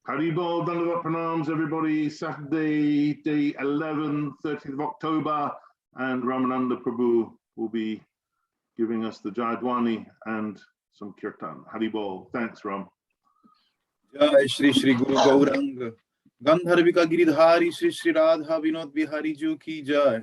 Haribol, Dandavat Pranams, everybody. Saturday, day 11, 30th of October, and Ramananda Prabhu will be giving us the Jayadwani and some kirtan. Haribol. Thanks, Ram. Jai Shri Shri Guru Gauranga Gandharvika Giridhari Shri Shri Radha Vinod Bihari Ju Ki Jai.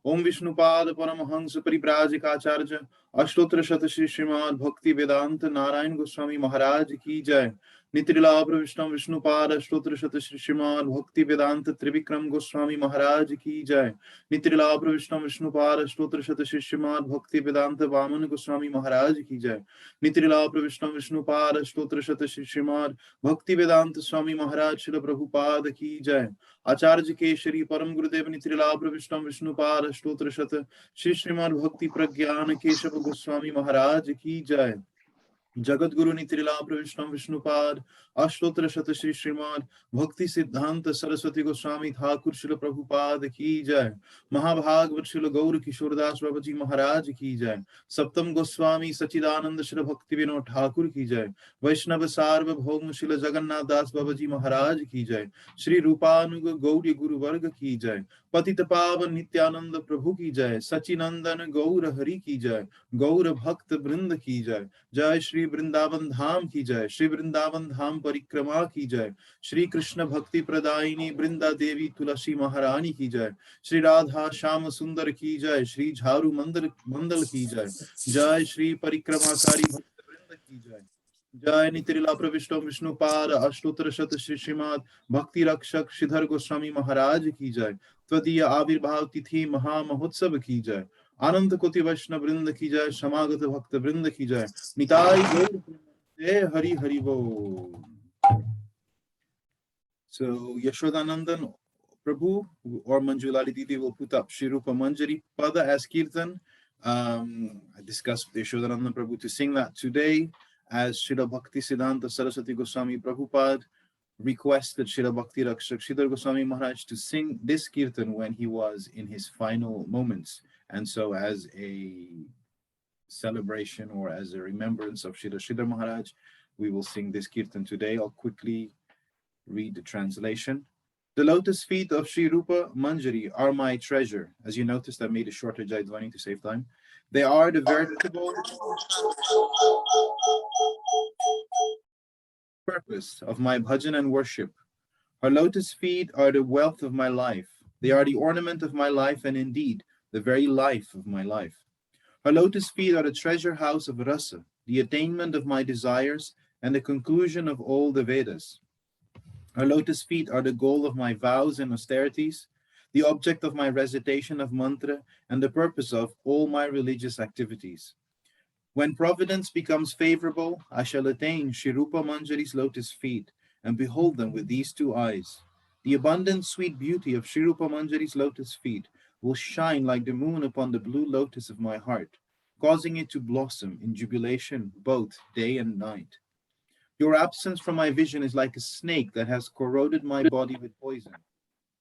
Om Vishnupad Paramahans Parivrajikacharya Ashtotra Shata Shri Srimad Bhakti Vedanta Narayan Goswami Maharaj Ki Jai. Nitrila Pravishtam Vishnupad Ashtotra Shata Shri Srimad Bhakti Vedanta Trivikram Goswami Maharaj Ki Jai. Nitrila Pravishtam Vishnupad Ashtotra Shata Shri Srimad Bhakti Vedanta Vaman Goswami Maharaj Ki Jai. Nitrila Pravishtam Vishnupad Ashtotra Shata Shri Srimad Bhakti Vedanta Swami Maharaj Srila Prabhupada Ki Jai. Acharya Keshari Param Gurudev Nitrila Pravishtam Vishnupad Ashtotra Shata Shri Srimad Bhakti Pragyana Keshava Goswami Maharaj Ki Jai. Jagat Guru Nitrila Pravishtam Vishnupad Ashtotra Shata Shri Srimad Bhakti Siddhanta Saraswati Goswami Thakur Srila Prabhupada Ki Jai. Mahabhagvat Srila Gaur Kishordas Babaji Maharaj Ki Jai. Saptam Goswami Sachidananda Srila Bhakti Vinod Thakur Ki Jai. Vaishnava Sarvabhauma Srila Jagannath Das Babaji Maharaj Ki Jai. Shri Rupanuga Gauri Guru Varga Ki Jai. Patita Pavan Nityananda Prabhu Ki Jai. Sachinandana Gaura Hari Ki Jai. Gaura Bhakta Vrinda Ki Jai. Jai Shri Vrindavan Dham Ki Jai. Shri Vrindavan Dham Parikrama Ki Jai. Shri Krishna Bhakti Pradayini Brinda Devi Tulasi Maharani Ki Jai. Shri Radha Syamasundara Ki Jai. Sri Jhadu-mandal Ki Jai. Jai Shri Parikrama Kari Bhakta Vrinda Ki Jai. Jai Nitrila Pravishtam Vishnupada Ashtotra Shata Shri Srimad Bhakti Raksaka Sridhara Goswami Maharaj Ki Jai. Tvadiya Avirbhav Tithi Maha Mahotsav Ki Jai. Ananta Koti Vaishnav Vrinda Ki Jai. Samagata Bhakta Vrinda Ki Jai. Nitai Gaur Hari Hari Bo. So Yashodanandan Prabhu or Manjulali Didi will put up Shri Rupa Manjari Pada as Kirtan. I discussed with Yashodanandan Prabhu to sing that today, as Srila Bhakti Siddhanta Saraswati Goswami Prabhupada requested Srila Bhakti Raksaka Sridhara Goswami Maharaj to sing this kirtan when he was in his final moments. And so as a celebration or as a remembrance of Srila Sridhar Maharaj, we will sing this kirtan today. I'll quickly read the translation. The lotus feet of Sri Rupa Manjari are my treasure. As you noticed, I made a shorter Jayadvani to save time. They are the veritable purpose of my bhajan and worship. Her lotus feet are the wealth of my life. They are the ornament of my life and indeed the very life of my life. Her lotus feet are the treasure house of rasa, the attainment of my desires and the conclusion of all the Vedas. Her lotus feet are the goal of my vows and austerities, the object of my recitation of mantra, and the purpose of all my religious activities. When providence becomes favorable, I shall attain Shri Rupa Manjari's lotus feet and behold them with these two eyes. The abundant sweet beauty of Shri Rupa Manjari's lotus feet will shine like the moon upon the blue lotus of my heart, causing it to blossom in jubilation both day and night. Your absence from my vision is like a snake that has corroded my body with poison.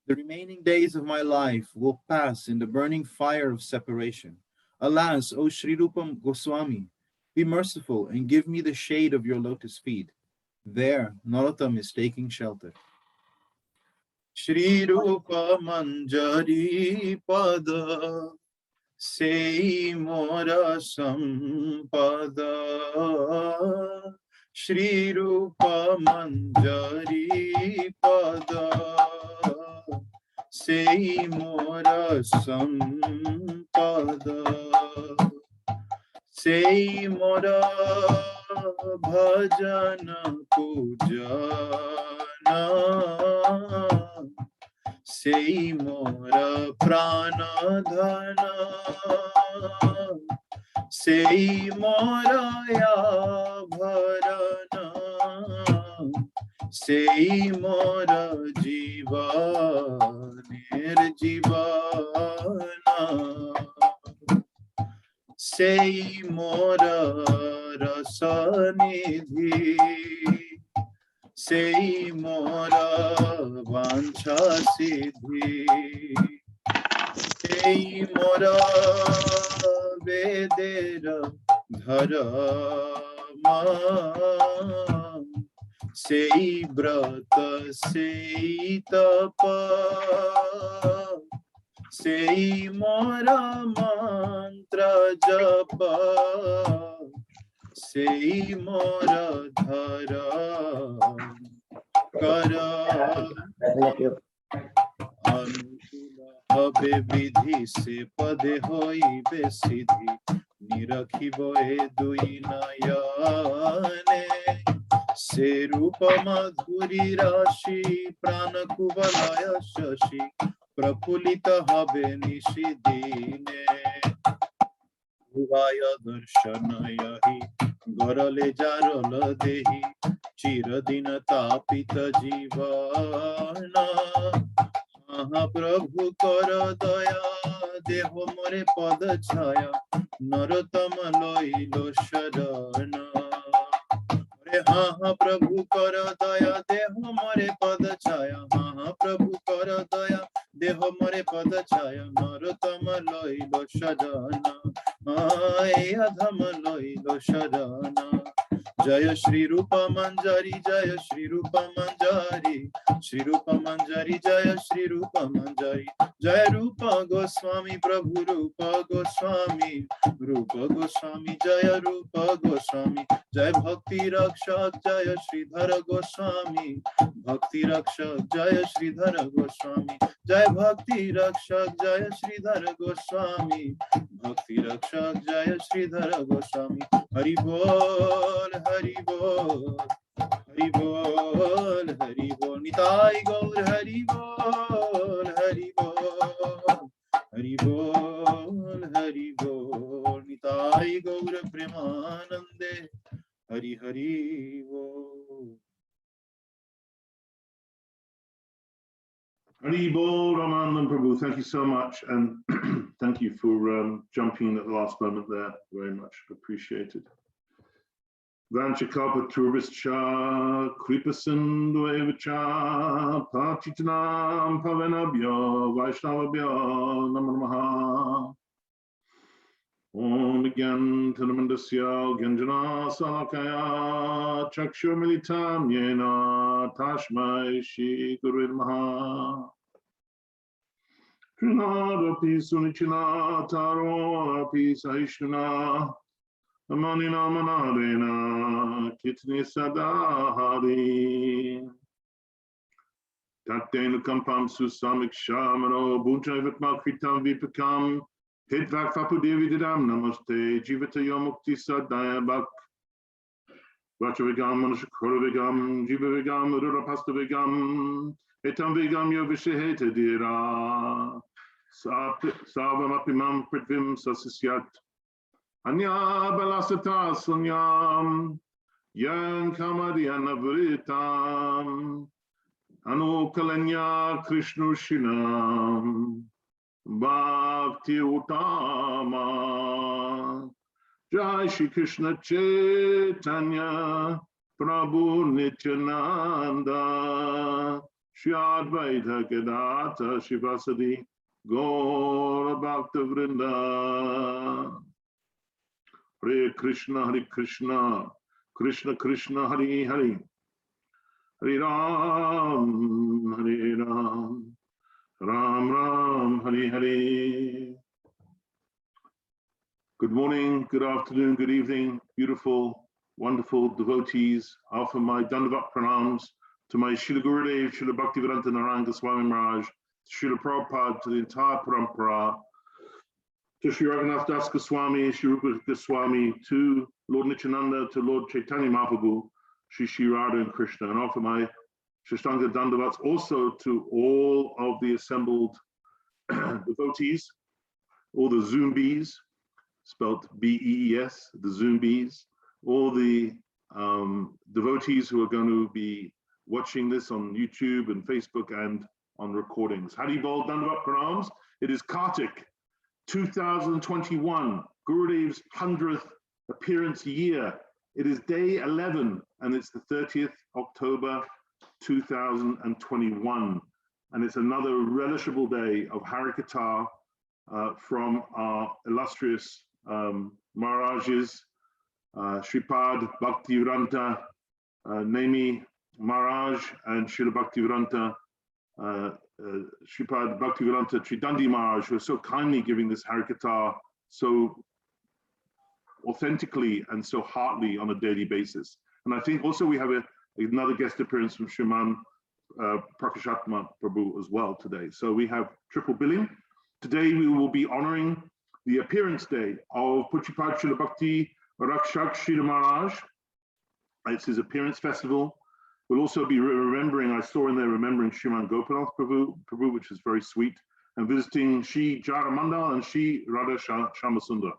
The remaining days of my life will pass in the burning fire of separation. Alas, O Sri Rupa Goswami, be merciful and give me the shade of your lotus feet. There, Narottam is taking shelter. Sri Rupa Manjari Pada Sei Mora Sampada. Sri Rupa Manjari Pada Sei Mora Sampada. Sei Mora Bhajana Pujana. Sei Mora Prana Dhana. Sei Mora Yabharana. Sei Mora Jiva Nirjivana. Sei Mora Rasanidhi. Sei Mora Vancha Siddhi. Sei Mora Vedera Dharma. sei brata, sei tapa, sei mora mantra japa, sei mora dhara kara. अनुकूल हबे विधि से पदे होइबे सिद्धि निरखिब ए दुई नयने से रूप मधुरी राशि प्राण कुवलय शशि प्रफुल्लित हबे निशिदिने भुवाय दर्शन यहि गरले जारल देहि चिरदिन तापित जीवन महाप्रभु कर दया देह मोरे पद छाया नरोत्तम लइलो शरण रे हाँ प्रभु कर दया देह मोरे पद छाया हाँ प्रभु कर दया देह मोरे पद छाया नरोत्तम लइलो शरण अधम लइलो शरण जय श्री रूप मंजरी जय श्री रूप मंजरी श्री रूप मंजरी जय श्री रूप मंजरी जय रूप गोस्वामी प्रभु रूप गोस्वामी जय रूप गोस्वामी जय भक्ति रक्षक जय श्रीधर गोस्वामी भक्ति रक्षक जय श्रीधर गोस्वामी जय भक्ति रक्षक जय श्रीधर गोस्वामी भक्ति रक्षक जय श्रीधर गोस्वामी हरि बोल हरि बोल हरि बोल हरि बोल निताई गौर हरि बोल हरि बोल हरि बोल हरि बोल निताई गौर प्रेमानंदे हरि हरि बोल Hari Bol, Ramanand Prabhu, thank you so much, and thank you for jumping in at the last moment there. Very much appreciated. Vanchakalpaturvascha, Kripasinduevacha, Patitanam Pavanabhyo, Vaishnavabhyo, Namo Namaha. Om Gyan Tanamandasya, Gyanjana Salakaya, Chakshur Militam Yena, Tashmai Shri Guru Namaha. Trinadapi Sunichina, Taro Api Saishuna, Amanina Manarena, Kitni Sadahari. Tatenu Kampam Susamik Shamano, Bunjavatma Kritam Vipakam, Hitvak Vapudevidam Namaste, Jivata Yomukti Sadaya Bak, Vachavigam, Manushakuravigam, Jivavigam, Rurapastavigam, Etam Vigam Yovisheheta Dira, Savamapimam Pritvim Sasisyat, Anya Balasata Sunyam, Yan Kamadyanavritam, Anu Kalanya Krishnushinam, Bhakti Utama, Jai Shri Krishna Chaitanya, Prabhu Nityananda, Shri Advaita Gadata Shivasadi, Gaura Bhakta Vrinda. Hare Krishna, Krishna Krishna, Hare Hare, Hare Ram, Ram Ram, Hare Hare. Good morning, good afternoon, good evening, beautiful, wonderful devotees. I offer my Dandavat pranams to my Srila Gurudev, Srila Bhakti Raksaka Swami Maharaj, Srila Prabhupada, to the entire parampara, to Sri Raghunath Das Goswami, Sri Rupa Goswami, to Lord Nityananda, to Lord Chaitanya Mahaprabhu, Sri Radha and Krishna, and offer my Shristanga Dandavats also to all of the assembled devotees, all the Zumbies, spelled B-E-E-S, the Zumbies, all the devotees who are going to be watching this on YouTube and Facebook and on recordings. Hari Bol Dandavat Pranams. It is Kartik 2021, Gurudev's 100th appearance year. It is day 11 and it's the 30th October 2021. And it's another relishable day of Harikatha from our illustrious Maharajas, Shripad, Bhakti Ranta, Nemi, Maharaj and Srila Bhaktivedanta, Sripad Bhaktivedanta Tridandi Maharaj, who are so kindly giving this Harikatha so authentically and so heartily on a daily basis. And I think also we have another guest appearance from Shriman Prakashatma Prabhu as well today. So we have triple billing. Today we will be honoring the appearance day of Pujyapad Srila Bhakti Raksaka Sridhara Maharaj. It's his appearance festival. We'll also be remembering, I saw in there, remembering Shriman Gopinath Prabhu, which is very sweet, and visiting Sri Jhadu-mandal and Sri Radha Syamasundara.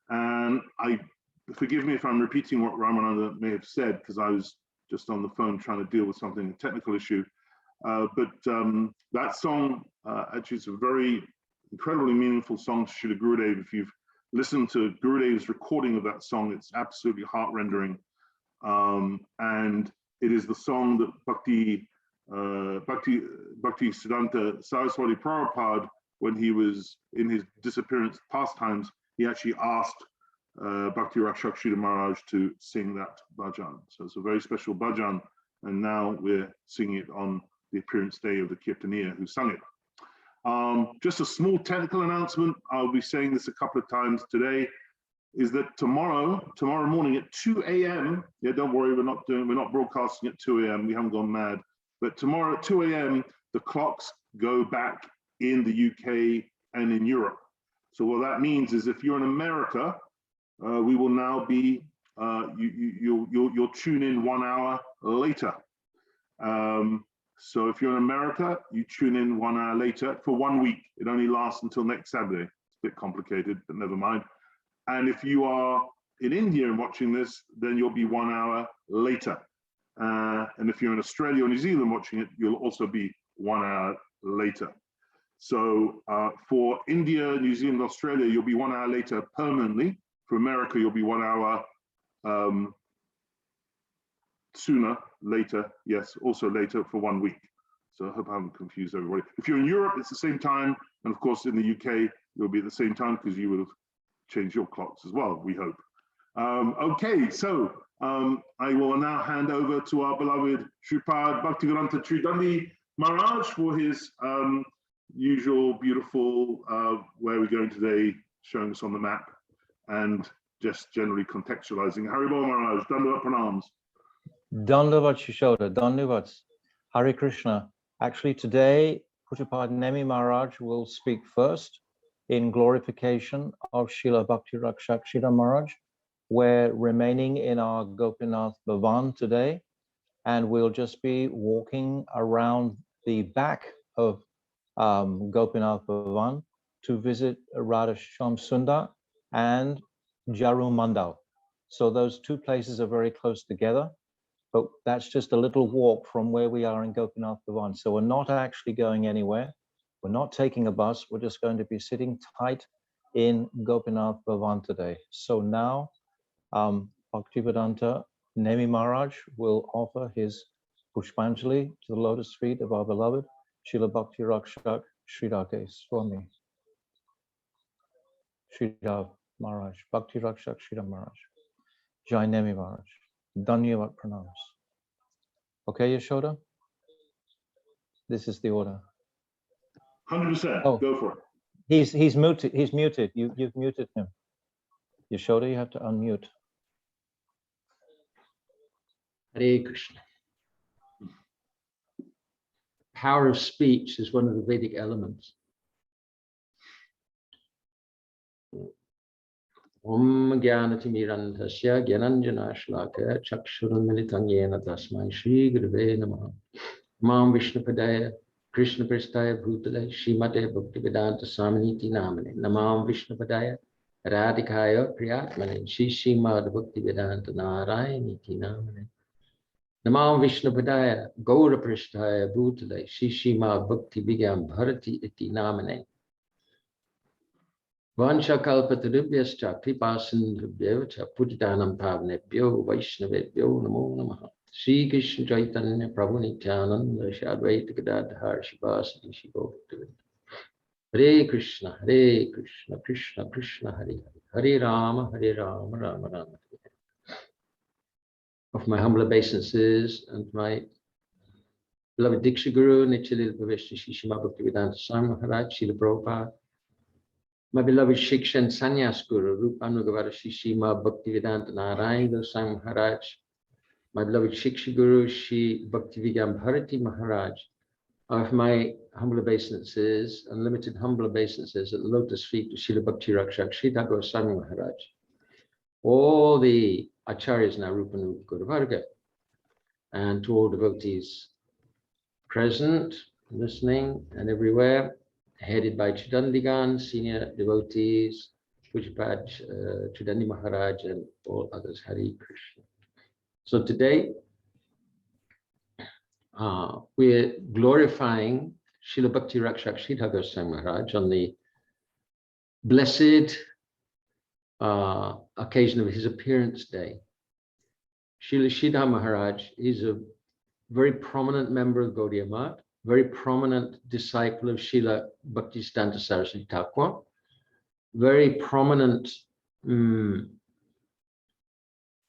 And forgive me if I'm repeating what Ramananda may have said, because I was just on the phone trying to deal with something, a technical issue. But that song actually is a very incredibly meaningful song to Srila Gurudev. If you've listened to Gurudev's recording of that song, it's absolutely heart-rendering. And it is the song that Bhakti Siddhanta Saraswati Prabhupada, when he was in his disappearance pastimes, he actually asked Bhakti Raksaka Sridhara Maharaj to sing that bhajan. So it's a very special bhajan, and now we're singing it on the appearance day of the Kirtaniya who sung it. Just a small technical announcement, I'll be saying this a couple of times today, is that tomorrow morning at 2 a.m., yeah, don't worry, we're not broadcasting at 2 a.m., we haven't gone mad, but tomorrow at 2 a.m., the clocks go back in the UK and in Europe. So what that means is if you're in America, we will now be, you'll tune in 1 hour later. So if you're in America, you tune in 1 hour later for 1 week. It only lasts until next Saturday. It's a bit complicated, but never mind. And if you are in India and watching this, then you'll be 1 hour later. And if you're in Australia or New Zealand watching it, you'll also be 1 hour later. So for India, New Zealand, Australia, you'll be 1 hour later permanently. For America, you'll be 1 hour sooner, later, yes, also later for 1 week. So I hope I haven't confused everybody. If you're in Europe, it's the same time. And of course, in the UK, you'll be at the same time because you would have changed your clocks as well, we hope. Okay, so I will now hand over to our beloved Sripad Bhaktivedanta Tridandi Maharaj for his usual beautiful where we're going today, showing us on the map and just generally contextualizing. Haribol Maharaj, Dandavat Pranams. Dandavat Shishoda, Dandavat, Hare Krishna. Actually today, Pujyapad Nemi Maharaj will speak first in glorification of Srila Bhakti Raksaka Sridhara Maharaj. We're remaining in our Gopinath Bhavan today, and we'll just be walking around the back of Gopinath Bhavan to visit Radha Syamasundara and Jhadu-mandal. So those two places are very close together, but that's just a little walk from where we are in Gopinath Bhavan. So we're not actually going anywhere. We're not taking a bus. We're just going to be sitting tight in Gopinath Bhavan today. So now Bhaktivedanta Nemi Maharaj will offer his Pushpanjali to the lotus feet of our beloved Srila Bhakti Raksaka Sridhara Swami. Sridhar Maharaj, Bhakti Raksaka Sridhara Maharaj. Jai Nemi Maharaj. Danyavat Pranams. Okay, Yashoda? This is the order. 100%, oh, go for it. He's muted. You've muted him. Yashoda, you have to unmute. Hare Krishna. Power of speech is one of the Vedic elements. Om Jnanatimirandhasya Gyananjana Shlaka Chakshurunmilitam Yena Tasmai Shri Gurave Namaha. Mam Vishnupadaya Krishna Prestaya Bhutale Srimate Bhaktivedanta Swaminiti Namane Namam Vishnupadaya Radhikaya Priyatmane Shri Srimad Bhaktivedanta Narayaniti Namane Namam Vishnupadaya Gaura Prestaya Bhutale Shri Srimad Bhakti Vigyam Bharati Iti Namane Vansha kalpatarubhyascha kripasindrubhyavacha putitanam pavnebhyo vaishnavebhyo namo namaha. Sri Krishna Chaitanya Prabhu Nityananda Shri Advaita Gadadhar Shivasati Shivoktavita. Hare Krishna, Krishna Krishna, Hare Hare, Hare Rama, Rama Rama, Hare Hare. of my humble obeisances and my beloved Diksha Guru, Nityalila Bhavishya Shishima Bhaktivedanta Swami Maharaj, Srila Prabhupada, my beloved Shiksha and Sannyas Guru, Rupanugavara Shishima Bhaktivedanta Narayana Swami Maharaj, my beloved Shiksha Guru, Shri Bhaktivedanta Bharati Maharaj, of my humble obeisances, unlimited humble obeisances at the lotus feet of Srila Bhakti Raksaka Sridhara Swami Maharaj, all the acharyas now Rupa Nurupa Guru Varga, and to all devotees present, listening, and everywhere, headed by Chidandigan, senior devotees, Pujapad Chidandi Maharaj, and all others. Hare Krishna. So today, we're glorifying Srila Bhakti Raksaka Sridhara Swami Maharaj on the blessed occasion of his appearance day. Srila Sridhara Maharaj is a very prominent member of Gaudiya Math, very prominent disciple of Srila Bhaktisiddhanta Saraswati Thakur, very prominent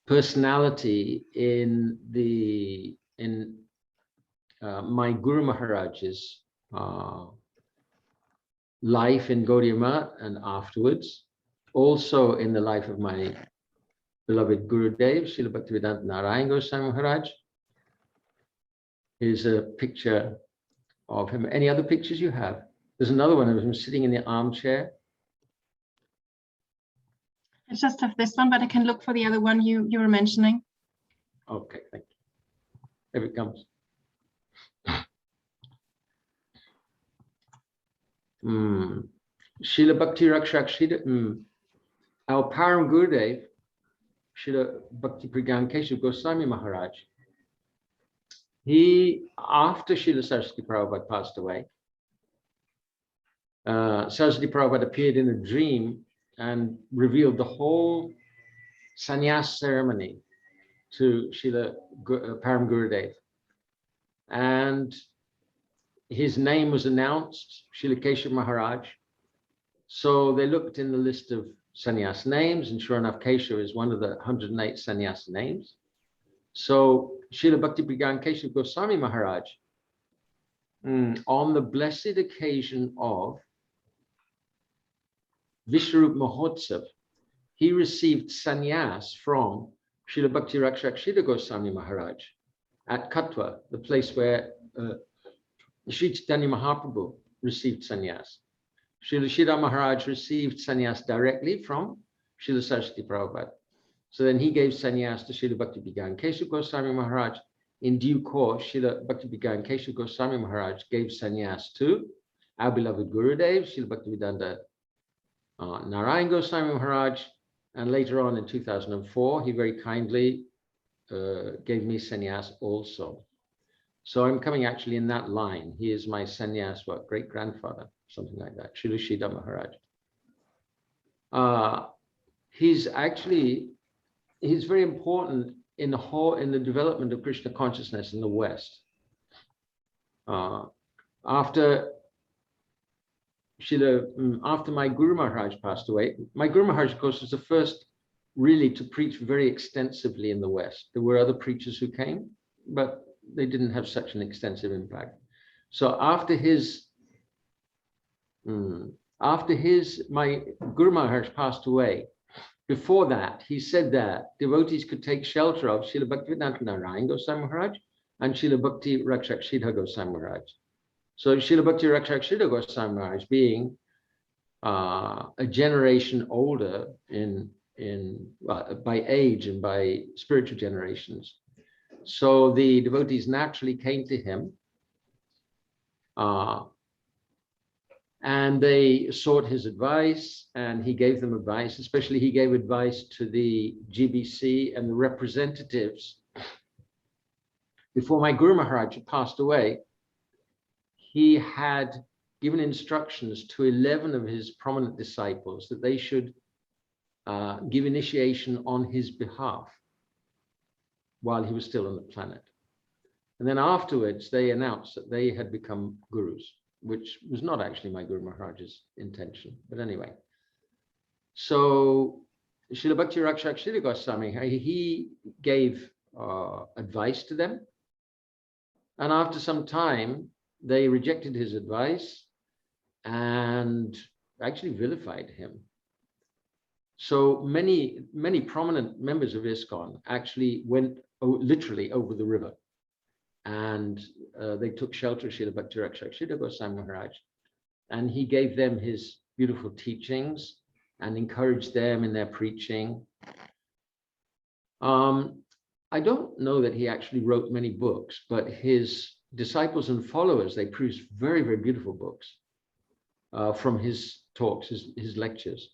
personality in my Guru Maharaj's life in Gaudiya Math and afterwards, also in the life of my beloved Guru Dev, Srila Bhaktivedanta Narayana Goswami Maharaj. Here's a picture of him. Any other pictures you have? There's another one of him sitting in the armchair. I just have this one, but I can look for the other one you were mentioning. Okay, thank you. Here it comes. Srila Bhakti Raksaka Sridhara, our Param Gurudev, Srila Bhakti Pragyam Goswami Maharaj, he, after Srila Saraswati Prabhupada passed away, Saraswati Prabhupada appeared in a dream and revealed the whole sannyas ceremony to Srila Param Gurudev. And his name was announced, Srila Keshav Maharaj. So they looked in the list of sannyas names, and sure enough, Keshav is one of the 108 sannyas names. So Srila Bhakti Pragyam Keshav Goswami Maharaj, on the blessed occasion of Vishwarup Mahotsav, he received sannyas from Srila Bhakti Raksaka Sridhara Goswami Maharaj at Katwa, the place where Sri Chaitanya Mahaprabhu received sannyas. Srila Sridhara Maharaj received sannyas directly from Srila Saraswati Prabhupada. So then he gave sannyas to Srila Bhakti Pragyam Keshav Goswami Maharaj. In due course, Srila Bhakti Pragyam Keshav Goswami Maharaj gave sannyas to our beloved Gurudev, Srila Bhaktivedanta Narayana Goswami Maharaj. And later on in 2004, he very kindly gave me sannyas also. So I'm coming actually in that line. He is my sannyas, great-grandfather, something like that, Srila Sridhar Maharaj. He's very important in the development of Krishna consciousness in the West. After my Guru Maharaj passed away, my Guru Maharaj, of course, was the first really to preach very extensively in the West. There were other preachers who came, but they didn't have such an extensive impact. So after my Guru Maharaj passed away, before that, he said that devotees could take shelter of Srila Bhaktivedanta Narayana Goswami Maharaj and Srila Bhakti Raksaka Sridhara Goswami Maharaj. So Srila Bhakti Raksaka Sridhara Goswami Maharaj being a generation older by age and by spiritual generations. So the devotees naturally came to him and they sought his advice, and he gave them advice. Especially he gave advice to the GBC and the representatives. Before my Guru Maharaj had passed away, he had given instructions to 11 of his prominent disciples that they should give initiation on his behalf while he was still on the planet. And then afterwards, they announced that they had become gurus, which was not actually my Guru Maharaj's intention. But anyway, so Srila Bhakti Raksaka Sridhara Goswami, he gave advice to them. And after some time, they rejected his advice and actually vilified him. So many prominent members of ISKCON actually went literally over the river, and they took shelter of Srila Bhakti Raksaka Sridhara Maharaj, and he gave them his beautiful teachings and encouraged them in their preaching. I don't know that he actually wrote many books, but his disciples and followers, they produced very, very beautiful books from his talks, his lectures.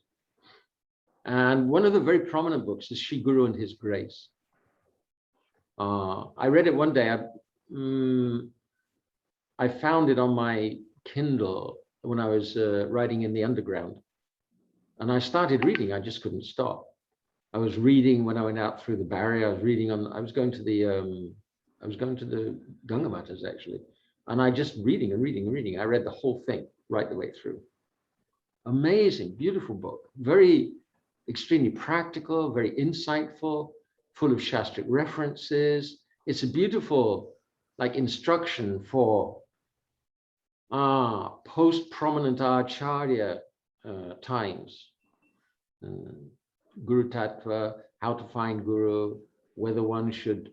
And one of the very prominent books is Sri Guru and His Grace. I read it one day. I found it on my Kindle when I was riding in the underground. And I started reading, I just couldn't stop. I was reading when I went out through the barrier. I was going to the Ganga Matas actually. And I just reading and reading and reading. I read the whole thing right the way through. Amazing, beautiful book. Very extremely practical, very insightful, full of Shastric references. It's a beautiful like instruction for post-prominent Acharya times. Guru Tattva, how to find Guru, whether one should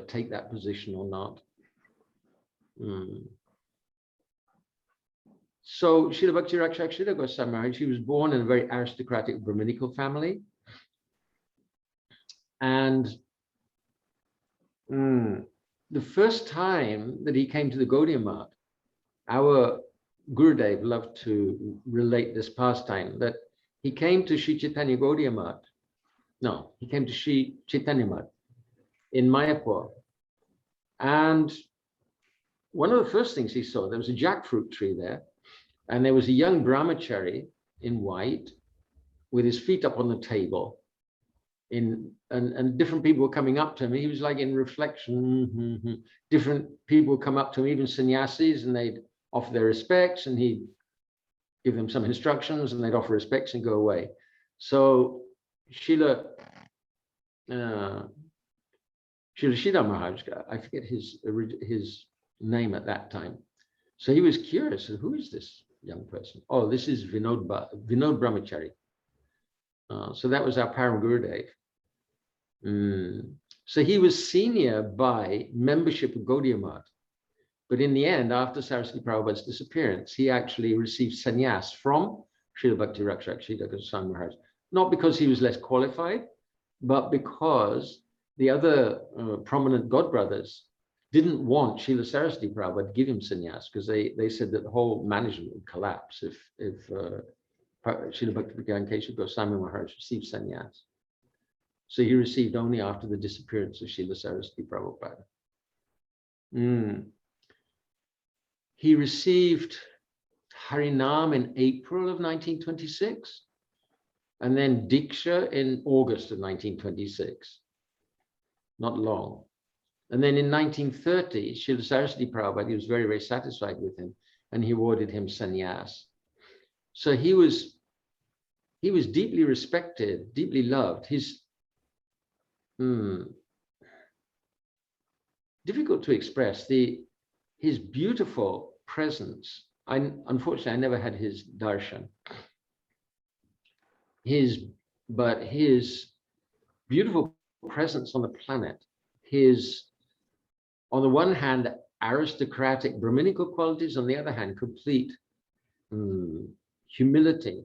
take that position or not. So Srila Bhakti Raksaka Sridhara Maharaja, she was born in a very aristocratic Brahminical family. And the first time that he came to the Gaudiya Math, our Gurudev loved to relate this pastime, that he came to Sri Chaitanya Gaudiya Math. No, he came to Sri Chaitanya Math in Mayapur. And one of the first things he saw, there was a jackfruit tree there. And there was a young brahmachari in white with his feet up on the table. And different people were coming up to him. He was like in reflection. Different people would come up to him, even sannyasis, and they'd offer their respects, and he'd give them some instructions, and they'd offer respects and go away. So Srila Sridhara Maharaj, I forget his name at that time. So he was curious, who is this young person? Oh, this is Vinod Brahmachari. So that was our Param Gurudev. So he was senior by membership of Gaudiya Math. But in the end, after Saraswati Prabhupada's disappearance, he actually received sannyas from Srila Bhakti Raksaka Sridhara Maharaja. Not because he was less qualified, but because the other prominent godbrothers didn't want Srila Saraswati Prabhupada to give him sannyas, because they said that the whole management would collapse if Srila Bhakti Keshav Goswami Maharaj received sannyas. So he received only after the disappearance of Srila Saraswati Prabhupada. He received Harinam in April of 1926, and then Diksha in August of 1926. Not long. And then in 1930, Srila Saraswati Prabhupada, he was very, very satisfied with him, and he awarded him sannyas. So he was deeply respected, deeply loved. His difficult to express, his beautiful presence. Unfortunately, I never had his darshan. But his beautiful presence on the planet, his, on the one hand, aristocratic Brahminical qualities, on the other hand, complete humility.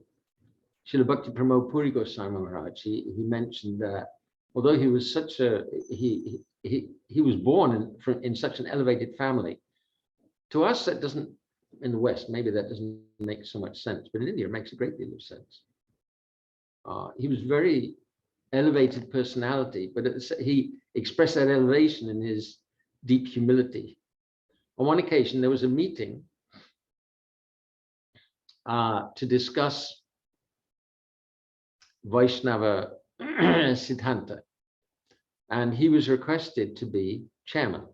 Srila Bhakti Pramod Puri Goswami Maharaj, he mentioned that although he was such a, he was born in such an elevated family, to us that doesn't, in the West, maybe that doesn't make so much sense, but in India it makes a great deal of sense. He was very elevated personality, but he expressed that elevation in his deep humility. On one occasion, there was a meeting to discuss Vaishnava Siddhanta, and he was requested to be chairman.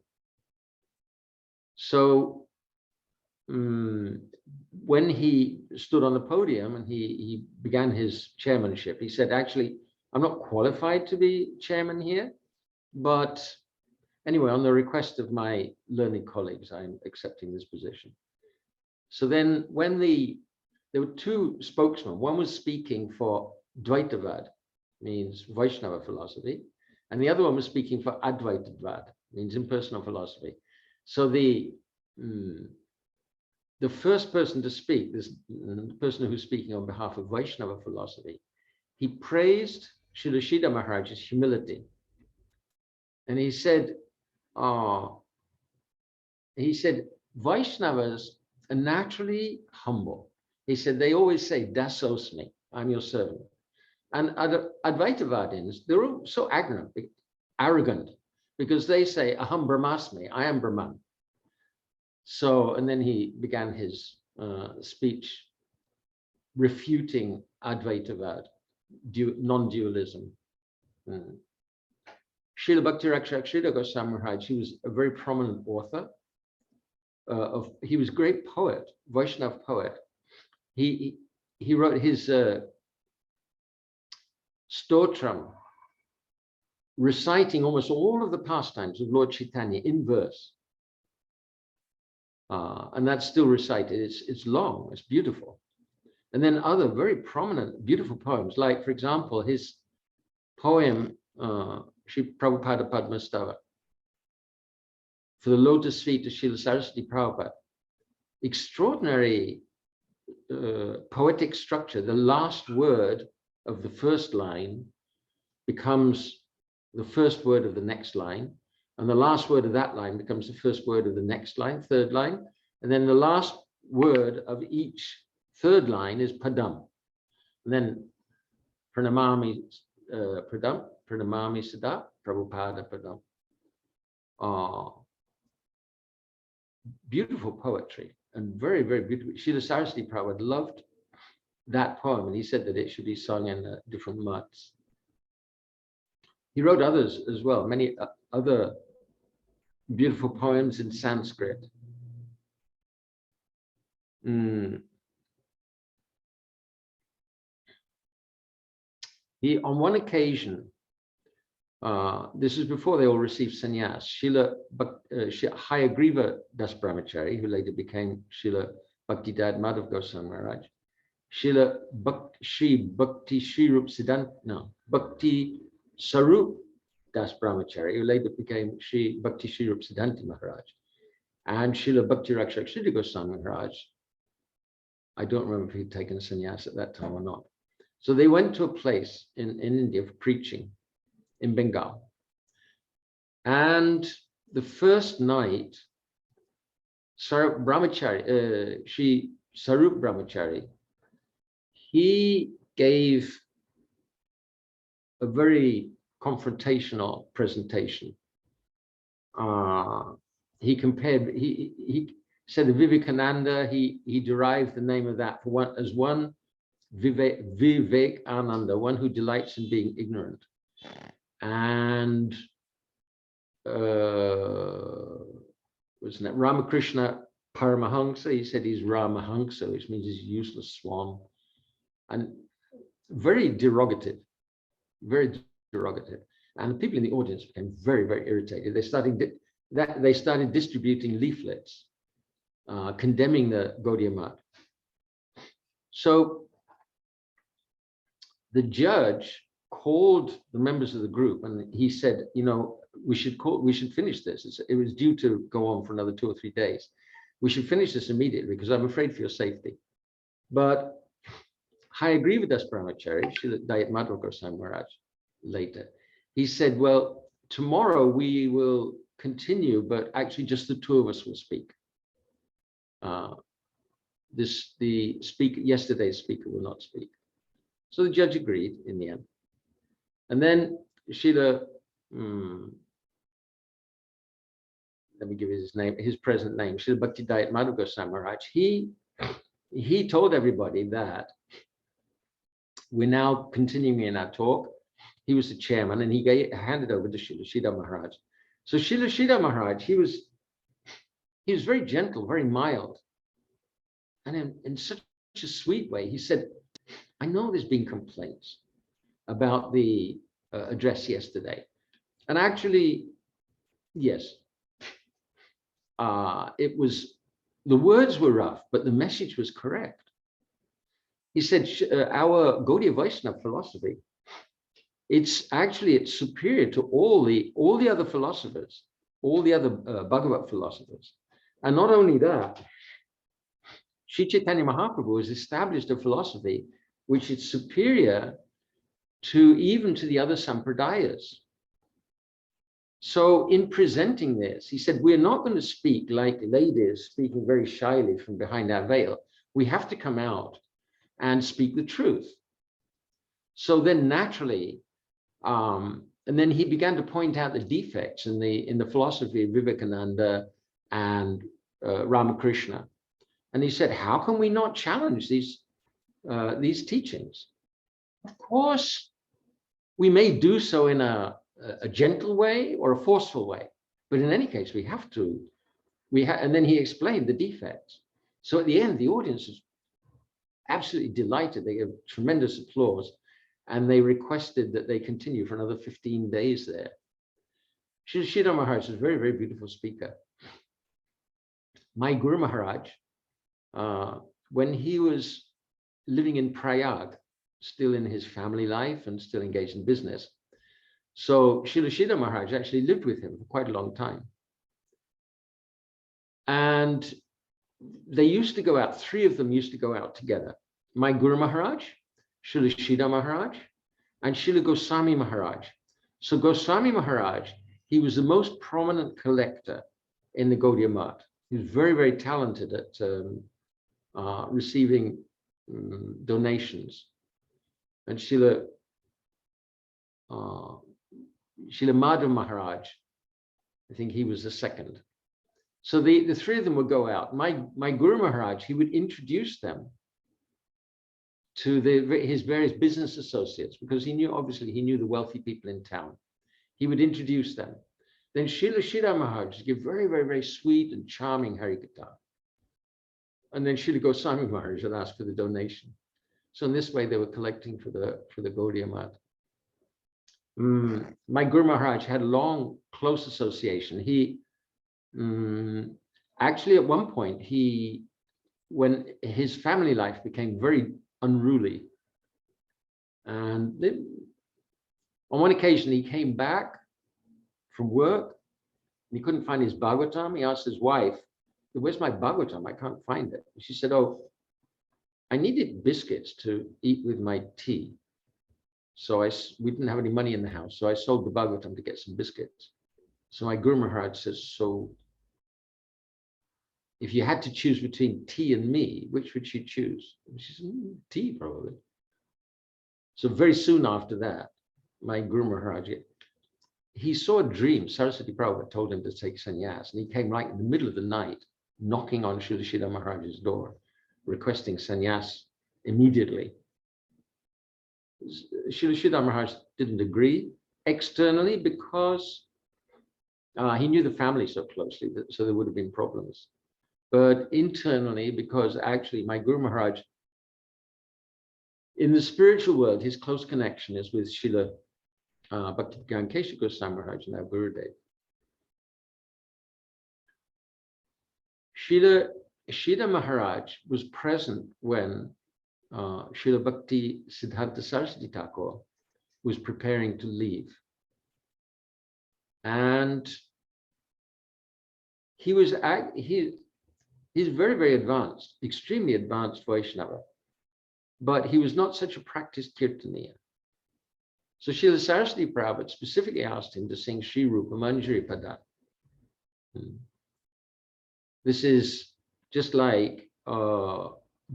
So when he stood on the podium and he began his chairmanship, he said, actually, I'm not qualified to be chairman here, but anyway, on the request of my learned colleagues, I'm accepting this position. So then when there were two spokesmen, one was speaking for Dvaitavad, means Vaishnava philosophy, and the other one was speaking for Advaitavad, means impersonal philosophy. So the first person to speak, this person who's speaking on behalf of Vaishnava philosophy, he praised Srila Sridhara Maharaja's humility. And he said, Vaishnavas are naturally humble. He said, they always say, Dasosmi, I'm your servant. And Advaitavadins, they're all so arrogant, because they say, Aham Brahmasmi, I am Brahman. So, and then he began his speech refuting Advaitavad, non-dualism. Srila Bhakti Raksaka Sridhara Maharaja, he was a very prominent author. He was a great poet, Vaishnava poet. He wrote his stotram, reciting almost all of the pastimes of Lord Chaitanya in verse. And that's still recited. It's long, it's beautiful. And then other very prominent, beautiful poems, like, for example, his poem, Sri Prabhupada Padmastava, for the lotus feet of Srila Saraswati Prabhupada. Extraordinary poetic structure. The last word of the first line becomes the first word of the next line, and the last word of that line becomes the first word of the next line, third line, and then the last word of each third line is padam. And then pranamami padam, pranamami sada, Prabhupada padam. Beautiful poetry, and very, very beautiful. Srila Saraswati Prabhupada loved that poem, and he said that it should be sung in different mats. He wrote others as well, many other beautiful poems in Sanskrit. He, on one occasion, this is before they all received sannyas, Srila Hayagriva Das Brahmachari, who later became Srila Bhakti Madhav Goswami Maharaj, Srila Bhakti Sarup Das Brahmachari, who later became Sri Bhakti Srirup Siddhanti Maharaj, and Srila Bhakti Raksaka Sridhara Goswami Maharaj. I don't remember if he'd taken sannyas at that time or not. So they went to a place in India for preaching in Bengal. And the first night, Sri Sarup Brahmachari, he gave a very confrontational presentation. He said that Vivekananda, he derived the name of that for one as one Vivek Ananda, one who delights in being ignorant. And wasn't it Ramakrishna Paramahansa? He said he's Ramahansa, which means he's a useless swan, and very derogative, very derogative. And the people in the audience became very, very irritated. They started distributing leaflets condemning the Gaudiya Math. So the judge called the members of the group, and he said, you know, we should finish this. It was due to go on for another 2 or 3 days. We should finish this immediately because I'm afraid for your safety. But I agree with Das Brahmachari, Srila Dayat Madhav Goswami Maharaj, later. He said, well, tomorrow we will continue, but actually just the two of us will speak. Yesterday's speaker will not speak. So the judge agreed in the end. And then Srila, let me give you his name, his present name, Srila Bhakti Dayat Madhav Goswami Maharaj, he told everybody that we're now continuing in our talk. He was the chairman, and he handed over to Srila Sridhar Maharaj. So Srila Sridhar Maharaj, he was very gentle, very mild. And in such a sweet way, he said, I know there's been complaints about the address yesterday. And actually, Yes. The words were rough, but the message was correct. He said, our Gaudiya Vaishnava philosophy, it's superior to all the other philosophers, all the other Bhagavat philosophers. And not only that, Sri Chaitanya Mahaprabhu has established a philosophy which is superior to even to the other sampradayas. So in presenting this, he said, we're not going to speak like ladies speaking very shyly from behind our veil. We have to come out and speak the truth. So then naturally, and then he began to point out the defects in the philosophy of Vivekananda and Ramakrishna. And he said, how can we not challenge these teachings? Of course, we may do so in a gentle way or a forceful way, but in any case, we have to. And then he explained the defects. So at the end, the audience was absolutely delighted. They gave tremendous applause, and they requested that they continue for another 15 days there. Srila Sridhara Maharaj is a very, very beautiful speaker. My Guru Maharaj, when he was living in Prayag, still in his family life and still engaged in business, so Srila Sridhara Maharaj actually lived with him for quite a long time. And they used to go out, 3 of them used to go out together. My Guru Maharaj, Srila Sridhar Maharaj, and Srila Goswami Maharaj. So Goswami Maharaj, he was the most prominent collector in the Gaudiya Math. He was very, very talented at receiving donations. And Srila Madhav Maharaj, I think he was the second. So the 3 of them would go out. My Guru Maharaj, he would introduce them to his various business associates, because he knew, obviously, he knew the wealthy people in town. He would introduce them. Then Srila Sridhar Maharaj would give very, very, very sweet and charming Harikatha. And then Srila Goswami Maharaj would ask for the donation. So in this way, they were collecting for the Gaudiya Math. My Guru Maharaj had a long, close association. He actually, at one point, when his family life became very unruly, and on one occasion he came back from work and he couldn't find his Bhagavatam. He asked his wife, "Where's my Bhagavatam? I can't find it." She said, "Oh, I needed biscuits to eat with my tea. So we didn't have any money in the house, so I sold the Bhagavatam to get some biscuits." So my Guru Maharaj says, "So if you had to choose between tea and me, which would you choose?" And she said, "Tea, probably." So very soon after that, my Guru Maharaj, he saw a dream. Saraswati Prabhupada told him to take sannyas, and he came right in the middle of the night, knocking on Srila Sridhar Maharaj's door, requesting sannyas immediately. Srila Sridhar Maharaj didn't agree externally because he knew the family so closely, so there would have been problems. But internally, because actually my Guru Maharaj, in the spiritual world, his close connection is with Srila Bhakti Kesha Goswami Maharaj and our Gurudev. Srila Maharaj was present when Srila Bhakti Siddhanta Saraswati Thakur was preparing to leave. And he's very, very advanced, extremely advanced Vaishnava, but he was not such a practiced Kirtaniya. So Srila Saraswati Prabhupada specifically asked him to sing Sri Rupa Manjari Pada. This is just like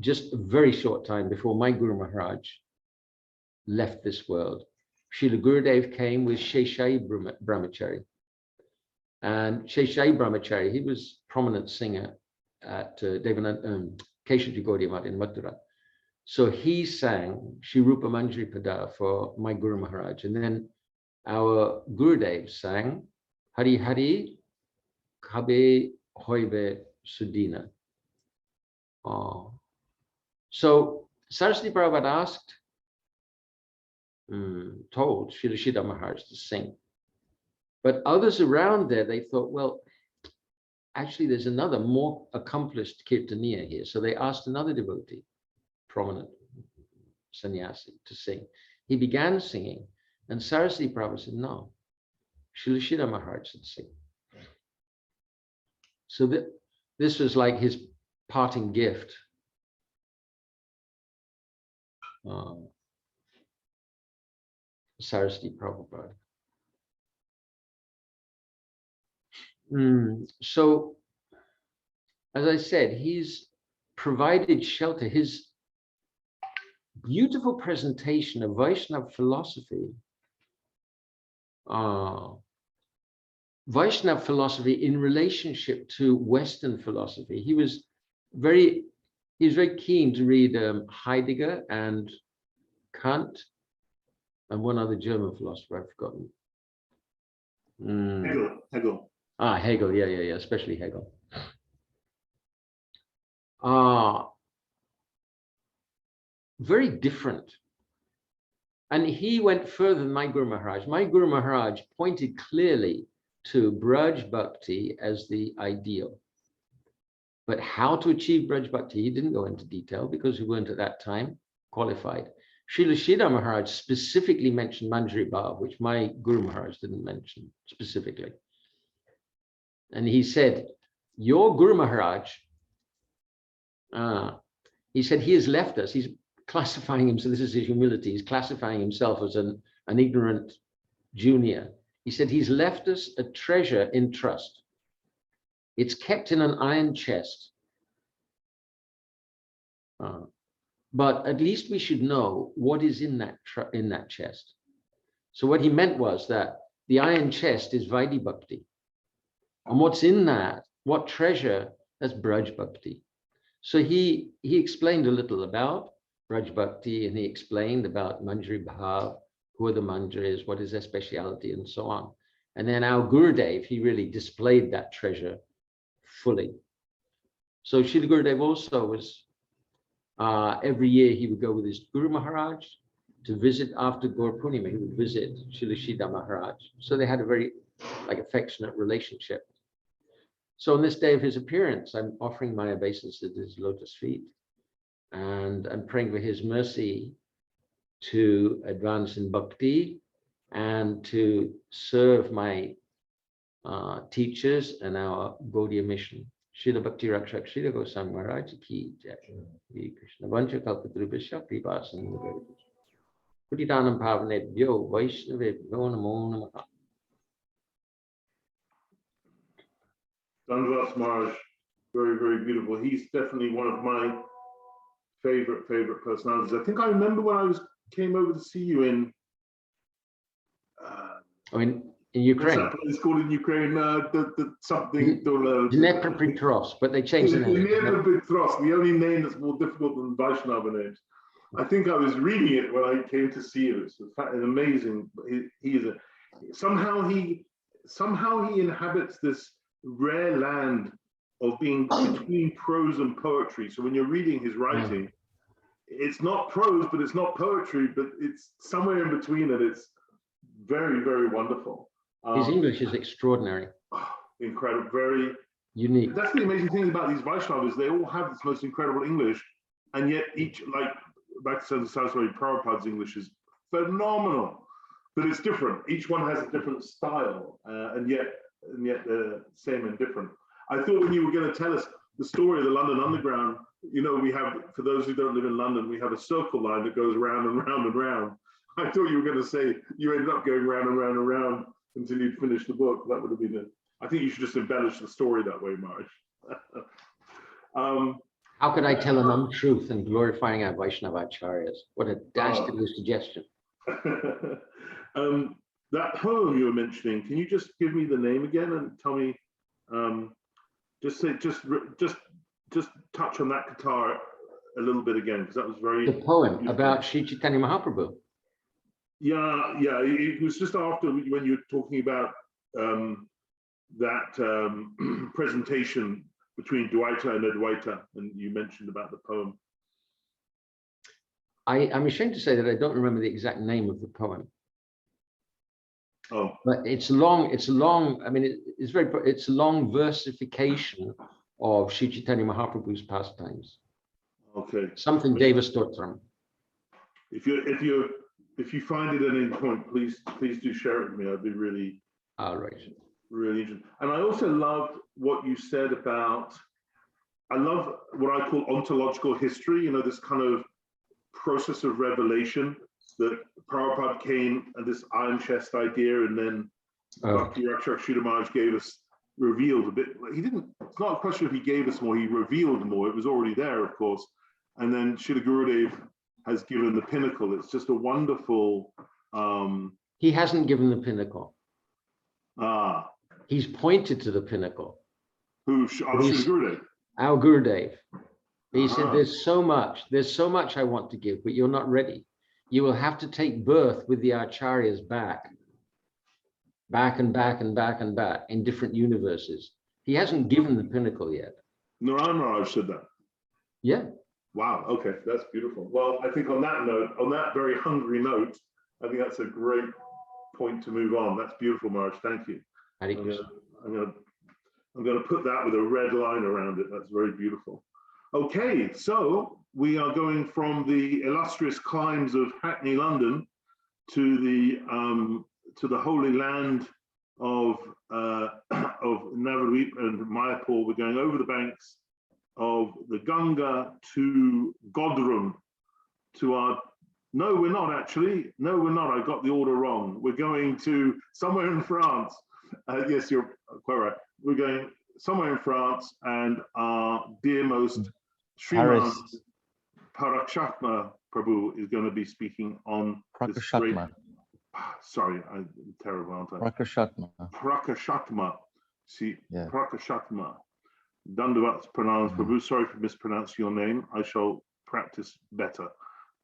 just a very short time before my Guru Maharaj left this world. Srila Gurudev came with Sheshai Brahmachari. And Sheshai Brahmachari, he was a prominent singer at Keshaji Gaudiya Math in Mathura. So he sang Shri Rupa Manjari Pada for my Guru Maharaj. And then our Gurudev sang Hari Hari Kabe Hoibe Sudina. So Saraswati Prabhupada told Srila Sridhar Maharaj to sing. But others around there, they thought, well, actually, there's another more accomplished kirtaniya here. So they asked another devotee, prominent sannyasi, to sing. He began singing, and Saraswati Prabhu said, no, Srila Sridhara Maharaj should sing. So this was like his parting gift. Saraswati Prabhupada. So, as I said, he's provided shelter. His beautiful presentation of Vaishnava philosophy, Vaishnava philosophy in relationship to Western philosophy. He was very keen to read Heidegger and Kant and one other German philosopher, I've forgotten. Hegel. Ah, Hegel, yeah, especially Hegel. Very different. And he went further than my Guru Maharaj. My Guru Maharaj pointed clearly to Braj Bhakti as the ideal. But how to achieve Braj Bhakti, he didn't go into detail because we weren't at that time qualified. Srila Sridhara Maharaj specifically mentioned Manjari Bhav, which my Guru Maharaj didn't mention specifically. And he said, your Guru Maharaj, he said he has left us. He's classifying himself, this is his humility, he's classifying himself as an ignorant junior. He said he's left us a treasure in trust. It's kept in an iron chest. But at least we should know what is in that chest. So what he meant was that the iron chest is Vaidhi Bhakti. And what's in that, what treasure, that's Braj Bhakti. So he explained a little about Braj Bhakti, and he explained about Manjari Bhav, who are the Manjaris, what is their speciality, and so on. And then our Gurudev, he really displayed that treasure fully. So Srila Gurudev also was, every year he would go with his Guru Maharaj to visit after Gaur Purnima. He would visit Srila Sridhar Maharaj. So they had a very affectionate relationship. So on this day of his appearance, I'm offering my obeisance at his lotus feet. And I'm praying for his mercy to advance in bhakti and to serve my teachers and our Gaudiya mission. Srila Bhakti Raksaka Sridhara Goswami Maharaj ki jai. Hare Krishna. Vancha kalpatarubhasya kripasinandha. Putitanam bhavanebhyo vaishnavebhyo namo namaha. Dandavats Maharaj, very, very beautiful. He's definitely one of my favorite personalities. I think I remember when I came over to see you in Ukraine. What's that place called in Ukraine? Something. Dnepropetrovsk, but they changed the name. Dnepropetrovsk, the only name that's more difficult than Vaishnava names. I think I was reading it when I came to see you. It's amazing. Somehow he inhabits this rare land of being between prose and poetry. So when you're reading his writing, it's not prose, but it's not poetry, but it's somewhere in between it. It's very, very wonderful. His English is extraordinary. Incredible, very unique. That's the amazing thing about these Vaishnavas. They all have this most incredible English, and yet each, like Bhakti Saraswati Prabhupada's English is phenomenal, but it's different. Each one has a different style, and yet they're same and different. I thought when you were going to tell us the story of the London Underground, you know, we have, for those who don't live in London, we have a circle line that goes round and round and round. I thought you were going to say you ended up going round and round and round until you'd finished the book. That would have been it. I think you should just embellish the story that way, Maharaj. How could I tell an untruth in glorifying our Vaishnava acharyas? What a dastardly suggestion. That poem you were mentioning, can you just give me the name again and tell me, just touch on that guitar a little bit again, because that was very... The poem beautiful. About Sri Chaitanya Mahaprabhu. Yeah, it was just after when you were talking about that presentation between Dvaita and Advaita, and you mentioned about the poem. I'm ashamed to say that I don't remember the exact name of the poem. Oh, But it's long. It's long. I mean, it's a long versification of Sri Chaitanya Mahaprabhu's pastimes. okay. Something Deva Stotram. If you find it at any point, please do share it with me. I'd be really really interested. And I also loved what you said about, I love what I call ontological history, you know, this kind of process of revelation that Prabhupada came and this iron chest idea, and then Bhakti Raksaka Sridhara Maharaja gave us, revealed a bit. He didn't, it's not a question if he gave us more, he revealed more. It was already there, of course. And then Srila Gurudev has given the pinnacle. It's just a wonderful. He hasn't given the pinnacle. Ah. He's pointed to the pinnacle. Who? Srila Gurudev. Our Gurudev. He said, there's so much I want to give, but you're not ready. You will have to take birth with the acharyas back and back and back and back in different universes. He hasn't given the pinnacle yet. Narayan Maharaj said that. Yeah. Wow. Okay, that's beautiful. Well, I think on that note, on that very hungry note, I think that's a great point to move on. That's beautiful, Maharaj. Thank you. I'm going to put that with a red line around it. That's very beautiful. Okay, so we are going from the illustrious climes of Hackney, London, to the holy land of Navadvip and Mayapur. We're going over the banks of the Ganga to Godrum, to our, no, we're not actually. No, we're not. I got the order wrong. We're going to somewhere in France. Yes, you're quite right. We're going somewhere in France, and our dearmost Sriman Parikrama Prabhu is going to be speaking on this great, sorry, I'm terrible, aren't I? Prakashatma. See, yeah. Prakashatma. Dandavats pranams, Prabhu. Sorry for mispronouncing your name. I shall practice better.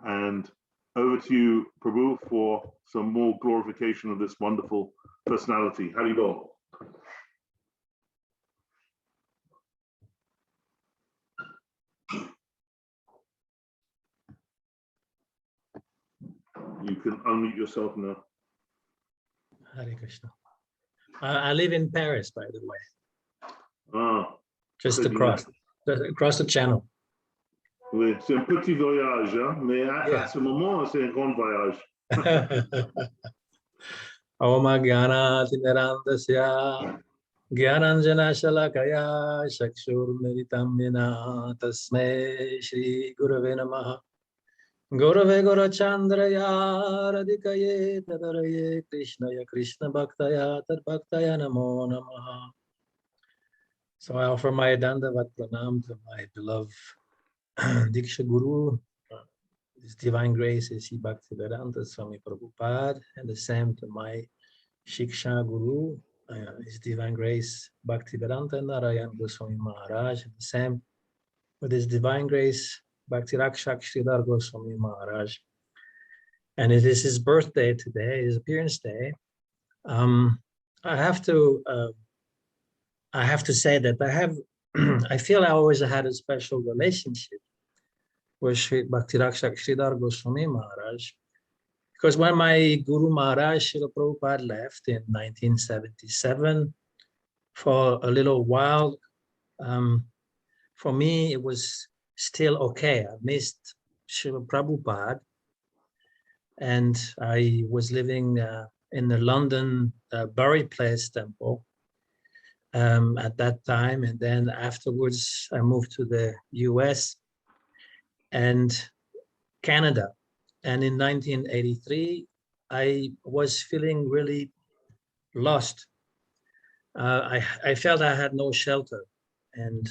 And over to you, Prabhu, for some more glorification of this wonderful personality. Haribol. You can unmute yourself now. Hare Krishna. I live in Paris, by the way. Ah, just across the channel. Oui, c'est un petit voyage, hein? Mais à ce moment, c'est un grand voyage. Om Jnana Timirandasya Jnananjana Shalakaya Chakshur Militam Yena Tasmai Shri Gurave Namaha Gurave Gurachandraya Radhikaye Tadaraye Krishnaya Krishna Bhaktaya Tad Bhaktaya Namo Namaha. So I offer my Dandavat Pranam to my beloved Diksha Guru, His Divine Grace is Bhakti Vedanta Swami Prabhupada, and the same to my Shiksha Guru, His Divine Grace Bhakti Vedanta Narayan Goswami Maharaj, and the same with His Divine Grace Bhakti Raksaka Sridhara Goswami Maharaj. And it is his birthday today, his appearance day. I have to say that I feel I always had a special relationship with Sri Bhakti Raksaka Sridhara Goswami Maharaj, because when my Guru Maharaj Srila Prabhupada left in 1977, for a little while, for me it was still okay. I missed Srila Prabhupada, and I was living in the London Bury Place Temple at that time, and then afterwards I moved to the US and Canada. And in 1983, I was feeling really lost. I felt I had no shelter, and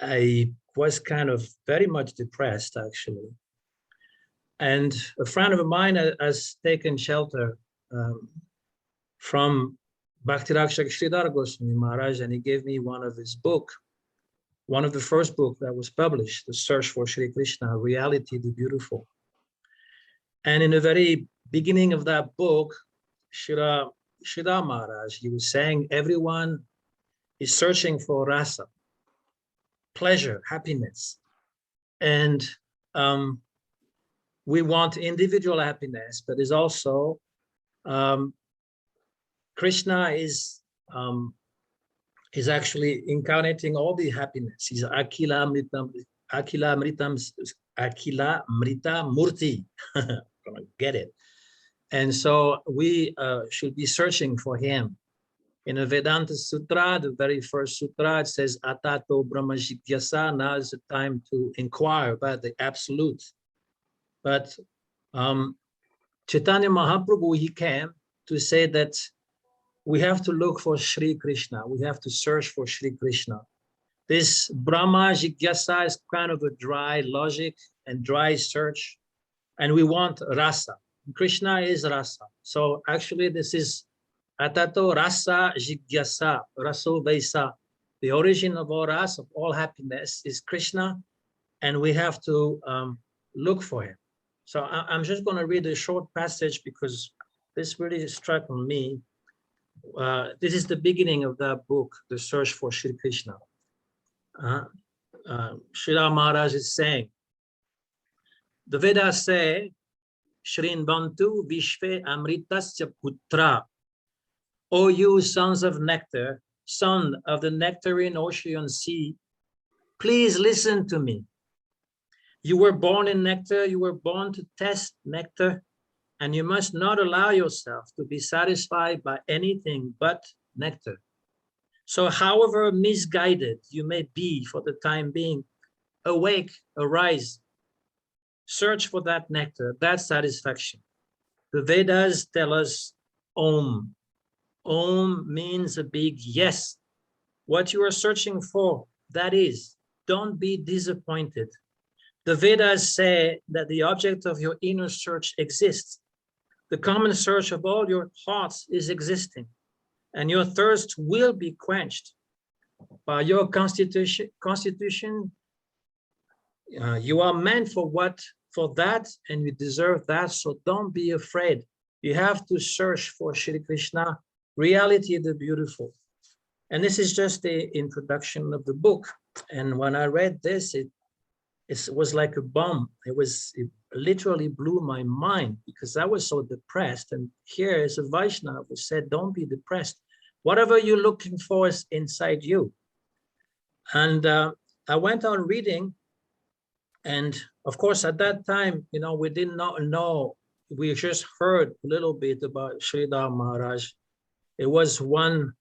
I was kind of very much depressed, actually. And a friend of mine has taken shelter from Bhakti Raksaka Sridhara Goswami Maharaj, and he gave me one of his books. One of the first books that was published, The Search for Sri Krishna, Reality the Beautiful. And in the very beginning of that book, Srila Maharaj, he was saying everyone is searching for rasa, pleasure, happiness. And we want individual happiness, but is also Krishna is actually incarnating all the happiness. He's Akila Mrita Murti. Gonna get it. And so we should be searching for him. In the Vedanta Sutra, the very first sutra, it says, Atato Brahma Jigyasa, now is the time to inquire about the absolute. But Chaitanya Mahaprabhu, he came to say that we have to look for Sri Krishna. We have to search for Sri Krishna. This Brahma Jigyasa is kind of a dry logic and dry search. And we want rasa. Krishna is rasa. So actually this is Atato Rasa Jigyasa, Raso Vaisa. The origin of all rasa, of all happiness, is Krishna, and we have to look for him. So I'm just going to read a short passage because this really struck on me. This is the beginning of that book, The Search for Sri Krishna. Sridhara Maharaj is saying, the Vedas say, Shrin Bantu Vishve Amritasya Putra. O you sons of nectar, son of the nectarine ocean sea, please listen to me. You were born in nectar, you were born to test nectar, and you must not allow yourself to be satisfied by anything but nectar. So however misguided you may be for the time being, awake, arise, search for that nectar, that satisfaction. The Vedas tell us Om. Om means a big yes. What you are searching for, that is, don't be disappointed. The Vedas say that the object of your inner search exists. The common search of all your hearts is existing, and your thirst will be quenched. By your constitution, you are meant for that, and you deserve that, so don't be afraid. You have to search for Shri Krishna, reality the beautiful. And this is just the introduction of the book. And when I read this, it was like a bomb. It literally blew my mind because I was so depressed. And here is a Vaishnava who said, don't be depressed. Whatever you're looking for is inside you. And I went on reading. And of course, at that time, we did not know. We just heard a little bit about Sridhar Maharaj. It was one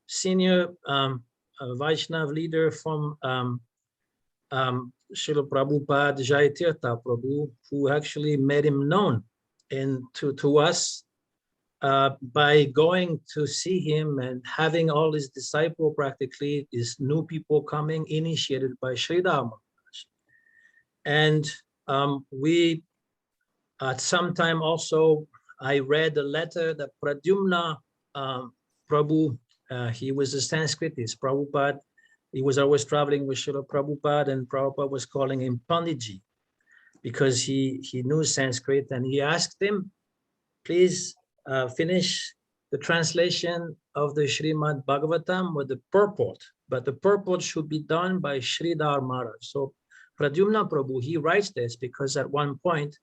senior Vaishnav leader from Srila Prabhupada Jayatirtha Prabhu, who actually made him known to us by going to see him and having all his disciples, practically these new people coming, initiated by Sridhar Maharaj. And we, at some time also, I read a letter that Pradyumna Prabhu, he was a Sanskritist, Prabhupada. He was always traveling with Srila Prabhupada, and Prabhupada was calling him Panditji because he knew Sanskrit, and he asked him, please finish the translation of the Srimad Bhagavatam with the purport, but the purport should be done by Sridhar Maharaj. So Pradyumna Prabhu, he writes this because at one point,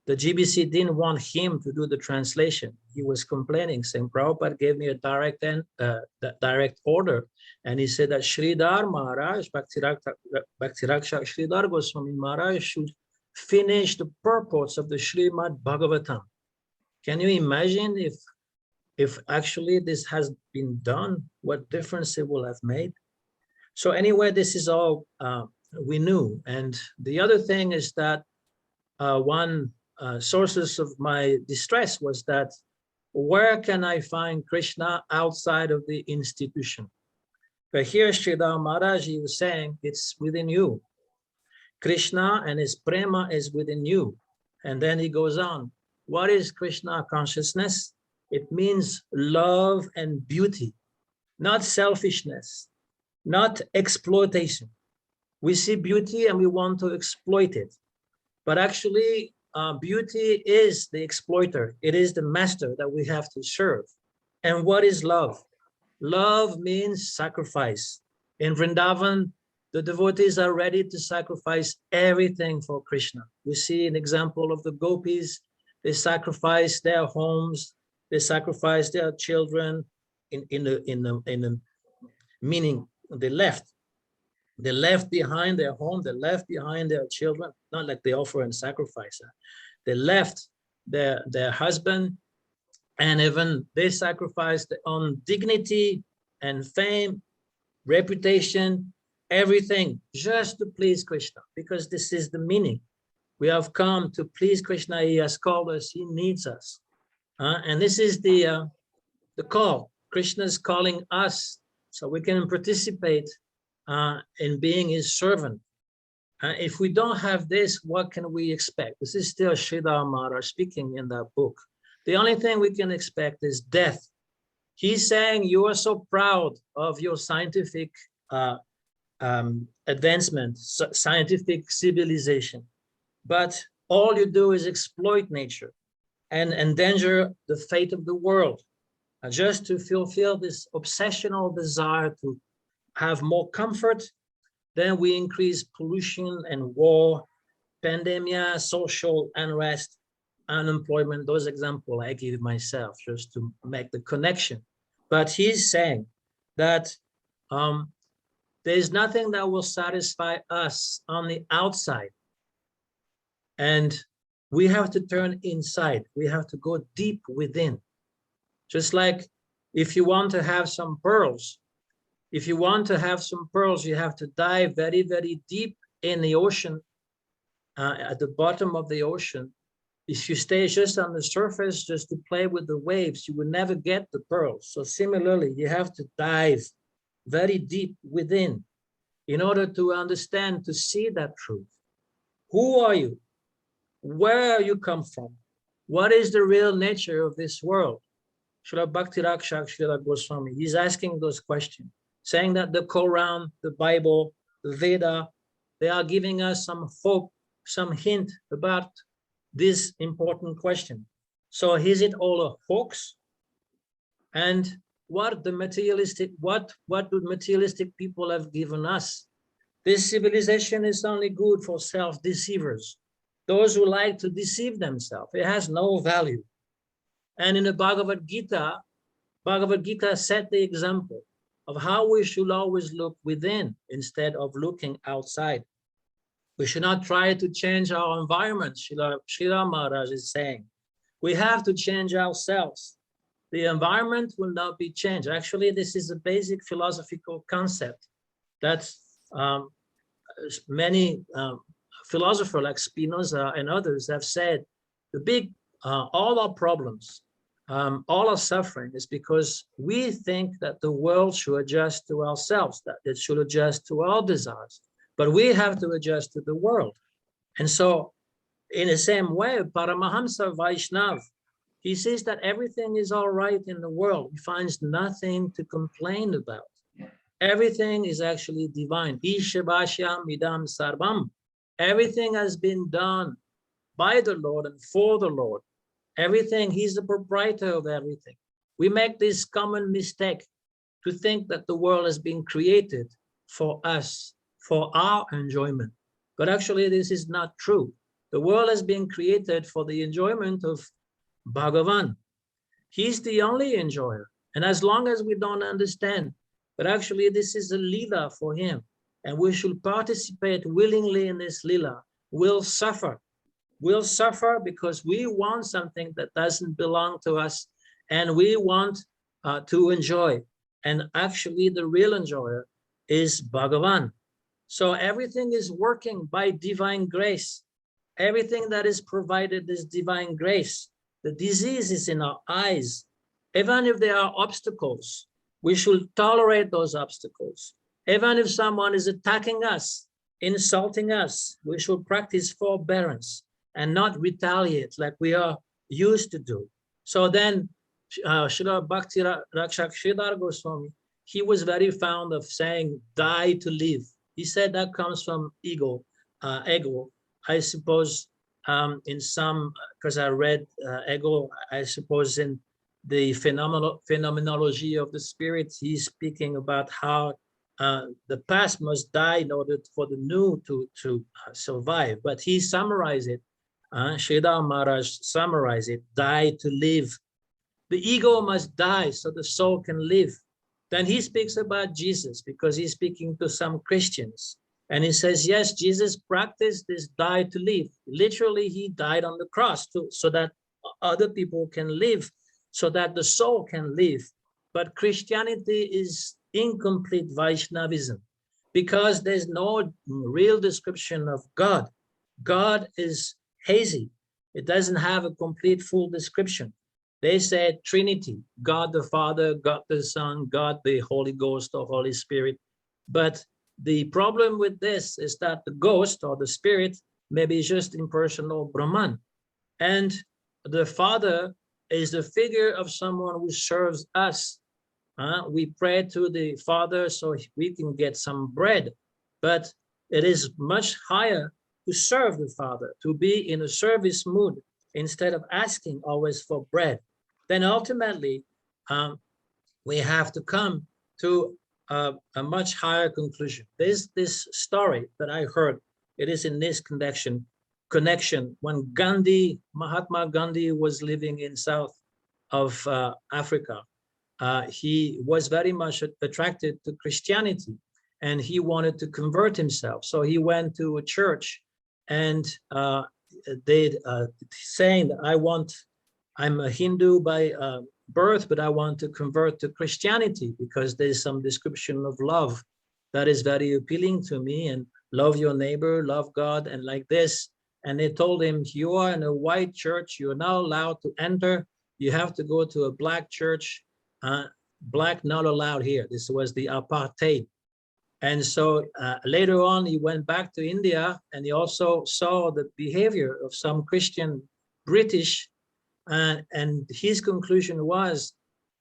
the GBC didn't want him to do the translation. He was complaining, saying, Prabhupada gave me a direct order. And he said that Sridhar Maharaj, Bhakti Raksaka Sridhara Goswami Maharaj should finish the purports of the Srimad Bhagavatam. Can you imagine if actually this has been done, what difference it will have made? So anyway, this is all we knew. And the other thing is that one sources of my distress was that where can I find Krishna outside of the institution? But here Sridhar Maharaj, he was saying it's within you. Krishna and his prema is within you. And then he goes on, what is Krishna consciousness? It means love and beauty, not selfishness, not exploitation. We see beauty and we want to exploit it. But actually, beauty is the exploiter. It is the master that we have to serve. And what is love? Love means sacrifice. In Vrindavan, the devotees are ready to sacrifice everything for Krishna. We see an example of the gopis. They sacrifice their homes, They sacrificed their children in the meaning they left behind their home, they left behind their children, not like they offer and sacrifice. They left their husband, and even they sacrificed their own dignity and fame, reputation, everything, just to please Krishna, because this is the meaning. We have come to please Krishna. He has called us, he needs us. And this is the call. Krishna is calling us so we can participate in being his servant. If we don't have this, what can we expect? This is still Sridhara Maharaj speaking in that book. The only thing we can expect is death. He's saying, you are so proud of your scientific advancement, scientific civilization, but all you do is exploit nature and endanger the fate of the world, just to fulfill this obsessional desire to have more comfort. Then we increase pollution and war, pandemia, social unrest, unemployment. Those examples I give myself just to make the connection. But he's saying that there's nothing that will satisfy us on the outside. And we have to turn inside. We have to go deep within. Just like if you want to have some pearls, you have to dive very, very deep in the ocean, at the bottom of the ocean. If you stay just on the surface, just to play with the waves, you will never get the pearls. So similarly, you have to dive very deep within in order to understand, to see that truth. Who are you? Where you come from? What is the real nature of this world? Srila Bhakti Raksaka Sridhara Goswami, he's asking those questions, saying that the Quran, the Bible, the Veda, they are giving us some hope, some hint about this important question. So is it all a hoax? And what do materialistic people have given us? This civilization is only good for self-deceivers, those who like to deceive themselves. It has no value. And in the Bhagavad Gita set the example of how we should always look within instead of looking outside. We should not try to change our environment. Srila Maharaj is saying, we have to change ourselves. The environment will not be changed. Actually, this is a basic philosophical concept that many philosophers like Spinoza and others have said. All our problems, all our suffering is because we think that the world should adjust to ourselves, that it should adjust to our desires. But we have to adjust to the world. And so in the same way, Paramahamsa Vaishnav, he says that everything is all right in the world. He finds nothing to complain about. Everything is actually divine. Ishabashyam idam sarvam. Everything has been done by the Lord and for the Lord. Everything, he's the proprietor of everything. We make this common mistake to think that the world has been created for us, for our enjoyment. But actually, this is not true. The world has been created for the enjoyment of Bhagavan. He's the only enjoyer. And as long as we don't understand, but actually this is a lila for him, and we should participate willingly in this lila, we'll suffer. We'll suffer because we want something that doesn't belong to us, and we want to enjoy. And actually the real enjoyer is Bhagavan. So everything is working by divine grace. Everything that is provided is divine grace. The disease is in our eyes. Even if there are obstacles, we should tolerate those obstacles. Even if someone is attacking us, insulting us, we should practice forbearance and not retaliate like we are used to do. So then Srila Bhakti Raksaka Sridhara Goswami, he was very fond of saying, die to live. He said that comes from ego. I suppose in some, because I read ego, I suppose in the phenomenology of the spirit, he's speaking about how the past must die in order for the new to survive. But he summarized it, Sridhar Maharaj summarized it, die to live. the ego must die so the soul can live. Then he speaks about Jesus because he's speaking to some Christians. And he says, yes, Jesus practiced this die to live. Literally, he died on the cross so that other people can live, so that the soul can live. But Christianity is incomplete Vaishnavism because there's no real description of God. God is hazy. It doesn't have a complete full description. They said Trinity, God the Father, God the Son, God the Holy Ghost or Holy Spirit. But the problem with this is that the ghost or the spirit may be just impersonal Brahman. And the Father is the figure of someone who serves us. We pray to the Father so we can get some bread. But it is much higher to serve the Father, to be in a service mood instead of asking always for bread. Then ultimately, we have to come to a much higher conclusion. There's this story that I heard. It is in this connection when Mahatma Gandhi was living in south of Africa. He was very much attracted to Christianity and he wanted to convert himself. So he went to a church and they saying that I'm a Hindu by birth, but I want to convert to Christianity because there's some description of love that is very appealing to me, and love your neighbor, love God, and like this. And they told him, you are in a white church, you're not allowed to enter. You have to go to a black church. Black not allowed here. This was the apartheid. And so later on, he went back to India and he also saw the behavior of some Christian British. And his conclusion was,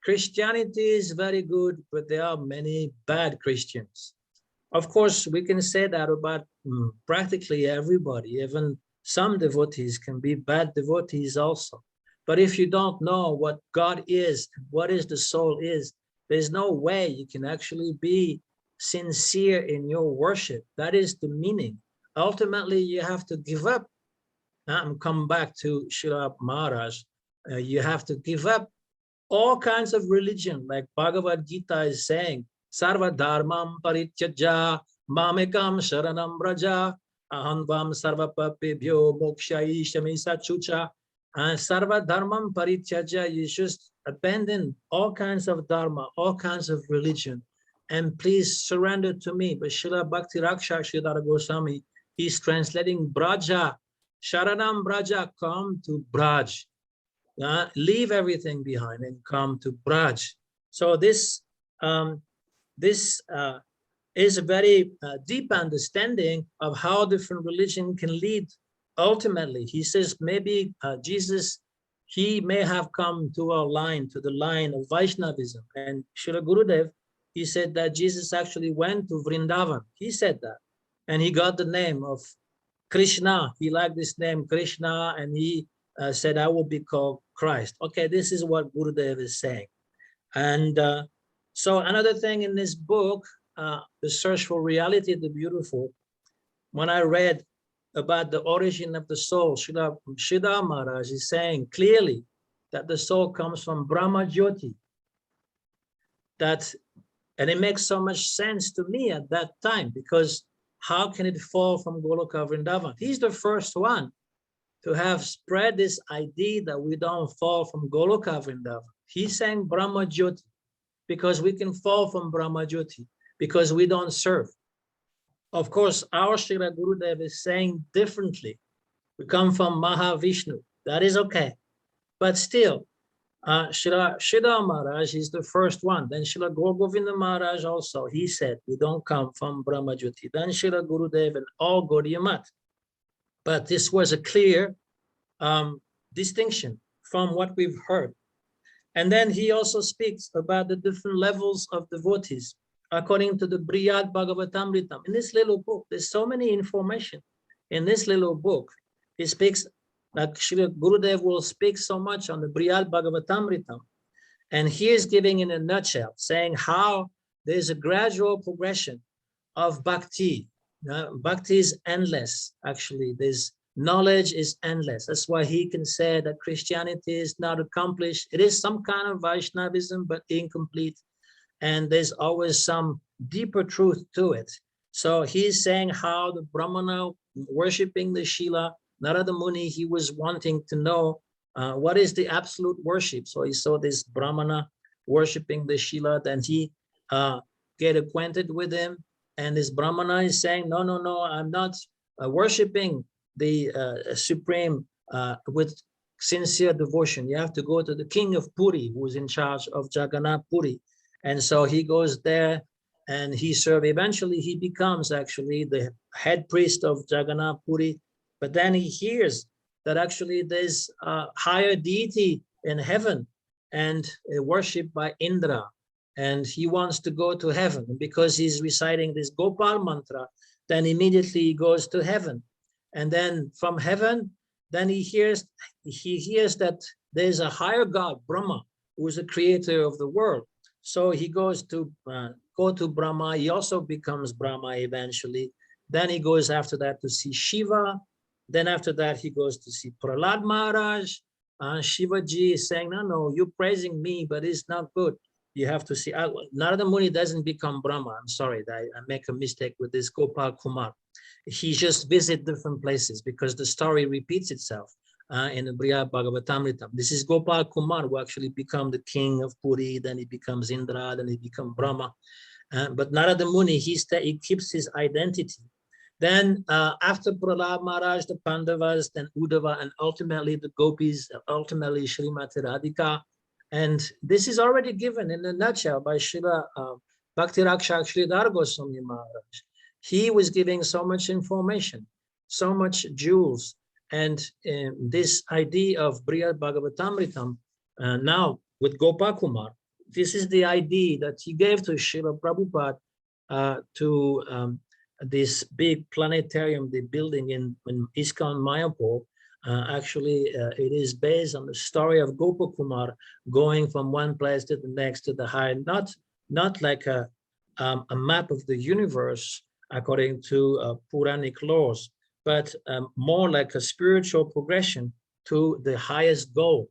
Christianity is very good, but there are many bad Christians. Of course, we can say that about practically everybody. Even some devotees can be bad devotees also. But if you don't know what God is, what is the soul is, there's no way you can actually be sincere in your worship. That is the meaning. Ultimately, you have to give up. I'm coming back to Srila Maharaj. You have to give up all kinds of religion, like Bhagavad Gita is saying, Sarva dharmam parityaja mamekam sharanam vraja ahanvam sarva papebhyo mokshai shamisa chucha. Sarva dharmam parityaja, you just abandon all kinds of dharma, all kinds of religion, and please surrender to me. But Srila Bhakti Raksaka Sridhara Goswami, he's translating Braja, Sharanam Braja, come to Braj. Leave everything behind and come to Braj. So this is a very deep understanding of how different religion can lead. Ultimately, he says maybe Jesus, he may have come to our line, to the line of Vaishnavism. And Srila Gurudev, he said that Jesus actually went to Vrindavan. He said that. And he got the name of Krishna. He liked this name, Krishna, and he said, I will be called Christ. Okay, this is what Gurudev is saying. And so another thing in this book, The Search for Reality, the Beautiful, when I read about the origin of the soul, Srila Maharaj is saying clearly that the soul comes from Brahma Jyoti. And it makes so much sense to me at that time, because how can it fall from Goloka Vrindavan? He's the first one to have spread this idea that we don't fall from Goloka Vrindavan. He's saying Brahma Jyoti, because we can fall from Brahma Jyoti, because we don't serve. Of course, our Srila Gurudev is saying differently. We come from Mahavishnu. That is okay. But still, Srila Maharaj is the first one. Then Srila Govinda Maharaj also, he said, we don't come from Brahma Jyoti. Then Srila Gurudev and all Gaudiya Math. But this was a clear distinction from what we've heard. And then he also speaks about the different levels of devotees according to the Brihad Bhagavatamritam. In this little book, there's so many information. In this little book, he speaks, like Sri Gurudev will speak so much on the Brihad Bhagavatamritam. And he is giving in a nutshell, saying how there's a gradual progression of bhakti. Bhakti is endless, actually. There's knowledge is endless. That's why he can say that Christianity is not accomplished. It is some kind of Vaishnavism, but incomplete. And there's always some deeper truth to it. So he's saying how the Brahmana worshiping the Shila, Narada Muni, he was wanting to know what is the absolute worship. So he saw this Brahmana worshiping the Shila, then he get acquainted with him. And this Brahmana is saying, no, no, no, I'm not worshiping the Supreme with sincere devotion. You have to go to the king of Puri, who is in charge of Jagannath Puri. And so he goes there and he serves. Eventually, he becomes actually the head priest of Jagannath Puri. But then he hears that actually there's a higher deity in heaven and worshipped by Indra. And he wants to go to heaven. And because he's reciting this Gopal mantra, then immediately he goes to heaven. And then from heaven, then he hears that there's a higher God, Brahma, who is the creator of the world. So he goes to go to Brahma. He also becomes Brahma eventually. Then he goes after that to see Shiva. Then after that, he goes to see Prahlad Maharaj. Shivaji is saying, no, no, you're praising me, but it's not good. You have to see, Narada Muni doesn't become Brahma. I'm sorry, I make a mistake with this Gopal Kumar. He just visits different places because the story repeats itself in the Brihad Bhagavatamritam. This is Gopal Kumar who actually become the king of Puri, then he becomes Indra, then he becomes Brahma. But Narada Muni, he keeps his identity. Then after Prahlad Maharaj, the Pandavas, then Uddhava, and ultimately the Gopis, ultimately Srimati Radhika. And this is already given in a nutshell by Srila Bhakti Raksaka Sridhara Goswami Maharaj. He was giving so much information, so much jewels. And this idea of Brihad Bhagavatamritam, now with Gopakumar, this is the idea that he gave to Srila Prabhupada to this big planetarium they're building in ISKCON Mayapur. Actually, it is based on the story of Gopakumar going from one place to the next to the higher, not like a map of the universe according to Puranic laws, but more like a spiritual progression to the highest goal,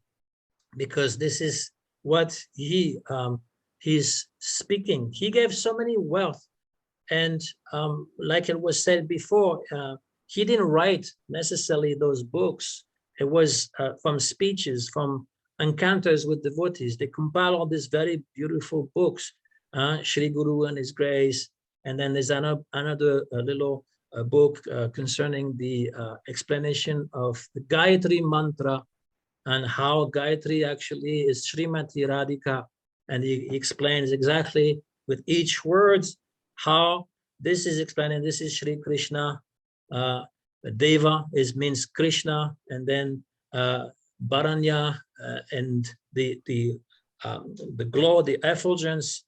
because this is what he's speaking. He gave so many wealth, and like it was said before, he didn't write necessarily those books. It was from speeches, from encounters with devotees. They compile all these very beautiful books, Shri Guru and His Grace. And then there's another little book concerning the explanation of the Gayatri mantra and how Gayatri actually is Srimati Radhika. And he explains exactly with each word how this is explaining. This is Shri Krishna. Deva means Krishna, and then Bharanya and the glow, the effulgence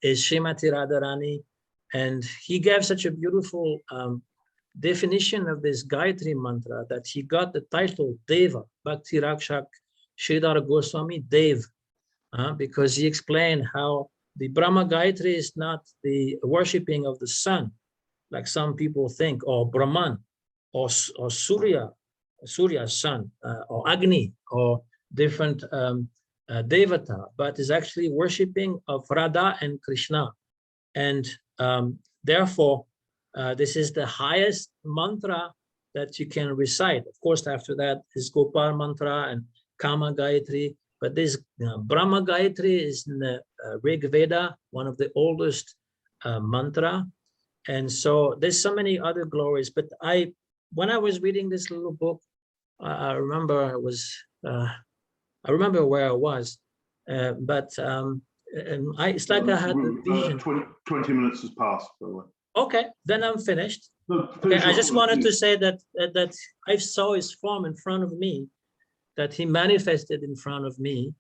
is Srimati Radharani. And he gave such a beautiful definition of this Gayatri mantra that he got the title Deva, Bhakti Raksaka Sridhara Goswami Dev, because he explained how the Brahma Gayatri is not the worshipping of the sun, like some people think, or Brahman, or Surya's son, or Agni, or different Devata, but is actually worshipping of Radha and Krishna. And therefore, this is the highest mantra that you can recite. Of course, after that is Gopal mantra and Kama Gayatri, but this Brahma Gayatri is in the Rig Veda, one of the oldest mantra. And so there's so many other glories, but when I was reading this little book, I remember I remember where I was, but it's like I had a vision. 20 minutes has passed, by the way. Okay, then I'm finished. No, Okay, I just wanted to say that I saw his form in front of me, that he manifested in front of me,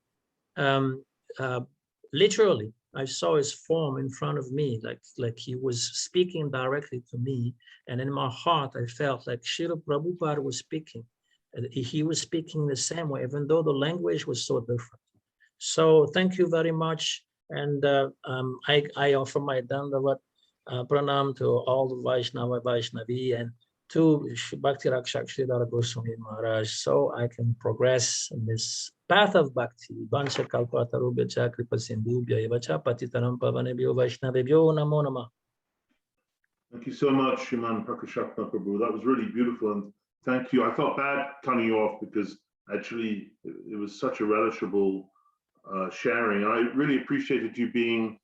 literally. I saw his form in front of me, like he was speaking directly to me. And in my heart, I felt like Srila Prabhupada was speaking. He was speaking the same way, even though the language was so different. So thank you very much. And I offer my Dandavat Pranam to all the Vaishnava, Vaishnavi, and to Bhakti Raksaka Sridhara Goswami Maharaj, so I can progress in this path of bhakti. Vansha kalpatarubhya kripa sindhubhya evacha patitanam pavanebhyo vaishnavebhyo namo namah. Thank you so much, Shriman Prakashakta Prabhu. That was really beautiful, and thank you. I felt bad cutting you off because actually it was such a relishable sharing. And I really appreciated you being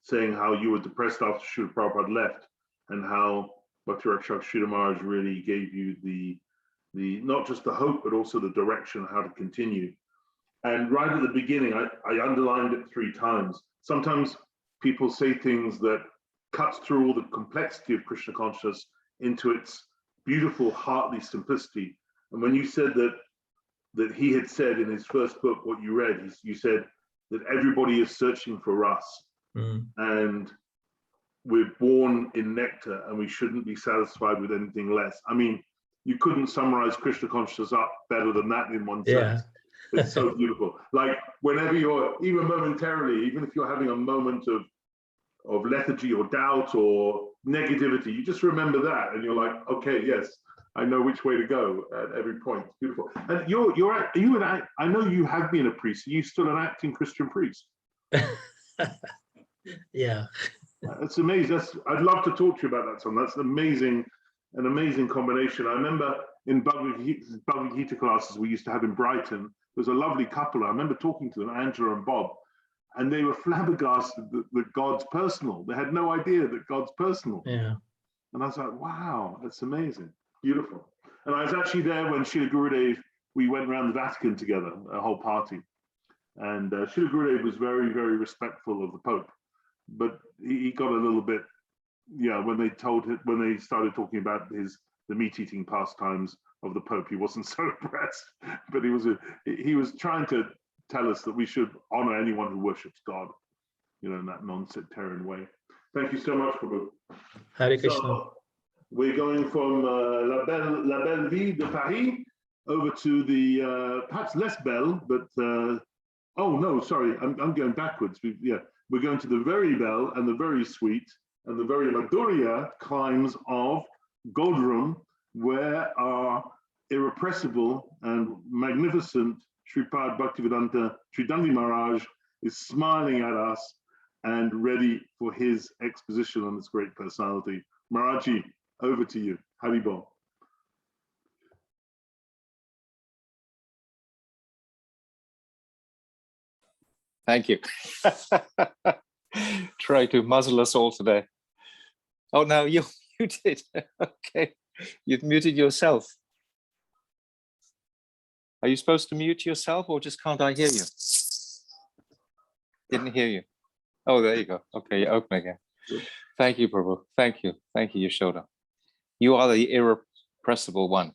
saying how you were depressed after Srila Prabhupada left, and how Bhakti Raksaka Sridhara Maharaj really gave you the not just the hope, but also the direction how to continue. And right at the beginning, I underlined it 3 times. Sometimes people say things that cuts through all the complexity of Krishna consciousness into its beautiful, heartly simplicity. And when you said that he had said in his first book, what you read, you said that everybody is searching for us, and we're born in nectar, and we shouldn't be satisfied with anything less. I mean, you couldn't summarize Krishna consciousness up better than that in one sentence. It's so beautiful. Like whenever you're, even momentarily, even if you're having a moment of lethargy or doubt or negativity, you just remember that, and you're like, okay, yes, I know which way to go at every point. It's beautiful. And I know you have been a priest. Are you still an acting Christian priest? Yeah. That's amazing. I'd love to talk to you about that song. That's an amazing combination. I remember in Bhagavad Gita classes we used to have in Brighton, there was a lovely couple. I remember talking to them, Angela and Bob, and they were flabbergasted that God's personal. They had no idea that God's personal. Yeah. And I was like, wow, that's amazing. Beautiful. And I was actually there when Srila Gurudev, we went around the Vatican together, a whole party. And Srila Gurudev was very, very respectful of the Pope. But he got a little bit, when they started talking about the meat-eating pastimes of the Pope, he wasn't so impressed. But he was trying to tell us that we should honor anyone who worships God, in that non-sectarian way. Thank you so much, Prabhu. Hare Krishna. So we're going from La Belle Ville de Paris over to the perhaps less belle, but oh no, sorry, I'm going backwards. We're going to the very belle and the very sweet and the very Madhurya climes of Godrum, where our irrepressible and magnificent Sripad Bhaktivedanta Sridhara Maharaj is smiling at us and ready for his exposition on this great personality. Maharaji, over to you. Haribol. Thank you. Try to muzzle us all today. Oh, no, you did. Okay, you've muted yourself. Are you supposed to mute yourself, or just can't I hear you? Didn't hear you. Oh, there you go. Okay, open again. Thank you, Prabhu. Thank you. Thank you, Yashoda. You are the irrepressible one.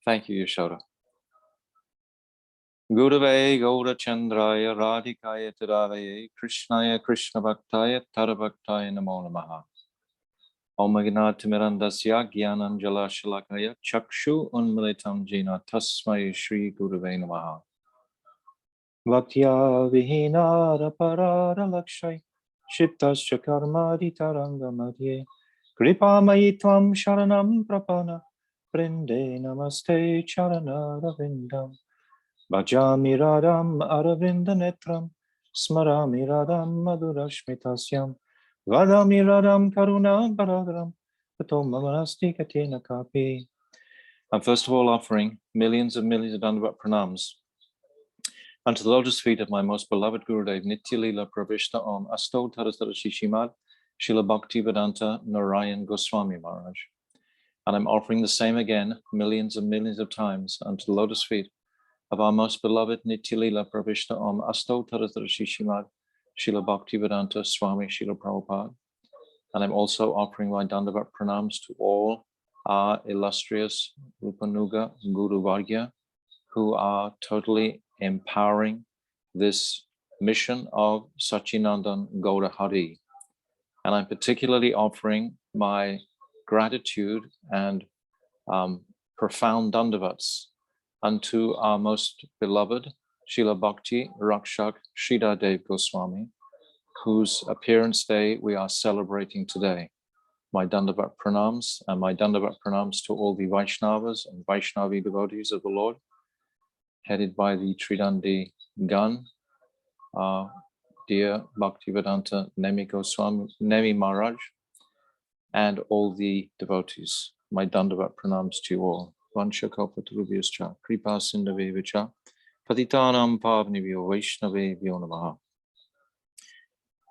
Thank you, Yashoda. Gurave Gaura Chandraya Radhikaya Tadavaye Krishnaya Krishna Bhaktaya Tarabhaktaya Namo Namaha. Om Magnat Mirandasya Gyananjala Shalakaya Chakshu Unmilitam Jina Tasmai Shri Gurave Namaha. Bhaktya Vihinara Parara Lakshay Shiptasya Karmadi Taranga Madhye Kripa Mayitvam Sharanam Prapana Brinde Namaste Charana Ravindam Bhajami Radham Aravinda Netram Smarami Radham Madhurashmitasyam Vadami Radham Karuna Baradram Patomamanasti Katina Kapi. I'm first of all offering millions of Dandavat pranams unto the lotus feet of my most beloved Gurudev Nitya Leela Pravishta Om Asto Tarasara Shishimad Srila Bhakti Vedanta Narayan Goswami Maharaj. And I'm offering the same again millions of times unto the lotus feet of our most beloved Nitya Leela Pravishta Om Asto Tarasara Shishimad Srila Bhakti Vedanta Swami Srila Prabhupada. And I'm also offering my Dandavat pranams to all our illustrious Rupanuga Guru Vargya, who are totally empowering this mission of Sachinandan Gaura Hari. And I'm particularly offering my gratitude and profound dandavats unto our most beloved Srila Bhakti Raksaka Sridhara Goswami, whose appearance day we are celebrating today. my Dandavat pranams, and my Dandavat pranams to all the Vaishnavas and Vaishnavi devotees of the Lord, headed by the Tridandi Gan, dear Bhaktivedanta Nemi Goswami, Nemi Maharaj, and all the devotees. My Dandavat pranams to you all. Vansha kalpatarubhyascha, kripa sindhavevacha, patitanam pavnibhyo vaishnavebhyo namaha.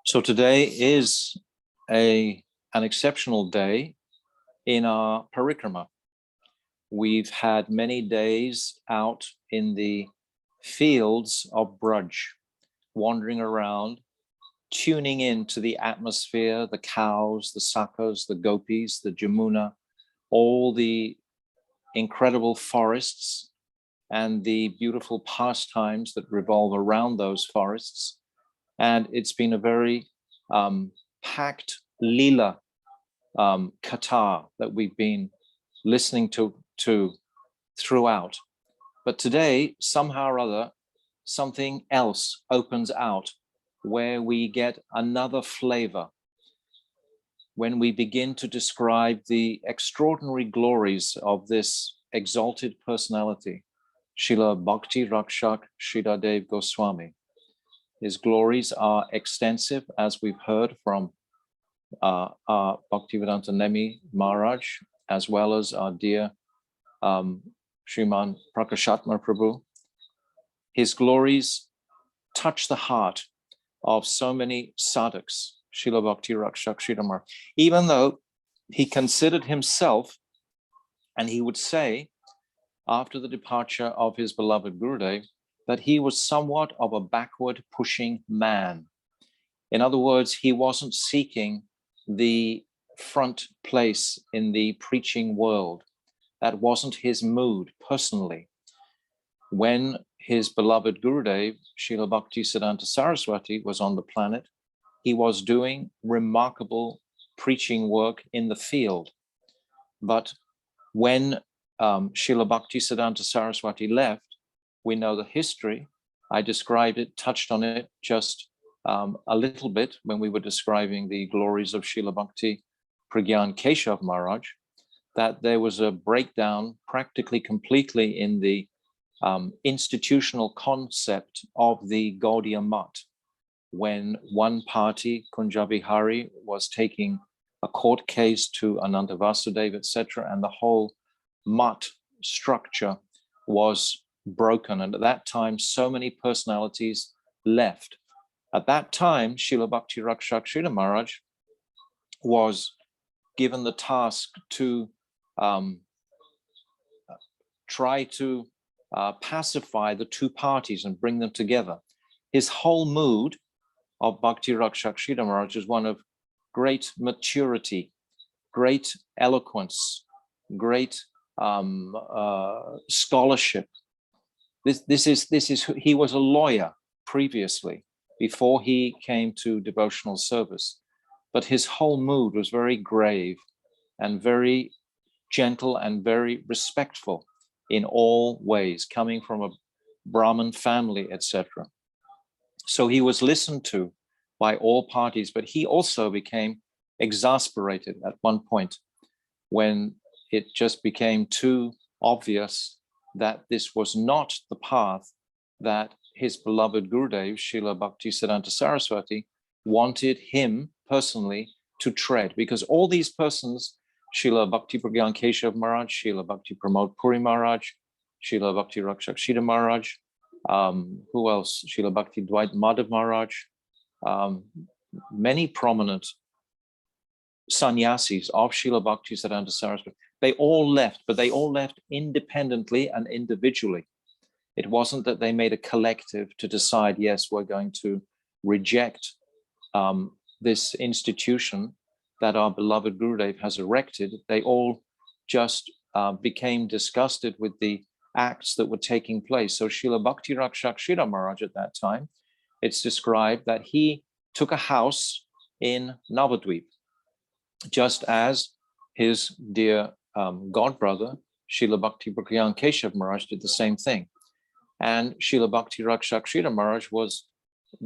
So today is an exceptional day in our Parikrama. We've had many days out in the fields of Braj, wandering around, tuning into the atmosphere, the cows, the sakas, the gopis, the Jamuna, all the incredible forests and the beautiful pastimes that revolve around those forests. And it's been a very packed Leela Katha that we've been listening to throughout. But today, somehow or other, something else opens out where we get another flavor when we begin to describe the extraordinary glories of this exalted personality, Srila Bhakti Raksaka Sridhara Goswami. His glories are extensive, as we've heard from our Bhaktivedanta Nemi Maharaj, as well as our dear Sriman Prakashatma Prabhu. His glories touch the heart of so many sadhaks, Srila Bhakti Raksaka Sridhara Maharaja, even though he considered himself, and he would say, after the departure of his beloved Gurudev, that he was somewhat of a backward pushing man. In other words, he wasn't seeking the front place in the preaching world. That wasn't his mood personally. When his beloved Gurudev, Srila Bhakti Siddhanta Saraswati, was on the planet, he was doing remarkable preaching work in the field. But when Srila Bhakti Siddhanta Saraswati left, we know the history. I described it, touched on it just a little bit when we were describing the glories of Srila Bhakti Pragyan Keshav Maharaj, that there was a breakdown practically completely in the institutional concept of the Gaudiya Math, when one party, Kunja Vihari, was taking a court case to Ananta Vasudeva, etc., and the whole Math structure was broken. And at that time, so many personalities left. At that time, Srila Bhakti Raksaka Sridhara Maharaja was given the task to try to pacify the two parties and bring them together. His whole mood of Bhakti Raksaka Sridhara Maharaja is one of great maturity, great eloquence, great scholarship. This is he was a lawyer previously, before he came to devotional service, but his whole mood was very grave and very gentle and very respectful in all ways, coming from a Brahmin family, etc. So he was listened to by all parties, but he also became exasperated at one point when it just became too obvious that this was not the path that his beloved Gurudev, Srila Bhakti Siddhanta Saraswati, wanted him personally to tread, because all these persons, Srila Bhakti Pragyan Keshav Maharaj, Srila Bhakti Pramod Puri Maharaj, Srila Bhakti Raksaka Sridhara Maharaj, who else? Srila Bhakti Dwight Madhav Maharaj, many prominent sannyasis of Srila Bhakti Siddhanta Saraswati, they all left, but they all left independently and individually. It wasn't that they made a collective to decide, yes, we're going to reject this institution that our beloved Gurudev has erected. They all just became disgusted with the acts that were taking place. So Srila Bhakti Raksaka Sridhara Maharaja at that time, it's described that he took a house in Navadvip, just as his dear godbrother, Srila Bhakti Pragyan Keshav Maharaj, did the same thing. And Srila Bhakti Raksaka Sridhara Maharaj was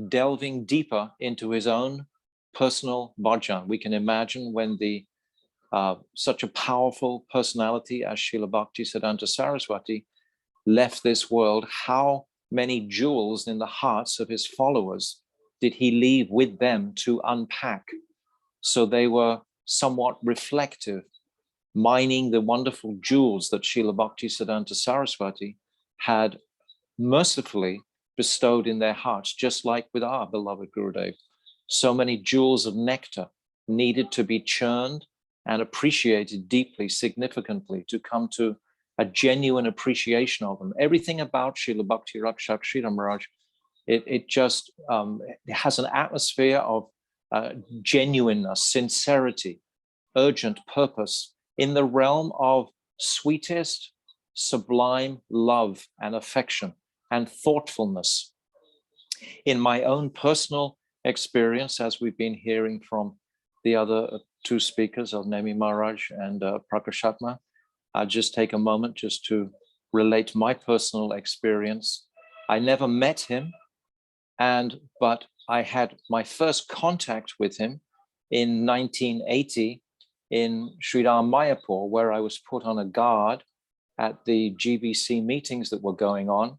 delving deeper into his own personal bhajan. We can imagine when the such a powerful personality as Srila Bhakti Siddhanta Saraswati left this world, how many jewels in the hearts of his followers did he leave with them to unpack? So they were somewhat reflective, mining the wonderful jewels that Srila Bhakti Siddhanta Saraswati had mercifully bestowed in their hearts, just like with our beloved Gurudev. So many jewels of nectar needed to be churned and appreciated deeply, significantly, to come to a genuine appreciation of them. Everything about Srila Bhakti Raksaka Sridhara Maharaja, it just it has an atmosphere of genuineness, sincerity, urgent purpose in the realm of sweetest, sublime love and affection and thoughtfulness. In my own personal experience, as we've been hearing from the other two speakers of Nemi Maharaj and Prakashatma, I'll just take a moment just to relate my personal experience. I never met him, but I had my first contact with him in 1980 in Sridhar Mayapur, where I was put on a guard at the GBC meetings that were going on.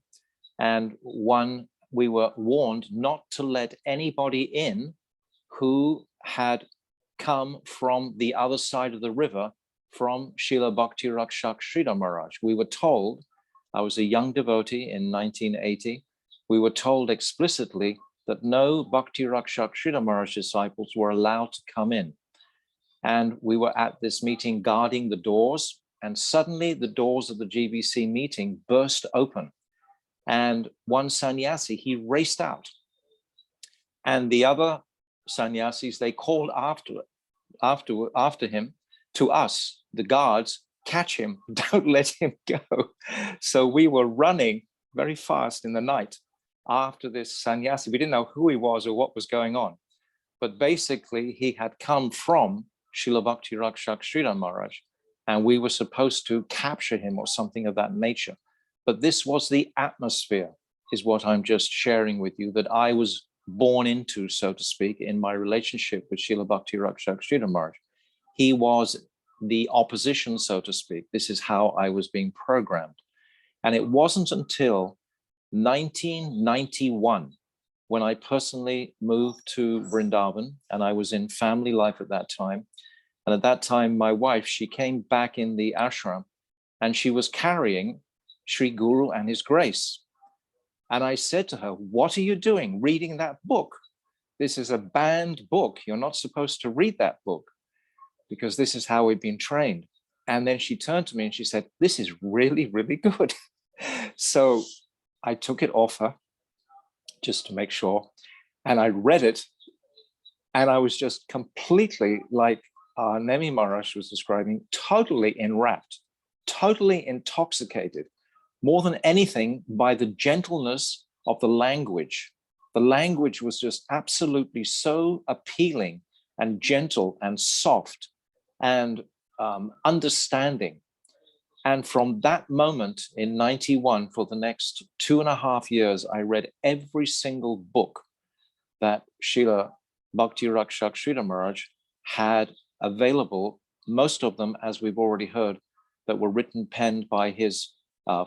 And we were warned not to let anybody in who had come from the other side of the river from Srila Bhakti Raksaka Sridhara Maharaj. We were told, I was a young devotee in 1980, we were told explicitly that no Bhakti Raksaka Sridhara Maharaj disciples were allowed to come in. And we were at this meeting guarding the doors, and suddenly the doors of the GBC meeting burst open. And one sannyasi, he raced out. And the other sannyasis, they called after him to us, the guards, catch him, don't let him go. So we were running very fast in the night after this sannyasi. We didn't know who he was or what was going on. But basically, he had come from Srila Bhakti Raksaka Sridhara Maharaj, and we were supposed to capture him or something of that nature. But this was the atmosphere, is what I'm just sharing with you, that I was born into, so to speak, in my relationship with Srila Bhakti Raksaka Sridhara Maharaj. He was the opposition, so to speak. This is how I was being programmed. And it wasn't until 1991 when I personally moved to Vrindavan, and I was in family life at that time. And at that time, my wife, she came back in the ashram and she was carrying Sri Guru and his grace. And I said to her, what are you doing reading that book? This is a banned book. You're not supposed to read that book, because this is how we've been trained. And then she turned to me and she said, this is really, really good. So I took it off her just to make sure. And I read it. And I was just completely, like Nemi Maharaj was describing, totally enwrapped, totally intoxicated, more than anything by the gentleness of the language. The language was just absolutely so appealing and gentle and soft and understanding. And from that moment in 91, for the next 2.5 years, I read every single book that Srila Bhakti Raksaka Sridhara Maharaj had available, most of them, as we've already heard, that were written, penned by his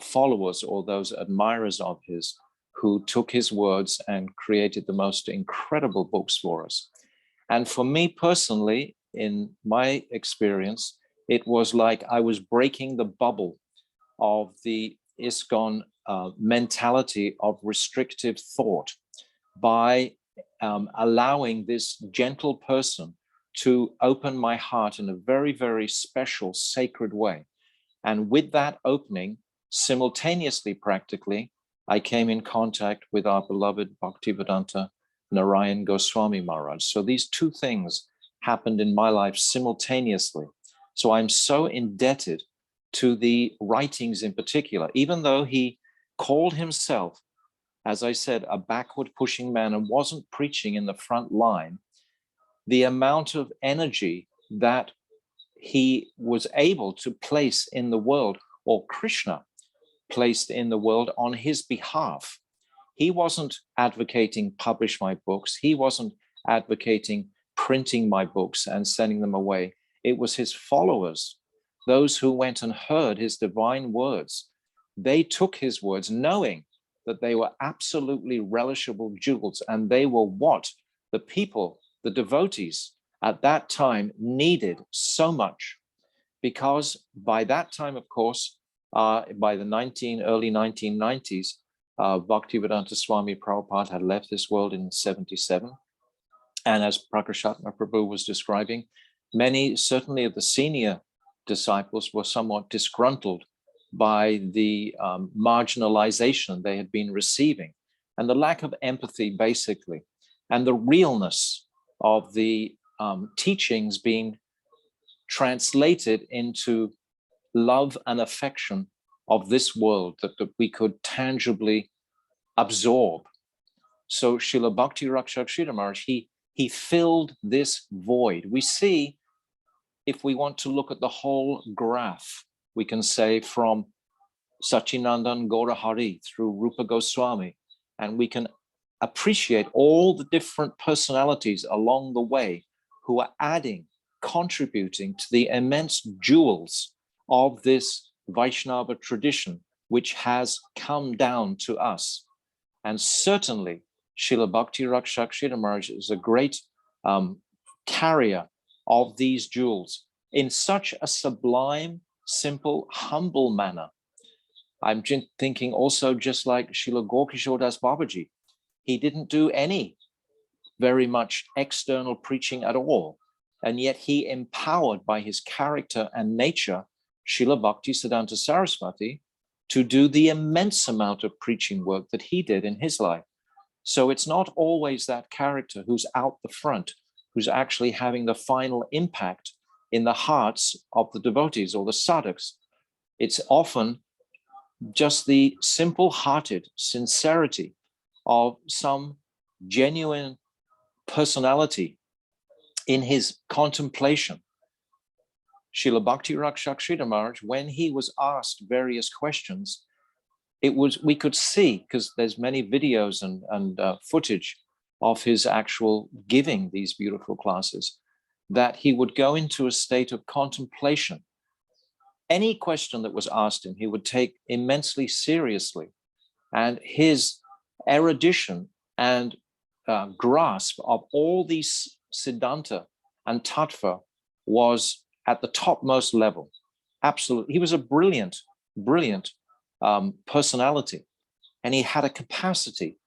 followers or those admirers of his, who took his words and created the most incredible books for us. And for me personally, in my experience, it was like I was breaking the bubble of the ISKCON mentality of restrictive thought by allowing this gentle person to open my heart in a very, very special, sacred way. And with that opening, simultaneously, practically, I came in contact with our beloved Bhaktivedanta Narayan Goswami Maharaj. So these two things happened in my life simultaneously. So I'm so indebted to the writings in particular, even though he called himself, as I said, a backward pushing man and wasn't preaching in the front line, the amount of energy that he was able to place in the world, or Krishna placed in the world on his behalf. He wasn't advocating publish my books. He wasn't advocating printing my books and sending them away. It was his followers, those who went and heard his divine words. They took his words knowing that they were absolutely relishable jewels, and they were what the people, the devotees at that time needed so much, because by that time, of course, by the early 1990s, Bhaktivedanta Swami Prabhupada had left this world in 77. And as Prakashatma Prabhu was describing, many, certainly of the senior disciples, were somewhat disgruntled by the marginalization they had been receiving and the lack of empathy, basically, and the realness of the teachings being translated into love and affection of this world that we could tangibly absorb. So Srila Bhakti Raksaka Sridhara Maharaj, he filled this void. We see, if we want to look at the whole graph, we can say from Sachinandan Gaurahari through Rupa Goswami, and we can appreciate all the different personalities along the way who are adding, contributing to the immense jewels of this Vaishnava tradition, which has come down to us. And certainly, Srila Bhakti Raksaka Sridhara Maharaj is a great carrier of these jewels in such a sublime, simple, humble manner. I'm thinking also just like Srila Gaurkishore Das Babaji. He didn't do any very much external preaching at all. And yet he empowered by his character and nature Srila Bhakti Siddhanta Saraswati to do the immense amount of preaching work that he did in his life. So it's not always that character who's out the front, who's actually having the final impact in the hearts of the devotees or the sadhaks. It's often just the simple-hearted sincerity of some genuine personality in his contemplation. Srila Bhakti Raksaka Sridhara Maharaj, when he was asked various questions, we could see, because there's many videos and footage of his actual giving these beautiful classes, that he would go into a state of contemplation. Any question that was asked him, he would take immensely seriously. And his erudition and grasp of all these Siddhanta and Tattva was at the topmost level. Absolutely. He was a brilliant, brilliant personality. And he had a capacity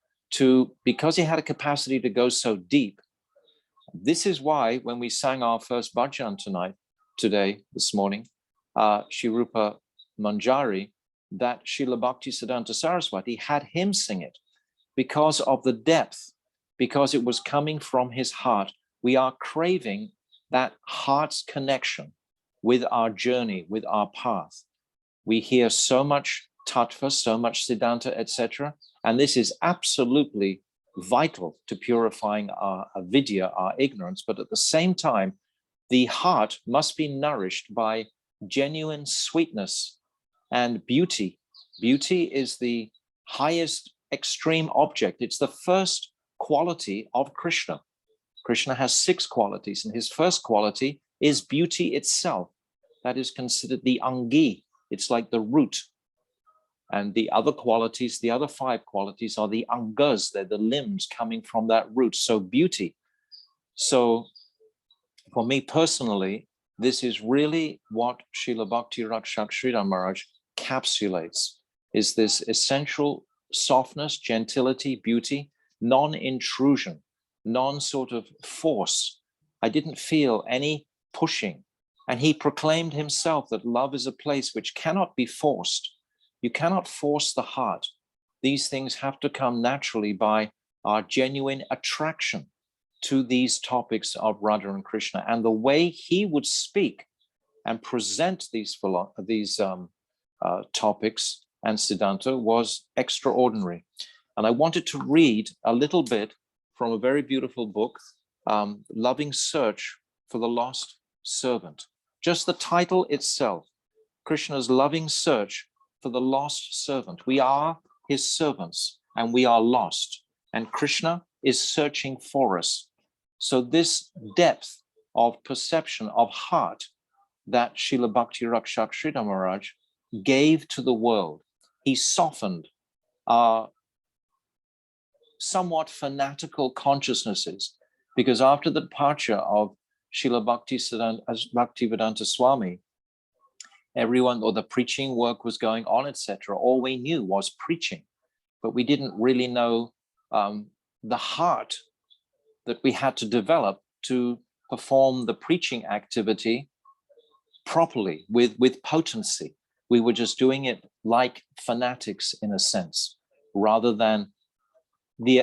because he had a capacity to go so deep. This is why when we sang our first bhajan this morning, Shri Rupa Manjari, that Srila Bhakti Siddhanta Saraswati had him sing it because of the depth, because it was coming from his heart. We are craving that heart's connection with our journey, with our path. We hear so much tattva, so much siddhanta, etc. And this is absolutely vital to purifying our avidya, our ignorance. But at the same time, the heart must be nourished by genuine sweetness and beauty. Beauty is the highest extreme object. It's the first quality of Krishna. Krishna has 6 qualities, and his first quality is beauty itself. That is considered the angi. It's like the root. And the other qualities, the other 5 qualities are the angas. They're the limbs coming from that root. So beauty. So for me personally, this is really what Srila Bhakti Raksaka Sridhara Maharaj capsulates, is this essential softness, gentility, beauty, non-intrusion, non-sort of force. I didn't feel any pushing. And he proclaimed himself that love is a place which cannot be forced. You cannot force the heart. These things have to come naturally by our genuine attraction to these topics of Radha and Krishna. And the way he would speak and present these topics and Siddhanta was extraordinary. And I wanted to read a little bit from a very beautiful book, Loving Search for the Lost Servant. Just the title itself, Krishna's loving search for the lost servant. We are his servants and we are lost, and Krishna is searching for us. So this depth of perception, of heart, that Srila Bhakti Raksaka Sridhara Maharaj gave to the world. He softened our somewhat fanatical consciousnesses, because after the departure of Srila Bhaktivedanta Swami, everyone, or the preaching work was going on, etc. All we knew was preaching, but we didn't really know the heart that we had to develop to perform the preaching activity properly, with potency. We were just doing it like fanatics in a sense, rather than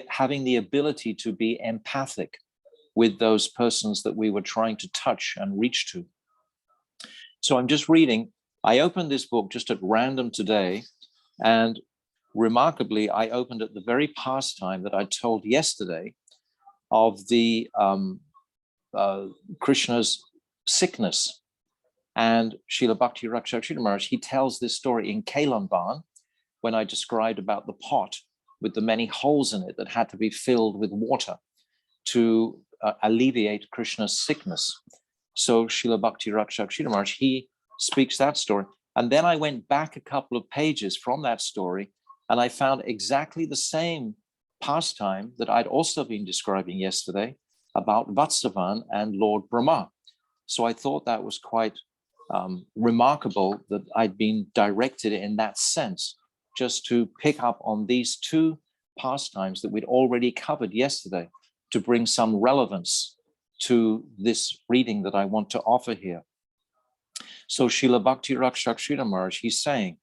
having the ability to be empathic with those persons that we were trying to touch and reach to. So I'm just reading. I opened this book just at random today, and remarkably, I opened at the very pastime that I told yesterday of the Krishna's sickness. And Srila Bhakti Raksaka Sridhara Maharaj, he tells this story in Kailamban, when I described about the pot with the many holes in it that had to be filled with water to alleviate Krishna's sickness. So Srila Bhakti Raksaka Sridhara Maharaj, he speaks that story. And then I went back a couple of pages from that story, and I found exactly the same pastime that I'd also been describing yesterday about Vatsavan and Lord Brahma. So I thought that was quite remarkable that I'd been directed in that sense, just to pick up on these two pastimes that we'd already covered yesterday, to bring some relevance to this reading that I want to offer here. So Srila Bhakti Raksaka Sridhara Maharaj, he's saying,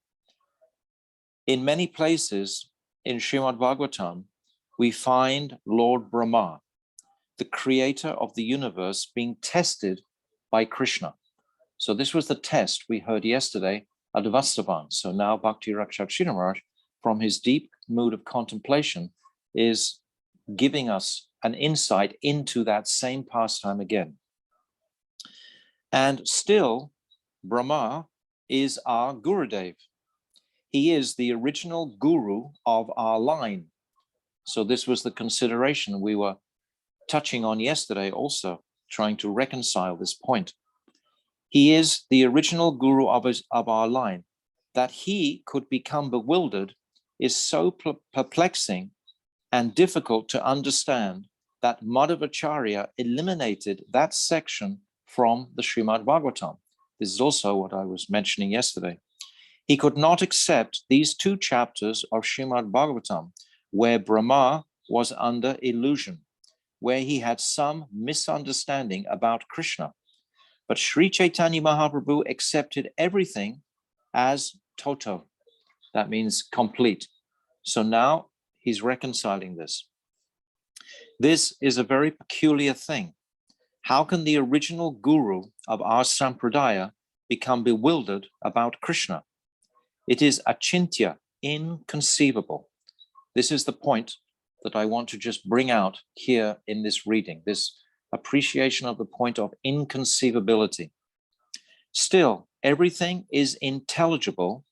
in many places in Srimad Bhagavatam, we find Lord Brahma, the creator of the universe, being tested by Krishna. So this was the test we heard yesterday at Vastavan. So now Bhakti Raksaka Sridhara Maharaj, from his deep mood of contemplation, is giving us an insight into that same pastime again. And still, Brahma is our Gurudev. He is the original guru of our line. So this was the consideration we were touching on yesterday, also trying to reconcile this point. He is the original guru of our line. That he could become bewildered is so perplexing and difficult to understand that Madhavacharya eliminated that section from the Srimad Bhagavatam. This is also what I was mentioning yesterday. He could not accept these two chapters of Srimad Bhagavatam, where Brahma was under illusion, where he had some misunderstanding about Krishna. But Sri Chaitanya Mahaprabhu accepted everything as toto. That means complete. So now he's reconciling this. This is a very peculiar thing. How can the original guru of our sampradaya become bewildered about Krishna? It is achintya, inconceivable. This is the point that I want to just bring out here in this reading, this appreciation of the point of inconceivability. Still, everything is intelligible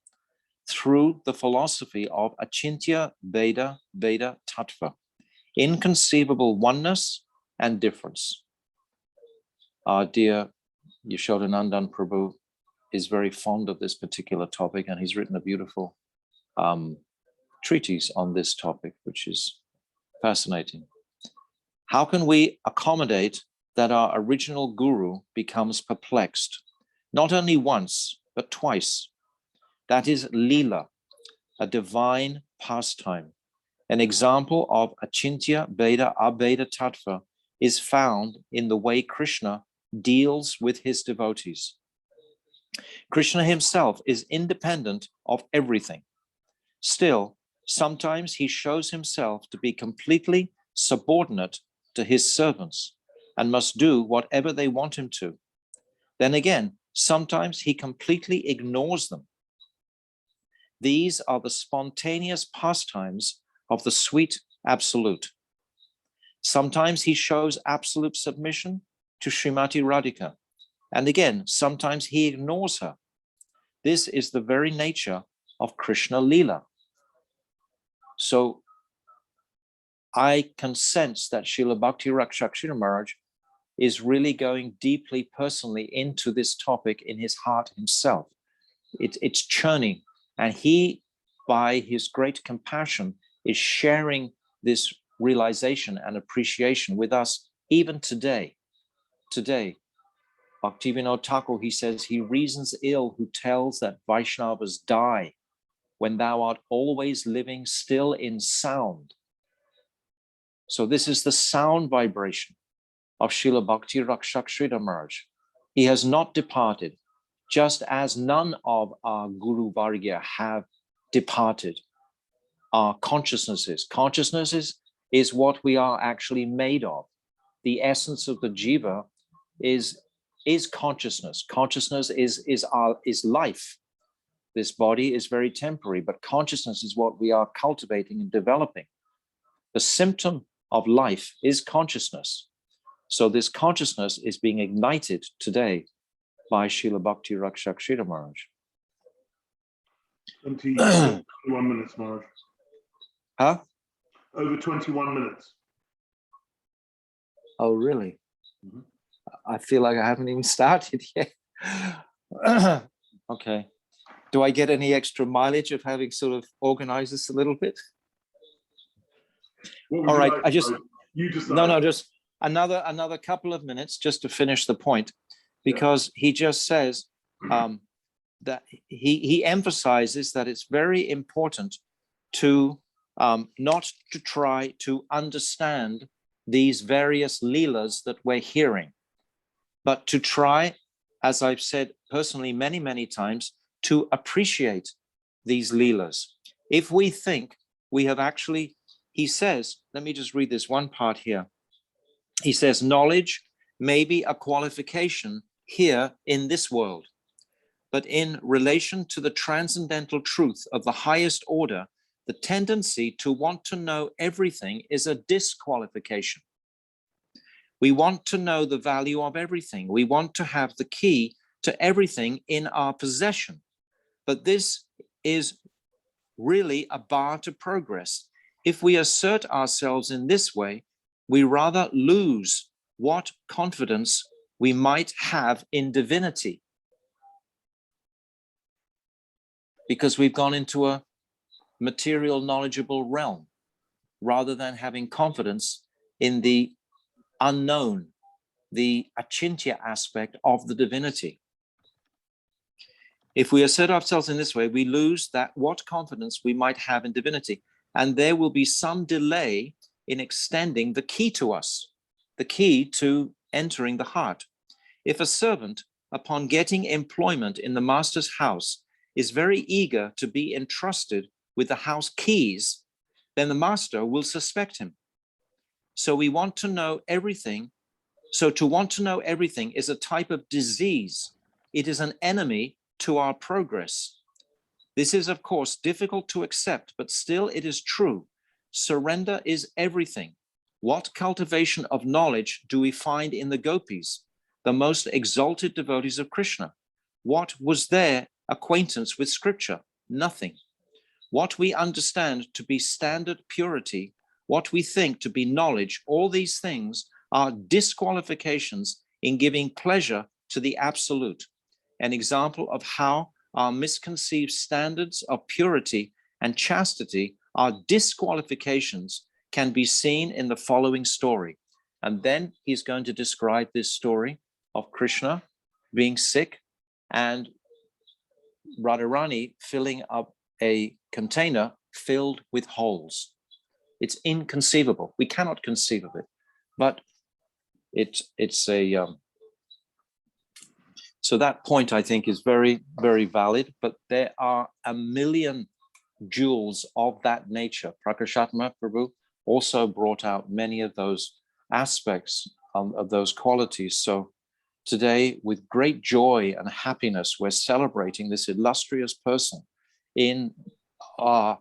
through the philosophy of achintya Veda Veda Tattva, inconceivable oneness and difference. Our dear Yashodanandan Prabhu is very fond of this particular topic, and he's written a beautiful treatise on this topic, which is fascinating. How can we accommodate that our original guru becomes perplexed, not only once, but twice? That is Leela, a divine pastime. An example of achintya Veda Abheda Tattva is found in the way Krishna deals with his devotees. Krishna himself is independent of everything. Still, sometimes he shows himself to be completely subordinate to his servants and must do whatever they want him to. Then again, sometimes he completely ignores them. These are the spontaneous pastimes of the sweet absolute. Sometimes he shows absolute submission to Srimati Radhika, and again, sometimes he ignores her. This is the very nature of Krishna Leela. So I can sense that Srila Bhakti Raksaka Sridhara Maharaj is really going deeply personally into this topic in his heart himself. It's churning, and he, by his great compassion, is sharing this realization and appreciation with us even today. Today, Bhaktivinoda Thakur, he says, he reasons ill who tells that Vaishnavas die when thou art always living still in sound. So this is the sound vibration of Srila Bhakti Raksaka Sridhara Maharaja. He has not departed, just as none of our Guru Vargya have departed. Our consciousnesses. Consciousnesses is what we are actually made of. The essence of the jiva is consciousness. Consciousness is life. This body is very temporary, but consciousness is what we are cultivating and developing. The symptom of life is consciousness. So this consciousness is being ignited today by Srila Bhakti Raksaka Sridhara Maharaja. 21 minutes, Maharaj. Huh? Over 21 minutes. Oh, really? Mm-hmm. I feel like I haven't even started yet. Okay. Do I get any extra mileage of having sort of organized this a little bit? All right. Like, I just, you decide. no, just another couple of minutes just to finish the point, because he just says that he emphasizes that it's very important to not to try to understand these various leelas that we're hearing, but to try, as I've said personally many, many times, to appreciate these leelas. If we think we have actually, he says, let me just read this one part here. He says, knowledge may be a qualification here in this world, but in relation to the transcendental truth of the highest order, the tendency to want to know everything is a disqualification. We want to know the value of everything. We want to have the key to everything in our possession. But this is really a bar to progress. If we assert ourselves in this way, we rather lose what confidence we might have in divinity, because we've gone into a material knowledgeable realm rather than having confidence in the unknown, the achintya aspect of the divinity. If we assert ourselves in this way, we lose that what confidence we might have in divinity, and there will be some delay in extending the key to us, the key to entering the heart. If a servant, upon getting employment in the master's house, is very eager to be entrusted with the house keys, then the master will suspect him. So we want to know everything. So to want to know everything is a type of disease. It is an enemy to our progress. This is, of course, difficult to accept, but still it is true. Surrender is everything. What cultivation of knowledge do we find in the gopis, the most exalted devotees of Krishna? What was their acquaintance with scripture? Nothing. What we understand to be standard purity, what we think to be knowledge, all these things are disqualifications in giving pleasure to the absolute. An example of how our misconceived standards of purity and chastity are disqualifications can be seen in the following story. And then he's going to describe this story of Krishna being sick and Radharani filling up a container filled with holes. It's inconceivable. We cannot conceive of it, but it's a so that point I think is very, very valid, but there are a million jewels of that nature. Prakashatma Prabhu also brought out many of those aspects of those qualities. So today, with great joy and happiness, we're celebrating this illustrious person in our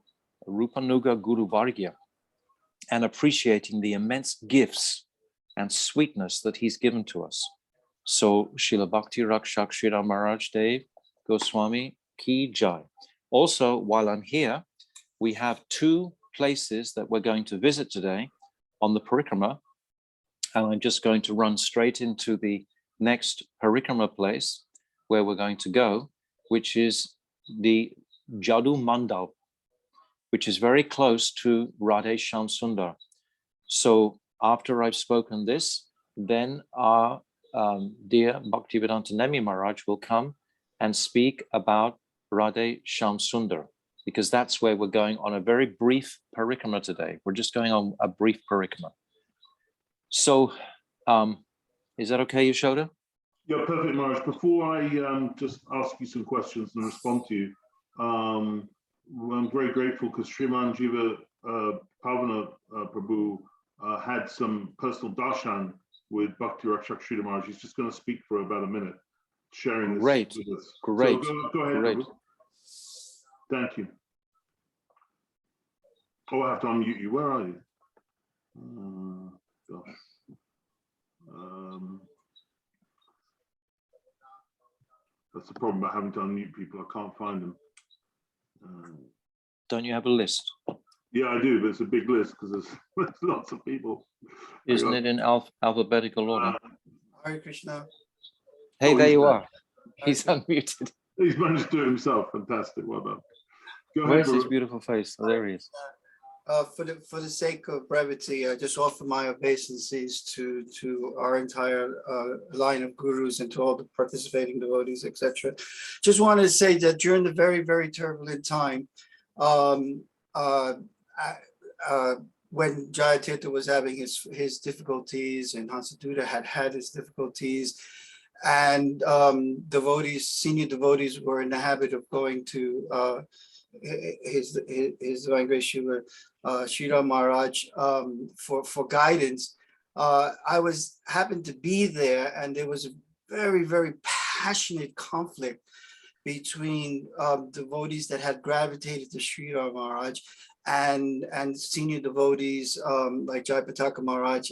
Rupanuga Guru Vargya and appreciating the immense gifts and sweetness that he's given to us. So Srila Bhakti Raksaka Sridhara Maharaj Dev Goswami Ki Jai. Also, while I'm here, we have two places that we're going to visit today on the Parikrama. And I'm just going to run straight into the next Parikrama place where we're going to go, which is the Jhadu-mandal, which is very close to Radha Syamasundara. So after I've spoken this, then our dear Bhaktivedanta Nemi Maharaj will come and speak about Radha Syamasundara, because that's where we're going on a very brief parikrama today. We're just going on a brief parikrama. So is that okay, Yashoda? Yeah, perfect, Maharaj. Before I just ask you some questions and respond to you, I'm very grateful because Sriman Jiva Pavana Prabhu had some personal darshan with Bhakti Raksaka Sridhara Maharaja. He's just going to speak for about a minute, sharing this with us. Great, so go ahead, great. Prabhu. Thank you. Oh, I have to unmute you. Where are you? Gosh. That's the problem about having to unmute people. I can't find them. Don't you have a list? Yeah, I do, but it's a big list because there's lots of people. Isn't it in alphabetical order? Hare Krishna. Hey, Oh, there he's you there. are. He's unmuted. He's managed to do it himself. Fantastic. Well done. Go ahead, Where's his Prabhu. beautiful face? Oh, there he is. For the sake of brevity, I just offer my obeisances to our entire line of gurus and to all the participating devotees, etc. Just wanted to say that during the very, very turbulent time, when Jayatirtha was having his difficulties and Hansaduta had his difficulties, and devotees, senior devotees were in the habit of going to his Divine Grace Srila Sridhara Maharaj for guidance. I happened to be there, and there was a very, very passionate conflict between devotees that had gravitated to Sridhara Maharaj and senior devotees like Jayapataka Maharaj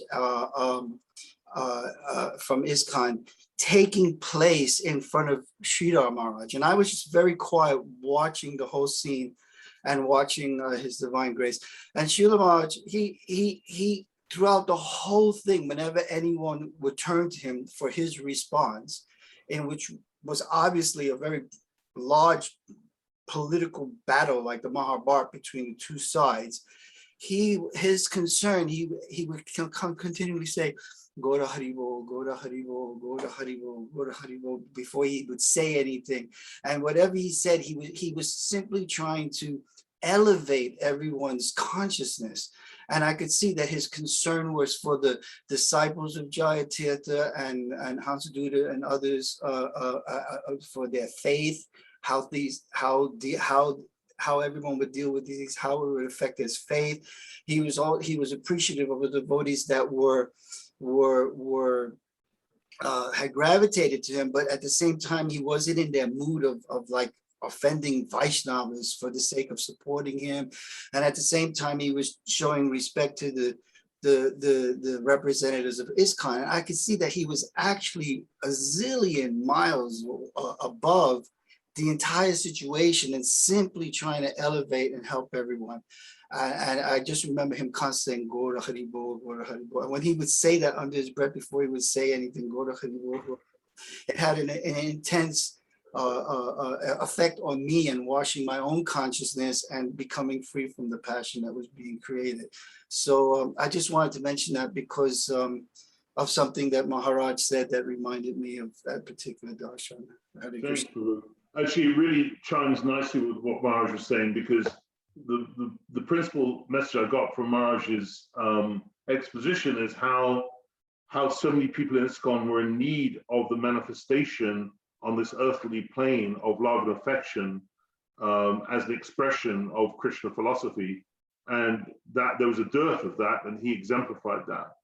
from ISKCON, taking place in front of Sridhara Maharaj. And I was just very quiet watching the whole scene and watching his Divine Grace. And Srila Maharaj, he throughout the whole thing, whenever anyone would turn to him for his response, in which was obviously a very large political battle like the Mahabharata between the two sides, his concern, he would continually say, go to Haribo, go to Haribo, go to Haribo, go to Haribo, before he would say anything. And whatever he said, he was simply trying to elevate everyone's consciousness. And I could see that his concern was for the disciples of Jayatirtha and Hansaduta and others for their faith, how everyone would deal with these, how it would affect his faith. He was appreciative of the devotees that had gravitated to him, but at the same time, he wasn't in their mood of like offending Vaishnavas for the sake of supporting him. And at the same time, he was showing respect to the representatives of ISKCON. And I could see that he was actually a zillion miles above the entire situation and simply trying to elevate and help everyone. And I just remember him constantly saying, go to Haribo, go to Haribo. And when he would say that under his breath before he would say anything, go to Haribo, it had an intense effect on me and washing my own consciousness and becoming free from the passion that was being created. So I just wanted to mention that because of something that Maharaj said that reminded me of that particular darshan. Thanks, Prabhu. Actually, it really chimes nicely with what Maharaj was saying, because the principal message I got from Maharaj's exposition is how so many people in ISKCON were in need of the manifestation on this earthly plane of love and affection as an expression of Krishna philosophy, and that there was a dearth of that, and he exemplified that,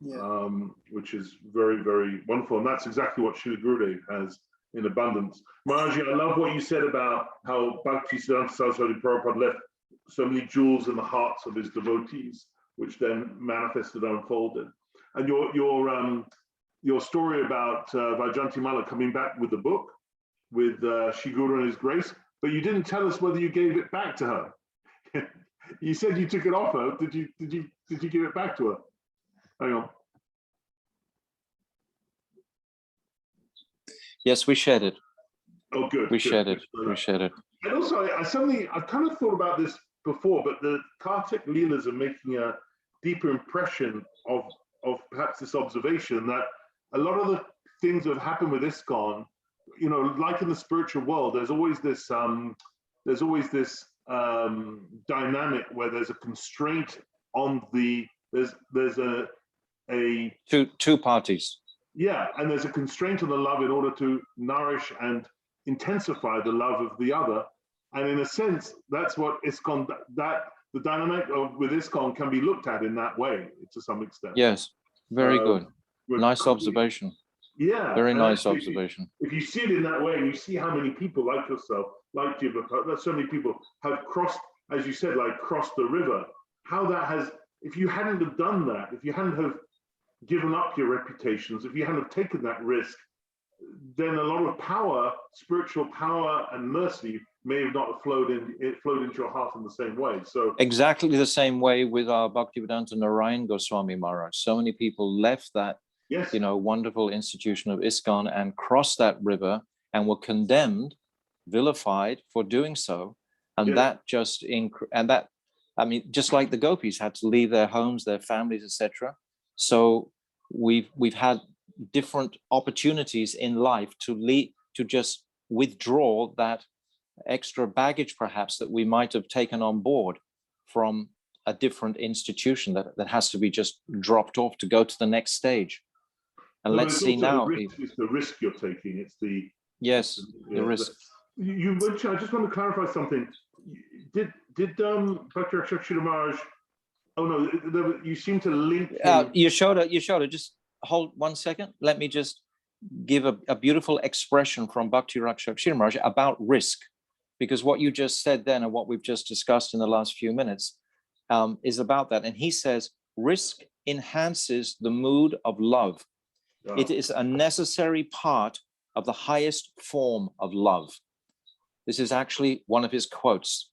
yeah. Which is very, very wonderful, and that's exactly what Srila Gurudev has in abundance. Maharaji, I love what you said about how Bhakti Siddhanta Saraswati Prabhupada left so many jewels in the hearts of his devotees, which then manifested and unfolded. And your story about Vraja-mandala coming back with the book, with Shri Guru and his grace, but you didn't tell us whether you gave it back to her. You said you took it off her. Did you give it back to her? Hang on. Yes, we shared it. Oh, good. We good, shared good. it. We shared it. And also, I've kind of thought about this before, but the Kartik Leelas are making a deeper impression of perhaps this observation that a lot of the things that have happened with ISKCON, you know, like in the spiritual world, there's always this dynamic where there's a constraint on there's a two parties. Yeah, and there's a constraint on the love in order to nourish and intensify the love of the other. And in a sense, that's what ISKCON, that the dynamic with ISKCON can be looked at in that way to some extent. Yes, very good. Nice observation. Yeah. Very nice actually, observation. If you see it in that way, and you see how many people like yourself, like Jiva, that so many people have crossed, as you said, like crossed the river, how that has, if you hadn't have done that, if you hadn't have given up your reputations, if you hadn't have taken that risk, then a lot of power, spiritual power and mercy may have not flowed into your heart in the same way. So exactly the same way with our Bhaktivedanta Narayan Goswami Maharaj. So many people left that, yes, you know, wonderful institution of ISKCON and crossed that river and were condemned, vilified for doing so. And yes. that just, I mean, just like the gopis had to leave their homes, their families, etc. So we've had different opportunities in life to just withdraw that extra baggage perhaps that we might have taken on board from a different institution that has to be just dropped off to go to the next stage. And let's see now. It's the risk you're taking. It's the the risk. You mentioned, I just want to clarify something. Did Bhakti Raksaka Sridhara Maharaj? Oh no, you seem to link. Yashoda, just hold 1 second. Let me just give a beautiful expression from Bhakti Raksaka Sridhara Maharaja about risk, because what you just said then and what we've just discussed in the last few minutes is about that. And he says, risk enhances the mood of love. Oh. It is a necessary part of the highest form of love. This is actually one of his quotes.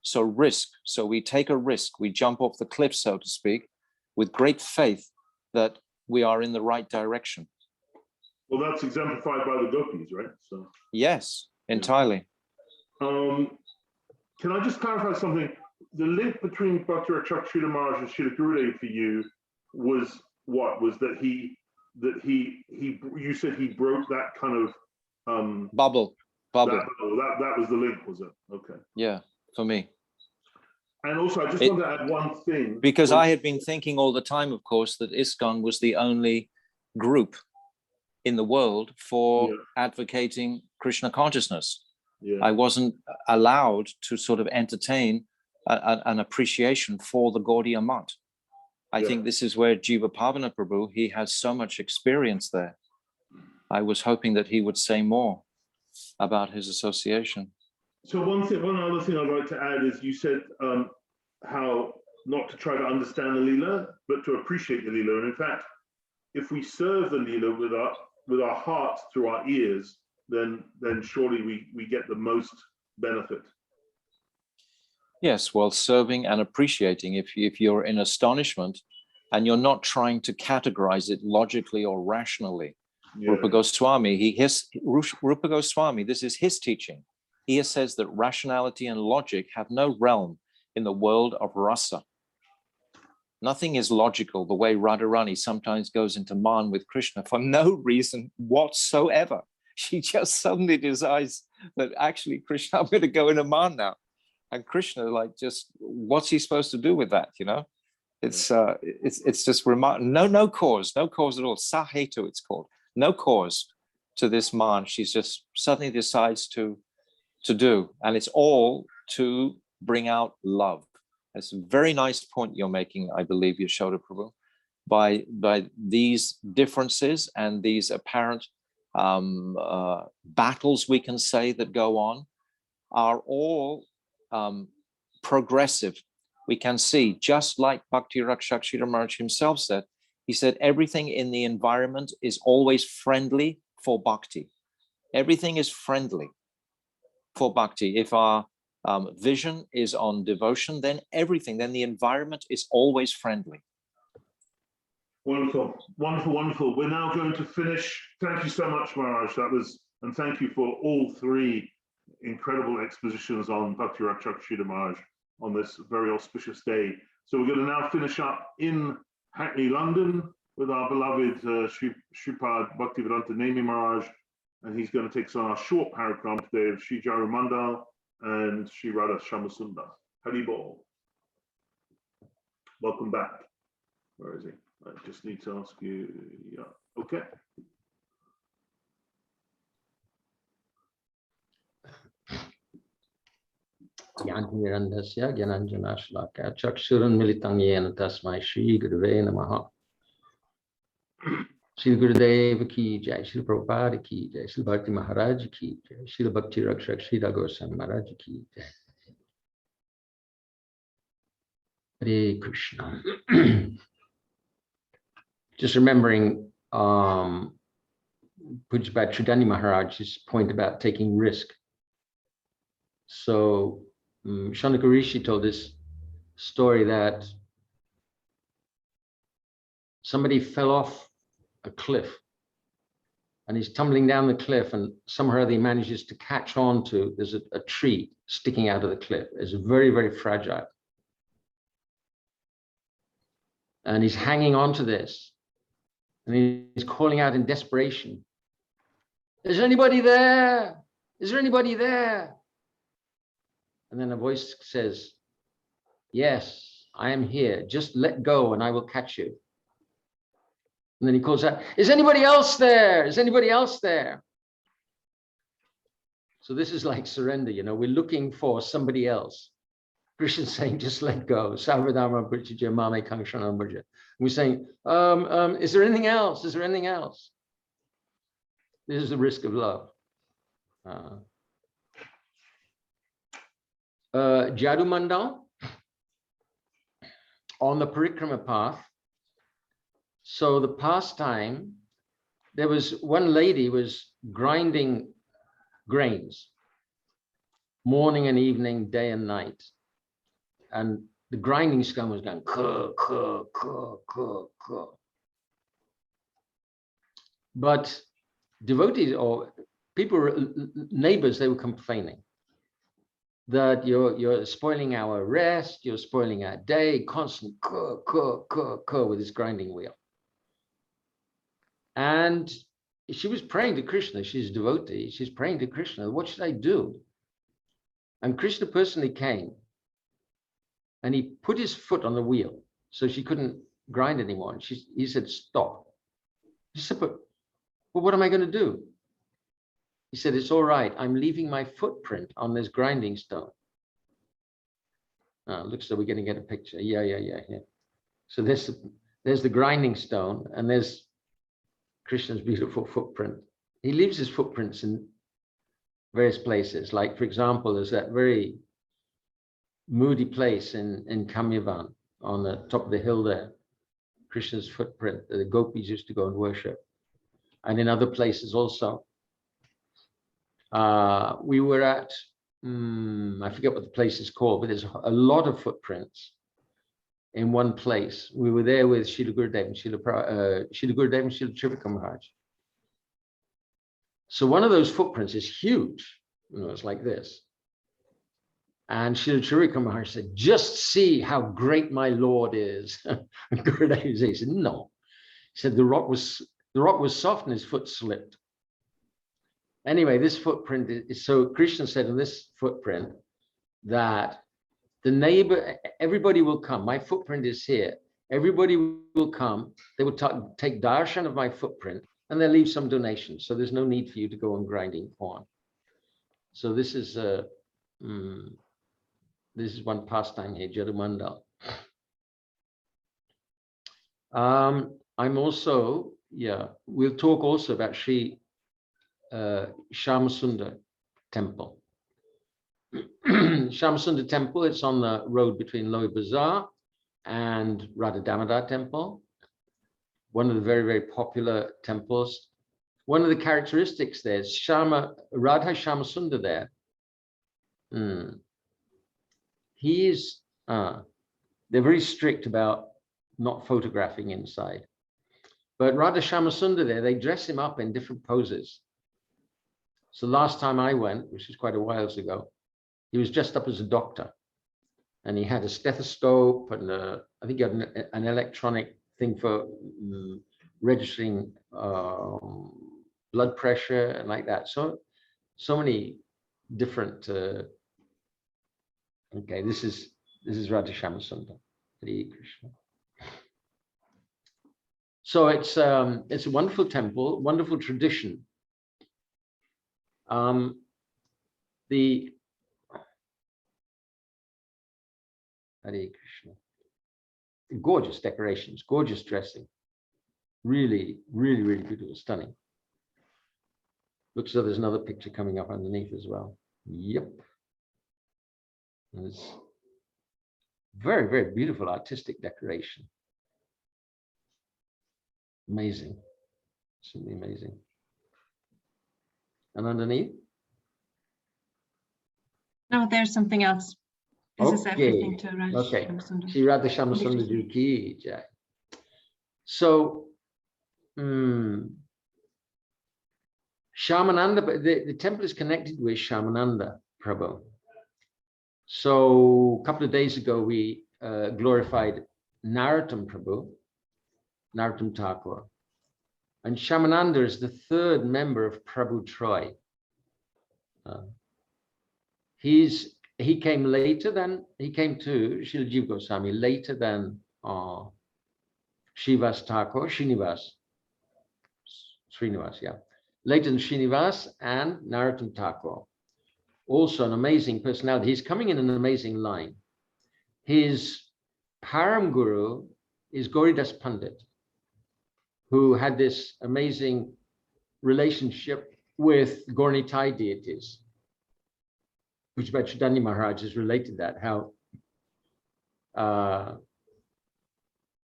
So risk, so we take a risk, we jump off the cliff, so to speak, with great faith that we are in the right direction. Well, that's exemplified by the gopis, right? So yes, entirely. Can I just clarify something? The link between Bhakti Raksaka Sridhara Maharaj and Srila Gurudev for you was what? Was that you said he broke that kind of bubble. That was the link, was it? Okay. Yeah, for me. And also, I just want to add one thing. Because I had been thinking all the time, of course, that ISKCON was the only group in the world for advocating Krishna consciousness. Yeah. I wasn't allowed to sort of entertain an appreciation for the Gaudiya Math. I think this is where Jiva Pavana Prabhu, he has so much experience there. I was hoping that he would say more about his association. So one other thing I'd like to add is you said how not to try to understand the Leela, but to appreciate the Leela. And in fact, if we serve the Leela with our hearts through our ears, then surely we get the most benefit. Yes, well, serving and appreciating, if you're in astonishment and you're not trying to categorize it logically or rationally. Yeah. Rupa Goswami, Rupa Goswami, this is his teaching. He says that rationality and logic have no realm in the world of rasa. Nothing is logical, the way Radharani sometimes goes into man with Krishna for no reason whatsoever. She just suddenly decides that actually, Krishna, I'm going to go in a man now. And Krishna, like, just what's he supposed to do with that? You know, it's just remarkable. No cause at all. Sahetu, it's called. No cause to this man. She's just suddenly decides to do, and it's all to bring out love. That's a very nice point you're making, I believe, Yashoda Prabhu. By these differences and these apparent battles, we can say, that go on, are all progressive. We can see, just like Bhakti Raksaka Sridhara Maharaja himself said, he said, everything in the environment is always friendly for bhakti. Everything is friendly for bhakti. If our vision is on devotion, then the environment is always friendly. Wonderful, wonderful, wonderful. We're now going to finish. Thank you so much, Maharaj. That was And thank you for all three incredible expositions on Bhakti Raksaka Sridhara Maharaj on this very auspicious day. So we're going to now finish up in Hackney, London, with our beloved Sripad Bhaktivedanta Nemi Maharaj, and he's going to take us on our short parikrama today of Sri Jhadu-mandal and Sri Radha Syamasundara. Hari Bol. Welcome back. Where is he? I just need to ask you. Yeah. Okay. Yantirandasya Gyananjana Shlaka Chakshuran Militang Yena Tasmai Shri Gurave Namaha. Shri Gurudev ki jai, Shri Prabhupada ki jai, Shri Bhakti Maharaj ki jai, Shri Bhakti Raksaka Sridhara Maharaja ki jai. Hare Krishna. Just remembering Pujabhat Sridhani Maharaj's point about taking risk. So Shanaka Rishi told this story that somebody fell off a cliff and he's tumbling down the cliff, and somehow he manages to catch on to, there's a tree sticking out of the cliff. It's very, very fragile. And he's hanging on to this. And he's calling out in desperation, "Is there anybody there? Is there anybody there?" And then a voice says, "Yes, I am here. Just let go and I will catch you." And then he calls out, "Is anybody else there? Is anybody else there?" So this is like surrender, you know, we're looking for somebody else. Krishna's saying, just let go. Sarvadharma Parityajya Mame Kangshanam Bhaja. We're saying, is there anything else? Is there anything else? This is the risk of love. Jhadu-mandal, on the Parikrama path. So the pastime, there was one lady was grinding grains, morning and evening, day and night. And the grinding stone was going, kuh, kuh, kuh, kuh, kuh. But devotees or people, neighbors, they were complaining that you're spoiling our rest, you're spoiling our day, constant kuh, kuh, kuh, kuh with this grinding wheel. And she was praying to Krishna. She's a devotee. She's praying to Krishna. What should I do? And Krishna personally came and he put his foot on the wheel so she couldn't grind anymore. And he said, "Stop." She said, but what am I going to do? He said, "It's all right. I'm leaving my footprint on this grinding stone." Looks like we're going to get a picture. Yeah. So there's the grinding stone, and there's Krishna's beautiful footprint. He leaves his footprints in various places. Like, for example, there's that very moody place in Kamyavan on the top of the hill there. Krishna's footprint, the gopis used to go and worship. And in other places also. We were at, I forget what the place is called, but there's a lot of footprints in one place. We were there with Srila Gurudev and Srila Trivika Maharaj. So one of those footprints is huge. You know, it's like this. And Srila Trivika Maharaj said, "Just see how great my Lord is." And Gurudev said, "No." He said the rock was soft and his foot slipped. Anyway, this footprint is, so Krishna said in this footprint that the neighbor, everybody will come. My footprint is here. Everybody will come. They will take darshan of my footprint and they'll leave some donations. So there's no need for you to go on grinding corn. So this is one pastime here, Jhadu-mandal. I'm also, we'll talk also about Sri Syamasundara temple. Syamasundara temple, it's on the road between Lower Bazaar and Radha Damodar temple. One of the very, very popular temples. One of the characteristics there is Radha Syamasundara there. They're very strict about not photographing inside. But Radha Syamasundara there, they dress him up in different poses. So last time I went, which is quite a while ago, he was dressed up as a doctor, and he had a stethoscope and I think he had an electronic thing for registering blood pressure and like that. So many different. Okay, this is Radha Syamasundara. Hare Krishna. So it's a wonderful temple, wonderful tradition. The Hare Krishna. Gorgeous decorations, gorgeous dressing. Really, really, really beautiful, stunning. Looks like there's another picture coming up underneath as well. Yep. And it's very, very beautiful artistic decoration. Amazing. Simply amazing. And underneath? No, there's something else. This is everything to Radha Okay. Syamasundara. Sri Radha Syamasundara ki jai. So, Shyamananda, the temple is connected with Shyamananda Prabhu. So a couple of days ago, we glorified Narottam Prabhu, Narottam Thakur. And Shyamananda is the third member of Prabhu Troy. He came later than, he came to Srila Jiva Goswami later than Srivas Thakur, Srinivas, yeah. Later than Srinivas and Narottam Thakur. Also an amazing personality. He's coming in an amazing line. His Param Guru is Gauridas Pandit, who had this amazing relationship with Gaurnitai deities, which by Chaitanya Maharaj has related that, how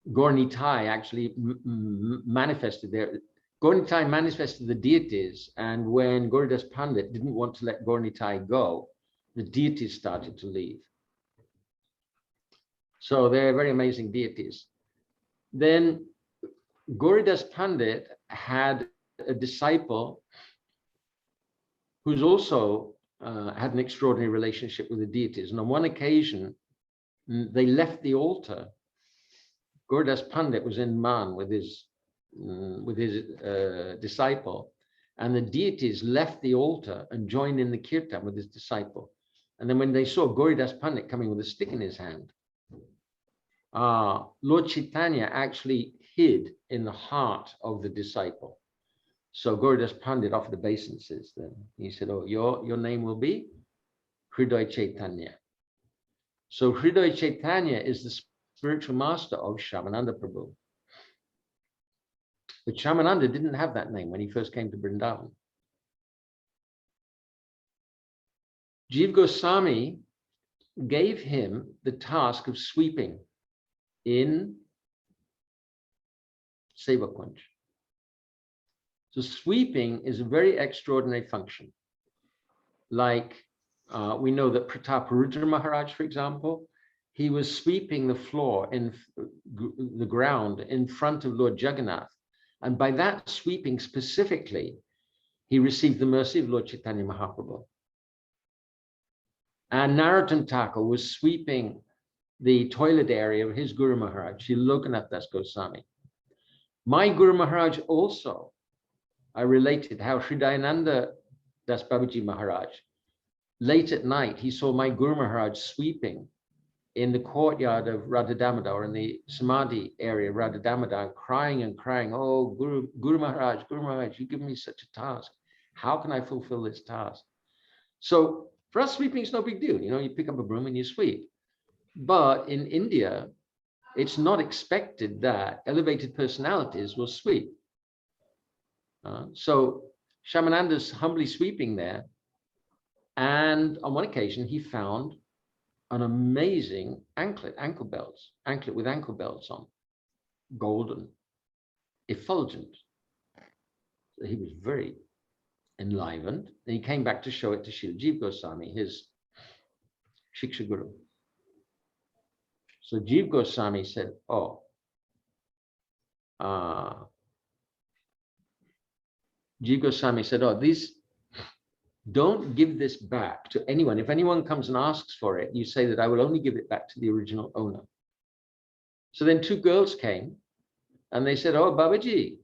Gaurnitai actually manifested there. Gaurnitai manifested the deities, and when Gauridas Pandit didn't want to let Gaurnitai go, the deities started to leave. So they're very amazing deities. Then Gauridas Pandit had a disciple who's also had an extraordinary relationship with the deities. And on one occasion, they left the altar. Gauridas Pandit was in Man with his disciple, and the deities left the altar and joined in the kirtan with his disciple. And then when they saw Gauridas Pandit coming with a stick in his hand, Lord Chaitanya actually hid in the heart of the disciple. So Gauridas Pandit offered obeisances. Then he said, "Oh, your name will be Hriday Chaitanya." So Hriday Chaitanya is the spiritual master of Shyamananda Prabhu. But Shyamananda didn't have that name when he first came to Vrindavan. Jiva Goswami gave him the task of sweeping in Seva Kunj. So sweeping is a very extraordinary function. Like we know that Prataparudra Maharaj, for example, he was sweeping the floor in the ground in front of Lord Jagannath. And by that sweeping specifically, he received the mercy of Lord Chaitanya Mahaprabhu. And Narottam Thakur was sweeping the toilet area of his Guru Maharaj, Sri Lokanath Das Goswami. My Guru Maharaj also, I related how Sri Dayananda Das Babaji Maharaj, late at night, he saw my Guru Maharaj sweeping in the courtyard of Radha Damodar, in the Samadhi area of Radha Damodar, crying and crying, "Oh, Guru Maharaj, you give me such a task. How can I fulfill this task?" So for us, sweeping is no big deal. You know, you pick up a broom and you sweep. But in India, it's not expected that elevated personalities will sweep. So Shyamananda's humbly sweeping there. And on one occasion, he found an amazing anklet with ankle belts on, golden, effulgent. So he was very enlivened. And he came back to show it to Srila Jiva Goswami, his Shiksha Guru. So Jiva Goswami said, "Oh, Jiva Goswami said, oh, these don't give this back to anyone. If anyone comes and asks for it, you say that I will only give it back to the original owner. So then 2 girls came and they said, oh, Babaji,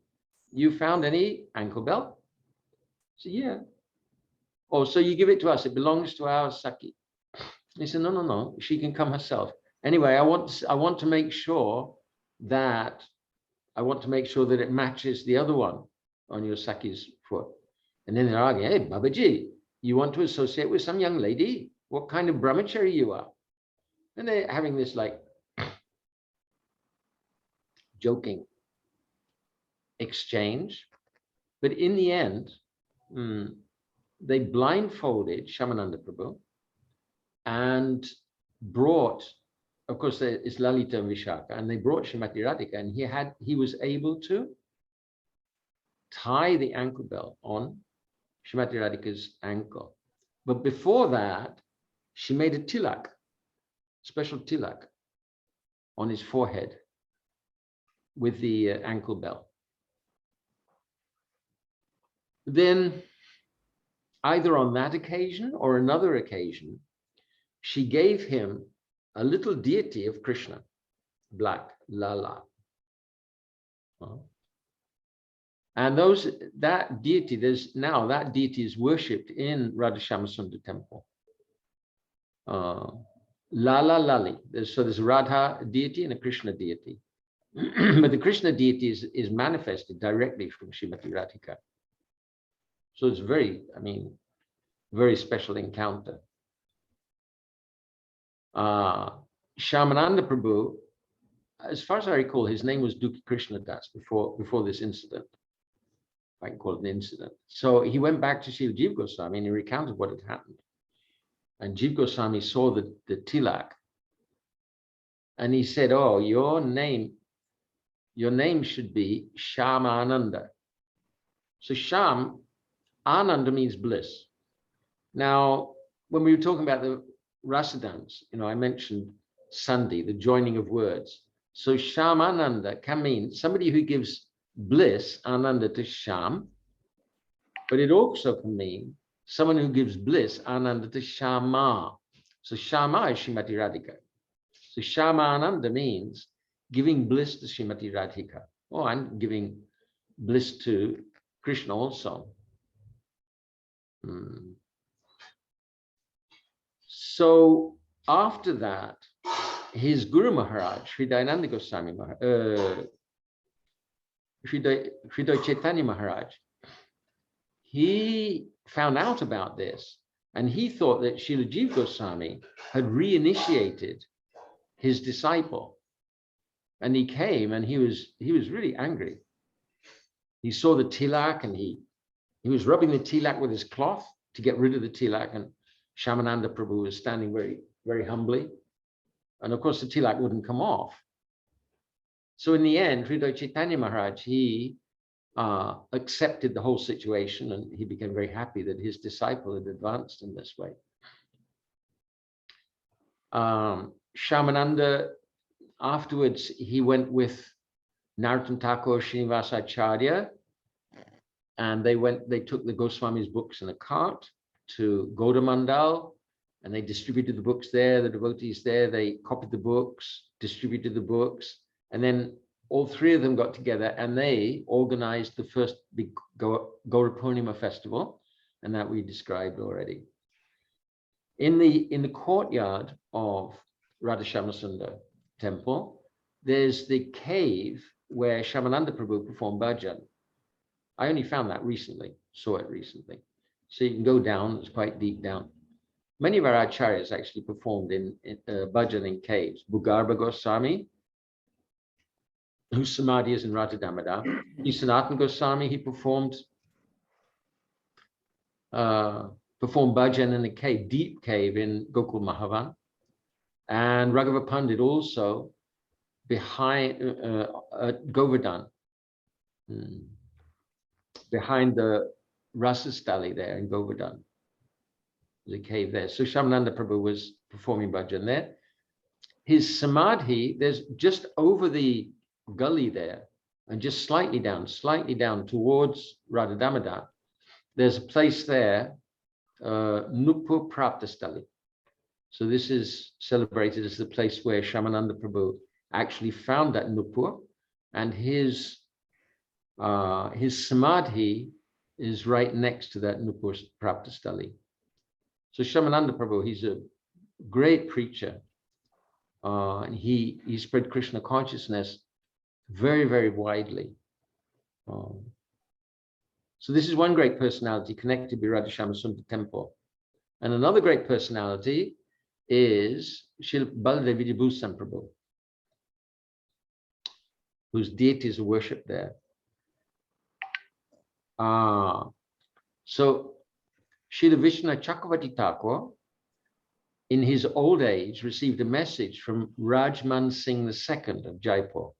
you found any ankle belt? I said, yeah. Oh, so you give it to us. It belongs to our Saki. He said, no, no, no, she can come herself. Anyway, I want to make sure that it matches the other one on your Saki's foot. And then they're arguing, hey, Babaji, you want to associate with some young lady? What kind of brahmachari you are? And they're having this like joking exchange. But in the end, they blindfolded Shyamananda Prabhu and brought, of course, it's Lalita and Vishaka, and they brought Srimati Radhika, and he was able to tie the ankle belt on Srimati Radhika's ankle. But before that, she made a tilak, special tilak, on his forehead with the ankle belt. Then, either on that occasion or another occasion, she gave him a little deity of Krishna, black, Lala. And that deity is worshipped in Radha Syamasundara temple. Lala Lali. There's a Radha deity and a Krishna deity. But the Krishna deity is manifested directly from Srimati Radhika. So it's very special encounter. Shyamananda Prabhu, as far as I recall, his name was Dukhi Krishna Das before this incident. I can call it an incident. So he went back to Srila Jiva Goswami and he recounted what had happened. And Jiva Goswami saw the tilak, and he said, "Oh, your name should be Shyamananda." So Sham, Ananda means bliss. Now, when we were talking about the rasa dance, I mentioned Sandhi, the joining of words. So Shyamananda can mean somebody who gives bliss, Ananda, to Sham, but it also can mean someone who gives bliss, Ananda, to Shama. So Shama is Srimati Radhika. So Shyamananda means giving bliss to Srimati Radhika. Oh, and giving bliss to Krishna also. So after that, his Guru Maharaj, Sri Dayananda Goswami Maharaj, Sri Chaitanya Maharaj, he found out about this, and he thought that Srila Jiva Goswami had reinitiated his disciple. And he came and he was really angry. He saw the tilak and he was rubbing the tilak with his cloth to get rid of the tilak, and Shyamananda Prabhu was standing very, very humbly. And of course, the tilak wouldn't come off. So in the end, Sri Chaitanya Maharaj, he accepted the whole situation, and he became very happy that his disciple had advanced in this way. Shyamananda, afterwards, he went with Narottam Thakur, Srinivasa Acharya, and they took the Goswami's books in a cart to Vraja-mandala, and they distributed the books there, the devotees there, they copied the books, distributed the books, and then all 3 of them got together and they organized the first big Gaura Purnima festival, and that we described already. In the courtyard of Radha Syamasundara temple, there's the cave where Shyamananda Prabhu performed bhajan. I only found that recently, saw it recently. So you can go down, it's quite deep down. Many of our acharyas actually performed in bhajan in caves. Bhugarbha Goswami, whose samadhi is in Radha Damodar. Sanatana Goswami, he performed bhajan in a cave, deep cave in Gokul Mahavan. And Raghava Pandit also behind Govardhan, behind the Rasastali there in Govardhan. There's a cave there. So Shyamananda Prabhu was performing bhajan there. His samadhi, there's just over the gully there, and just slightly down towards Radha Damodar, there's a place there Nupur Praptastali. So this is celebrated as the place where Shyamananda Prabhu actually found that Nupur, and his samadhi is right next to that Nupur Praptastali. So Shyamananda Prabhu, he's a great preacher, and he spread Krishna consciousness very, very widely. So this is one great personality connected with Radha Syamasundara temple. And another great personality is Srila Bhakti Raksaka Prabhu, whose deities are worshipped there. So Srila Vishnu Chakravarti Thakur, in his old age, received a message from Rajman Singh II of Jaipur.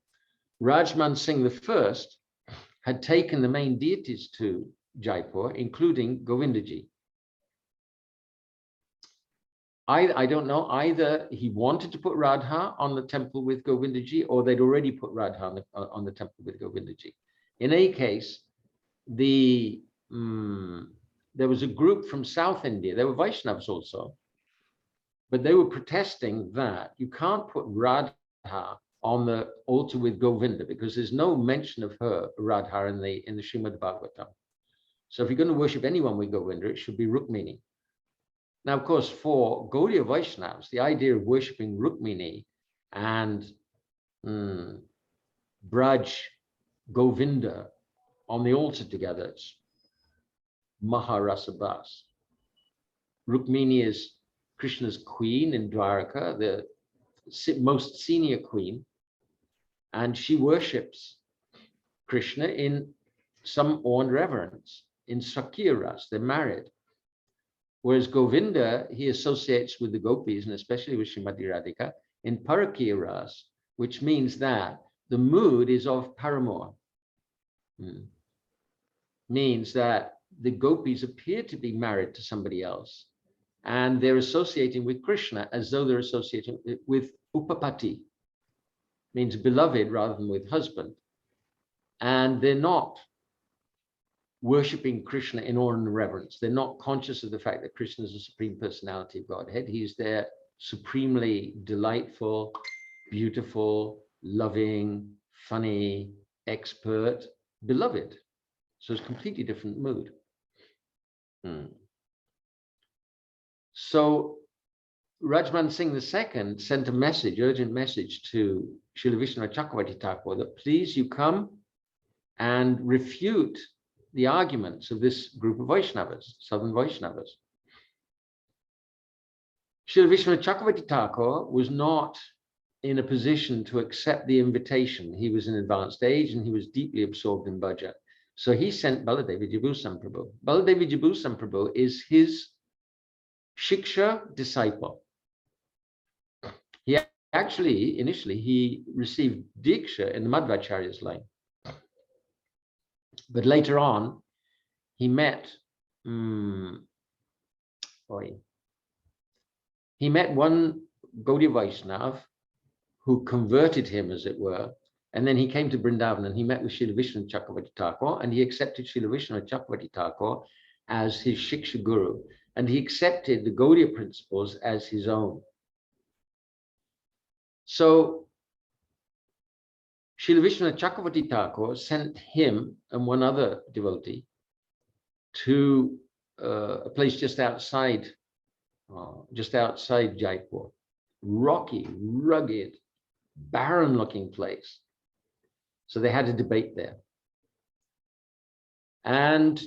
Rajman Singh I had taken the main deities to Jaipur, including Govindaji. I don't know, either he wanted to put Radha on the temple with Govindaji, or they'd already put Radha on the temple with Govindaji. In any case, there was a group from South India, they were Vaishnavas also, but they were protesting that you can't put Radha on the altar with Govinda because there's no mention of her, Radha, in the Srimad Bhagavatam. So if you're going to worship anyone with Govinda, it should be Rukmini. Now, of course, for Gaudiya Vaishnavas, the idea of worshipping Rukmini and Braj Govinda on the altar together, it's Maharasa Bas. Rukmini is Krishna's queen in Dwaraka, the most senior queen, and she worships Krishna in some awe and reverence. In Sakya Ras, they're married. Whereas Govinda, he associates with the gopis, and especially with Srimati Radhika, in Parikrama Ras, which means that the mood is of paramour. Means that the gopis appear to be married to somebody else, and they're associating with Krishna as though they're associating with Upapati, means beloved rather than with husband. And they're not worshipping Krishna in awe and reverence. They're not conscious of the fact that Krishna is the supreme personality of Godhead. He's their supremely delightful, beautiful, loving, funny, expert, beloved. So it's a completely different mood. So Rajman Singh II sent a message, urgent message to Srila Vishnu Chakravarti Thakur that please you come and refute the arguments of this group of Vaishnavas, Southern Vaishnavas. Srila Vishnu Chakravarti Thakur was not in a position to accept the invitation. He was in advanced age and he was deeply absorbed in bhajan. So he sent Baladevi Vijayabhushan Prabhu. Baladevi Vijayabhushan Prabhu is his Shiksha disciple. He actually, initially, he received Diksha in the Madhvacharya's line. But later on, he met one Gaudiya Vaishnava who converted him, as it were, and then he came to Vrindavan and he met with Srila Vishnu Chakravarti Thakur, and he accepted Srila Vishnu Chakravarti Thakur as his Shiksha Guru, and he accepted the Gaudiya principles as his own. So Srila Vishnu Chakravarti Thakur sent him and one other devotee to a place just outside Jaipur, rocky, rugged, barren-looking place. So they had a debate there, and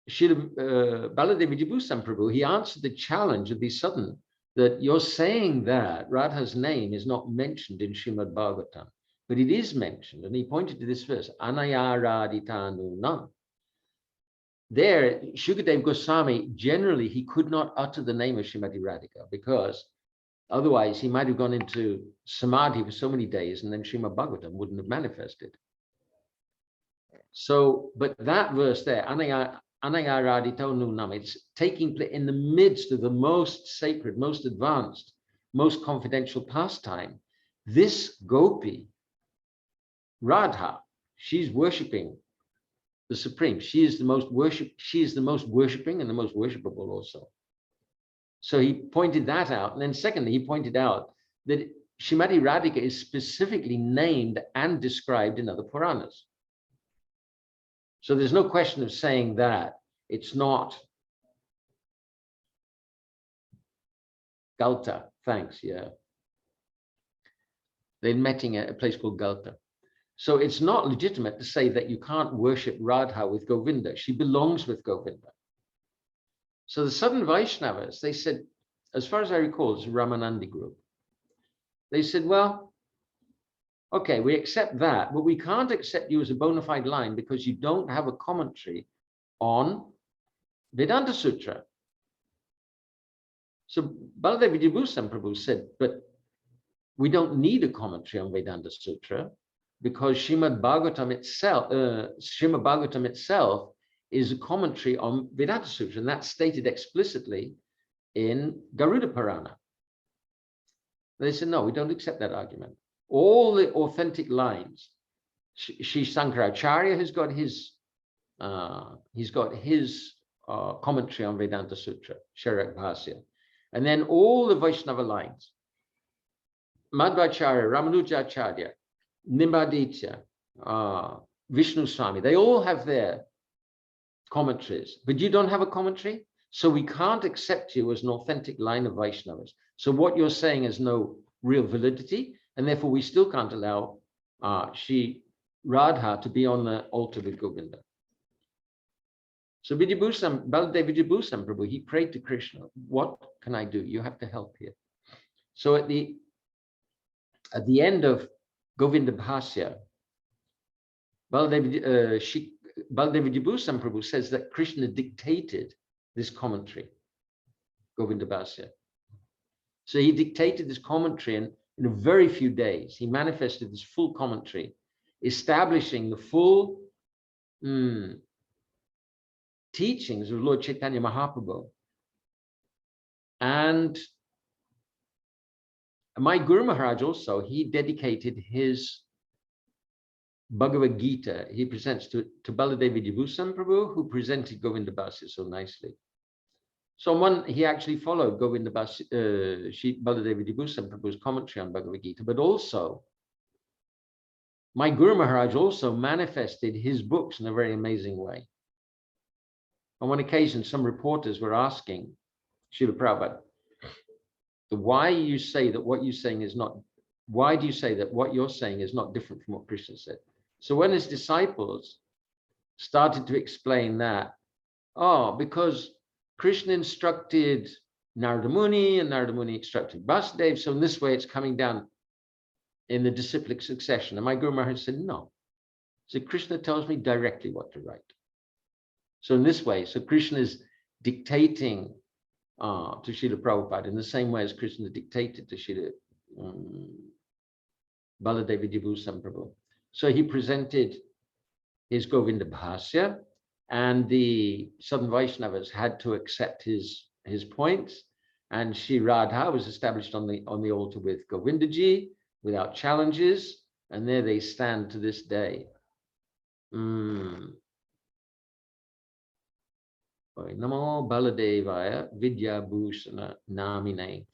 Srila Baladevi Vijayabhushan Prabhu, he answered the challenge of the Southern, that you're saying that Radha's name is not mentioned in Srimad Bhagavatam, but it is mentioned, and he pointed to this verse, Anaya Radhitanu Nam. There, Shukadev Goswami, generally, he could not utter the name of Srimati Radhika, because otherwise he might have gone into samadhi for so many days, and then Srimad Bhagavatam wouldn't have manifested. So, but that verse there, Anaya Radhitanu Nam, it's taking place in the midst of the most sacred, most advanced, most confidential pastime. This gopi, Radha, she's worshipping the supreme. She is the most worshipping and the most worshipable also. So he pointed that out. And then secondly, he pointed out that Srimati Radhika is specifically named and described in other Puranas. So there's no question of saying that it's not Galta. Thanks, yeah. They're meeting at a place called Galta. So it's not legitimate to say that you can't worship Radha with Govinda. She belongs with Govinda. So the Southern Vaishnavas, they said, as far as I recall, it's a Ramanandi group. They said, well, okay, we accept that, but we can't accept you as a bona fide line because you don't have a commentary on Vedanta Sutra. So Baladev Vijayabhushan Prabhu said, but we don't need a commentary on Vedanta Sutra because Srimad Bhagavatam itself is a commentary on Vedanta Sutra, and that's stated explicitly in Garuda Purana. They said, no, we don't accept that argument. All the authentic lines, Sri Sankaracharya has got his commentary on Vedanta Sutra, Sharak Bhasya. And then all the Vaishnava lines, Madhvacharya, Ramanujacharya, Nimbaditya, Vishnu Swami, they all have their commentaries, but you don't have a commentary, so we can't accept you as an authentic line of Vaishnavas. So what you're saying has no real validity, and therefore we still can't allow Shri Radha to be on the altar with Govinda. So Baladev Vijayabhushan Prabhu, he prayed to Krishna, what can I do? You have to help here. So at the end of Govinda Bhasya, Baladev Vijayabhushan Prabhu says that Krishna dictated this commentary, Govinda Bhasya. So he dictated this commentary, and in a very few days, he manifested this full commentary, establishing the full teachings of Lord Chaitanya Mahaprabhu. And my Guru Maharaj also, he dedicated his Bhagavad Gita, he presents to Baladev Vijayabhushan Prabhu, who presented Govinda Bhasya so nicely. So he actually followed Govinda Bhasya, Baladev Vijayabhushan Prabhu's commentary on Bhagavad Gita, but also my Guru Maharaj also manifested his books in a very amazing way. On one occasion, some reporters were asking Srila Prabhupada, why do you say that what you're saying is not different from what Krishna said? So when his disciples started to explain that, because Krishna instructed Narada Muni and Narada Muni instructed Vasudev, so in this way it's coming down in the disciplic succession. And my Guru Maharaj said, no. So Krishna tells me directly what to write. So in this way, so Krishna is dictating to Srila Prabhupada in the same way as Krishna dictated to Srila Baladev Vijayabhushan Prabhu. So he presented his Govinda Bhasya, and the Southern Vaishnavas had to accept his points, and Shri Radha was established on the altar with Govindaji without challenges, and there they stand to this day. Namo Baladevaya Vidyabhusana Namine.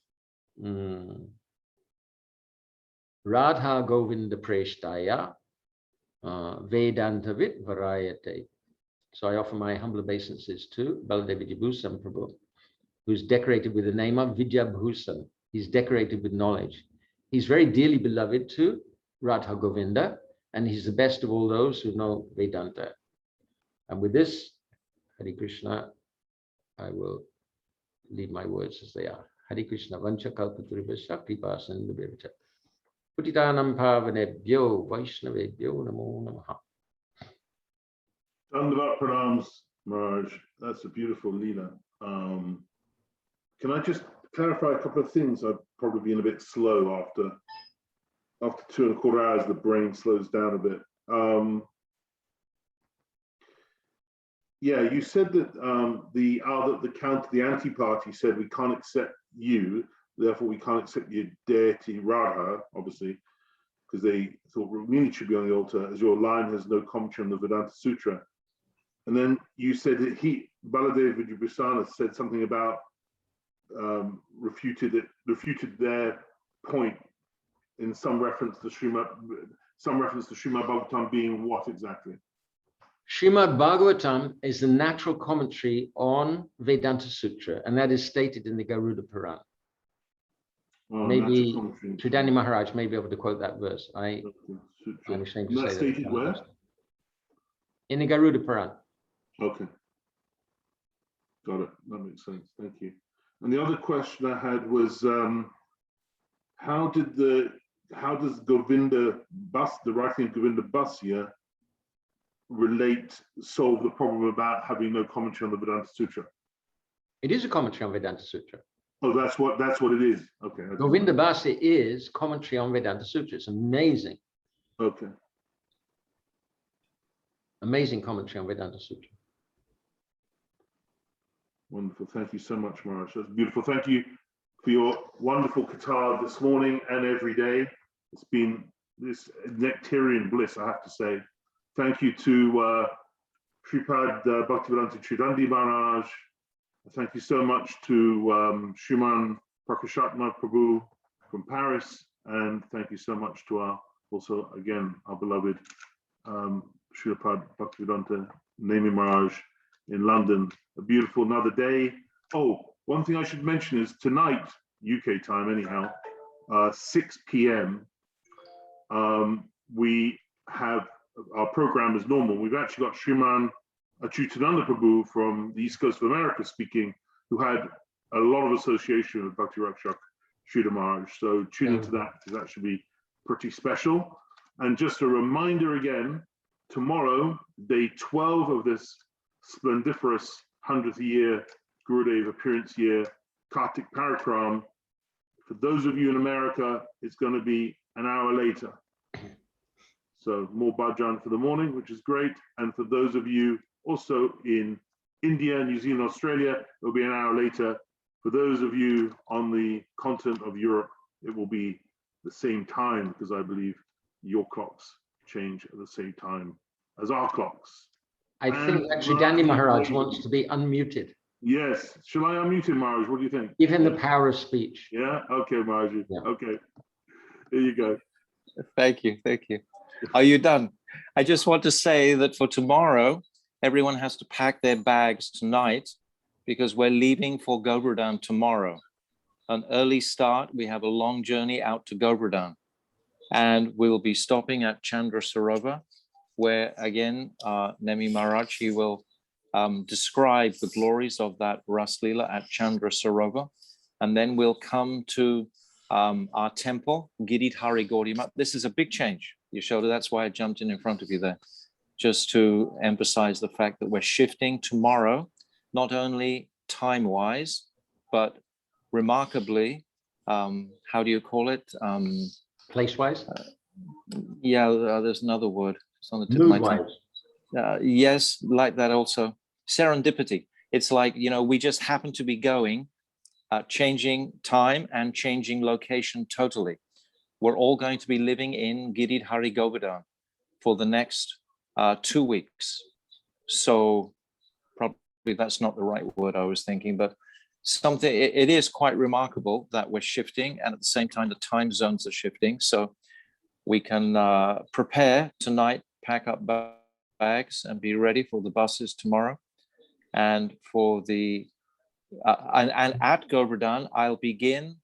Radha Govinda Preshtaya Vedantavit Varayate. So I offer my humble obeisances to Baladev Vijayabhushan Prabhu, who's decorated with the name of Vidyabhushan. He's decorated with knowledge. He's very dearly beloved to Radha Govinda, and he's the best of all those who know Vedanta. And with this, Hare Krishna, I will leave my words as they are. Hare Krishna, Vancha Kalpatarubhasya, Kripa Sindhubhyacha. Putitanam Pavanebhyo, Vaishnavebhyo, Namo Namaha. Dandavat Pranams, Maharaj. That's a beautiful Leela. Can I just clarify a couple of things? I've probably been a bit slow after 2.25 hours, the brain slows down a bit. Yeah, you said that the anti-party said we can't accept you, therefore we can't accept your deity Radha, obviously, because they thought Rumini should be on the altar, as your line has no commentary on the Vedanta Sutra. And then you said that Baladev Vijayabhusana said something about refuted their point in some reference to Srimad Bhagavatam being what exactly? Srimad Bhagavatam is the natural commentary on Vedanta Sutra, and that is stated in the Garuda Purana. Oh, Maybe Chaitanya Maharaj may be able to quote that verse. I'm Sutra. ashamed to And that's say stated that. where? In the Garuda Purana. Okay. Got it. That makes sense. Thank you. And the other question I had was, how does Govinda Bas, the writing of Govinda Basya, solve the problem about having no commentary on the Vedanta Sutra? It is a commentary on Vedanta Sutra. Oh, that's what it is. Okay. Govinda Basya is commentary on Vedanta Sutra. It's amazing. Okay. Amazing commentary on Vedanta Sutra. Wonderful. Thank you so much, Maharaj. That's beautiful. Thank you for your wonderful katha this morning and every day. It's been this nectarian bliss, I have to say. Thank you to Sripad Bhaktivedanta Chidandi Maharaj. Thank you so much to Shriman Prakashatma Prabhu from Paris. And thank you so much to our beloved Sripad Bhaktivedanta Nemi Maharaj in London. A beautiful another day. Oh, one thing I should mention is tonight, UK time anyhow, 6 p.m. We have our program as normal. We've actually got Shriman Achyutananda Prabhu from the East Coast of America speaking, who had a lot of association with Bhakti Raksaka Sridhara Maharaj. So tune into that, because that should be pretty special. And just a reminder again, tomorrow, day 12 of this splendiferous 100th year Gurudev appearance year, Kartik Parikrama. For those of you in America, it's going to be an hour later. So more bhajan for the morning, which is great. And for those of you also in India, New Zealand, Australia, it'll be an hour later. For those of you on the continent of Europe, it will be the same time, because I believe your clocks change at the same time as our clocks. I think actually Danny Maharaj wants to be unmuted. Yes. Shall I unmute him, Maharaj? What do you think? Give him the power of speech. Yeah? Okay, Maharaj. Yeah. Okay. Here you go. Thank you. Thank you. Are you done? I just want to say that for tomorrow, everyone has to pack their bags tonight, because we're leaving for Govardhan tomorrow. An early start. We have a long journey out to Govardhan, and we'll be stopping at Chandra Sarovar, where again, Nemi Maharaj, he will describe the glories of that Ras Leela at Chandra Sarovar. And then we'll come to our temple, Giridhari Gaudiya. This is a big change, Yashoda. That's why I jumped in front of you there, just to emphasize the fact that we're shifting tomorrow, not only time-wise, but remarkably, how do you call it? Place-wise? There's another word. It's on the tip of my tongue. Yes, like that also. Serendipity. It's like, we just happen to be going, changing time and changing location totally. We're all going to be living in Giridhari Govardhan for the next 2 weeks. So probably that's not the right word I was thinking, but it is quite remarkable that we're shifting, and at the same time, the time zones are shifting. So we can prepare tonight, pack up bags and be ready for the buses tomorrow. And for the and at Govardhan, I'll begin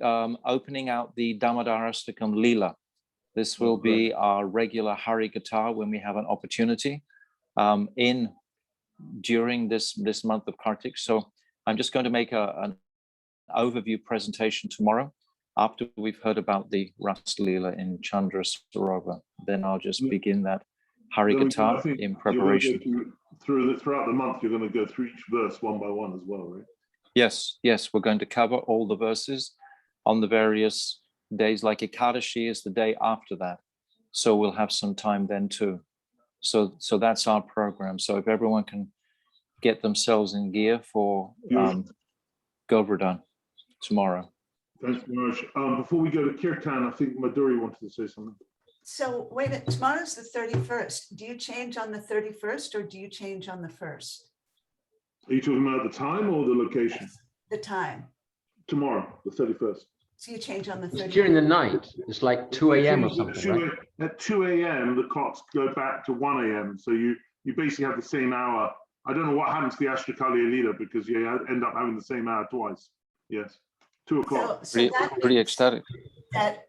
opening out the Damodarastakam Leela. This will be our regular Hari Katha when we have an opportunity during this month of Kartik. So I'm just going to make an overview presentation tomorrow after we've heard about the Ras Leela in Chandra Sarovar. Then I'll just begin that Hari Katha in preparation. Throughout the month, you're going to go through each verse one by one as well, right? Yes, we're going to cover all the verses on the various days, like Ekadashi is the day after that. So we'll have some time then too. So that's our program. So if everyone can get themselves in gear for Govardhan tomorrow. Thanks, Maharaj. Before we go to Kirtan, I think Madhuri wanted to say something. So wait, tomorrow's the 31st. Do you change on the 31st or do you change on the 1st? Are you talking about the time or the location? The time. Tomorrow, the 31st. So you change on the It's 31st. during the night. It's like 2 a.m. or something, right? At 2 a.m., the clocks go back to 1 a.m. So you basically have the same hour. I don't know what happens to the Ashtakali Alita because you end up having the same hour twice. Yes, 2 o'clock. So that Pretty means ecstatic. that,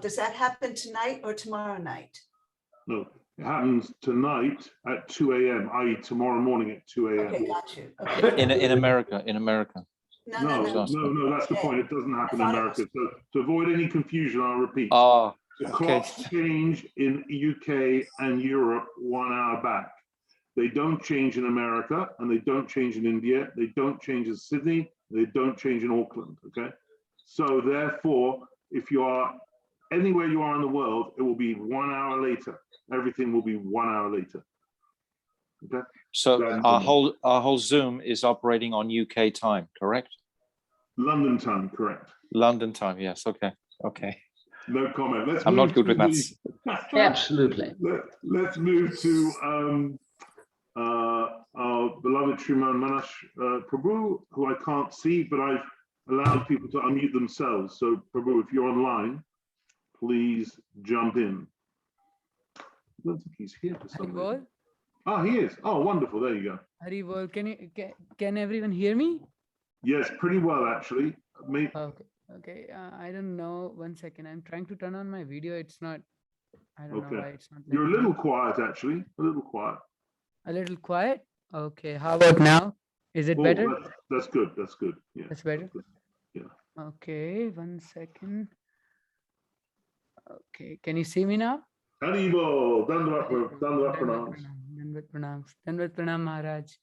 does that happen tonight or tomorrow night? No, it happens tonight at 2 a.m., i.e. tomorrow morning at 2 a.m. Okay, got you. Okay. In America. No, that's the point. It doesn't happen in America. So to avoid any confusion, I'll repeat. The clocks change in UK and Europe 1 hour back. They don't change in America and they don't change in India. They don't change in Sydney. They don't change in Auckland, okay? So therefore, if you are anywhere you are in the world, it will be 1 hour later. Everything will be 1 hour later. Okay. So our whole Zoom is operating on UK time, correct? London time, correct. London time, yes. Okay. No comment. I'm not good with maths. Absolutely. Let's move to our beloved Sriman Manash Prabhu, who I can't see, but I've allowed people to unmute themselves. So Prabhu, if you're online, please jump in. I don't think he's here for some reason. Ah, he is. Oh, wonderful. There you go. Haribol, can everyone hear me? Yes, pretty well, actually. Okay. I don't know. 1 second. I'm trying to turn on my video. It's not. I don't know why it's not. You're a little quiet, actually. A little quiet. A little quiet. Okay. How about now? Is it better? That's good. That's good. Yeah. That's better. Yeah. Okay. 1 second. Okay. Can you see me now? Haribol, Dandavat Pranams. Dandavat Pranam Maharaj.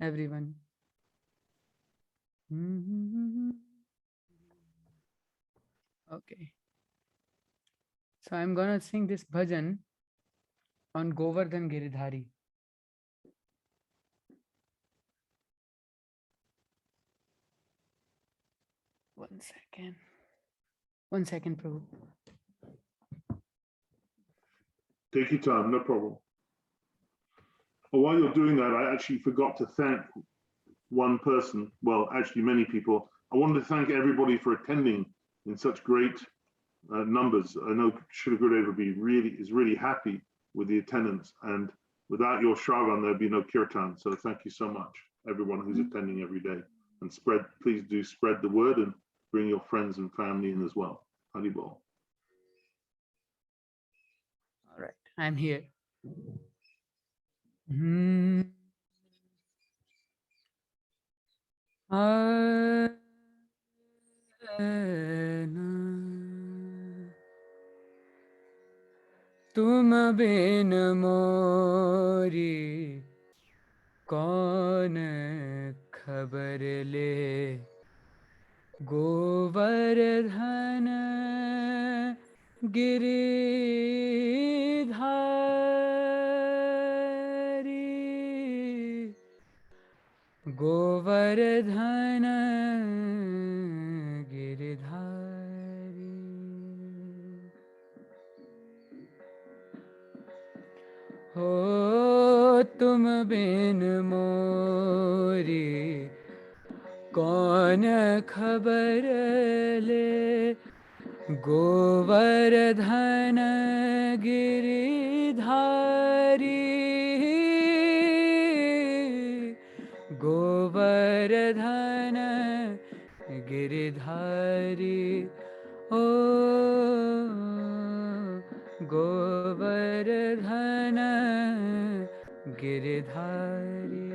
Everyone. Okay. So I'm gonna sing this bhajan on Govardhan Giridhari. One second, Prabhu. Take your time, no problem. Oh, while you're doing that, I actually forgot to thank one person. Well, actually many people. I wanted to thank everybody for attending in such great numbers. I know Srila Gurudeva is really happy with the attendance, and without your Shravan, there'd be no kirtan. So thank you so much, everyone who's attending every day. And please do spread the word and bring your friends and family in as well. Haribol. All right, I'm here. तुम बिन मोरी कौन खबर ले गोवर्धन गिरिधारी गोवर्धन गिरिधारी हो तुम बिन मोरी कौन खबर ले गोवर्धन गिरिधारी गोवर्धन गिरिधारी ओ गोवर्धन गिरिधारी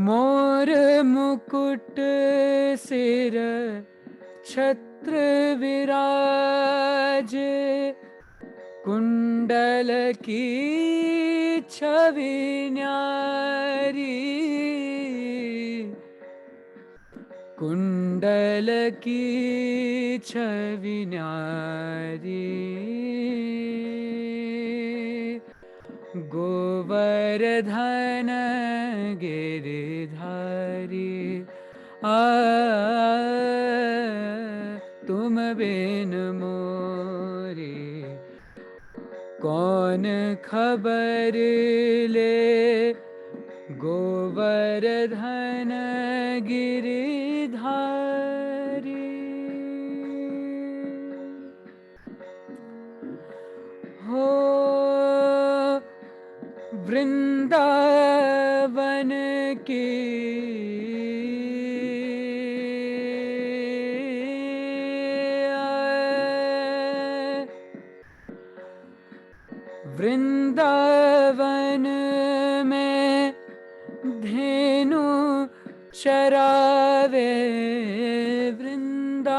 मोर मुकुट सिर छत्र विराज कुंडल की छवि न्यारी कुंडल की छवि न्यारी गोवर्धन गिरिधारी तुम बिन मोरे कौन खबर ले, गोवर्धन गिरिधारी। हो वृंदावन की वृंदावन में धेनु चरावे, वृंदावन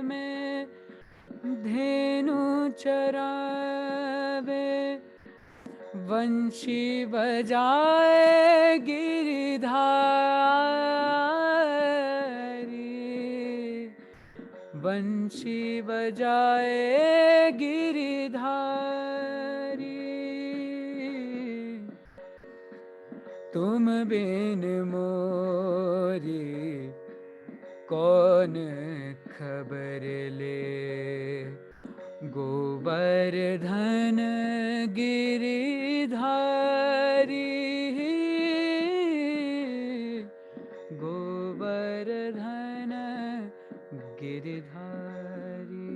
में धेनु चरावे, वंशी बजाए गिरिधारी, वंशी बजाए गिरिधारी। तुम बिन मोरी कौन खबर ले, गोवर्धन गिरिधारी, गोवर्धन गिरिधारी,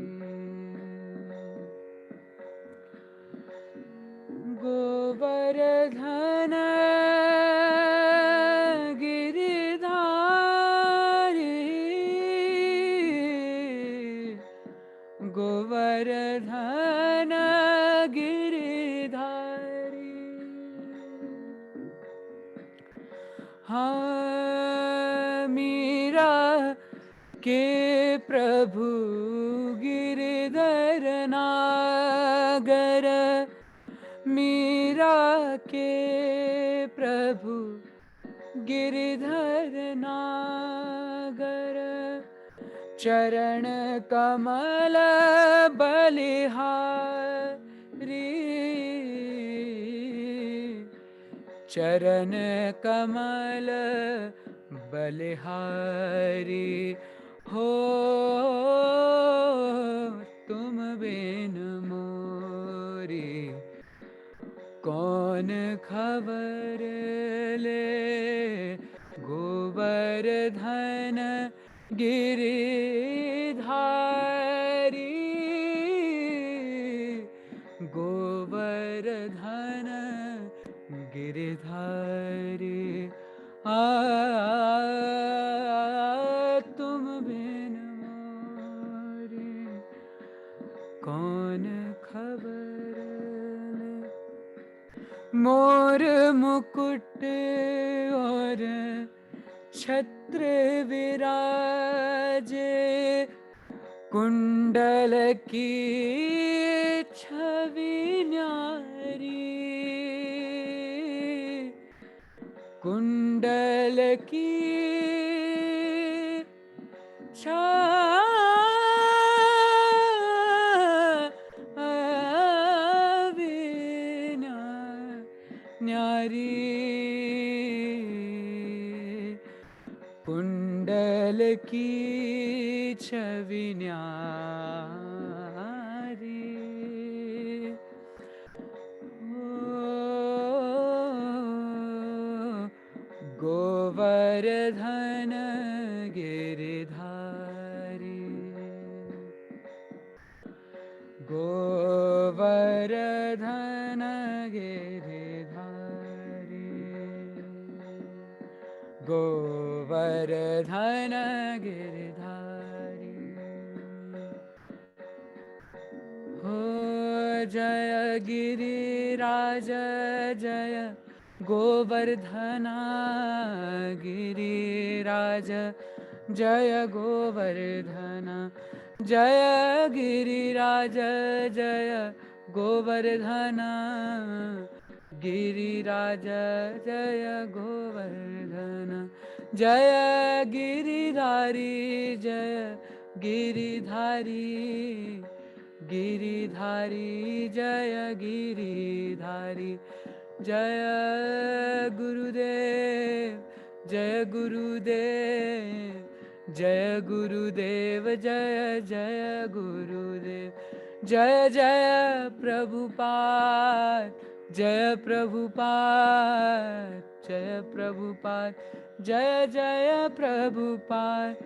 गोवर्धन गोवर्धन गिरिधारी। हाँ मीरा के प्रभु गिरिधर नागर, मीरा के प्रभु गिरिधर नागर, चरण कमल बलिहारी, चरण कमल बलिहारी। हो तुम बिन मोरी कौन खबर ले, गोवर्धन गिरिधारी, गोवर्धन गिरिधारी। तुम बिन मोरी कौन खबर ले, मोर मुकुट और छत्र विराजे, कुंडल की छवि न्यारी, कुंडल की छवि न्यारी, कुंडल की छवि न्यारी। गोवर्धन गिरिधारी, गोवर्धन गिरिधारी, गोवर्धन गिरिधारी। हो जय गिरिराज जय गोवर्धना, गिरिराज जय गोवर्धना, जय गिरिराज जय गोवर्धना, गिरिराज जय गोवर्धना, जय गिरिधारी जय गिरिधारी, गिरिधारी जय गिरिधारी। जय गुरुदेव जय गुरुदेव, Jaya Gurudev, Jaya Jaya Gurudev, Jaya Jaya Prabhupada, Jaya Prabhupada, Jaya Prabhupada, Jaya Jaya Prabhupada.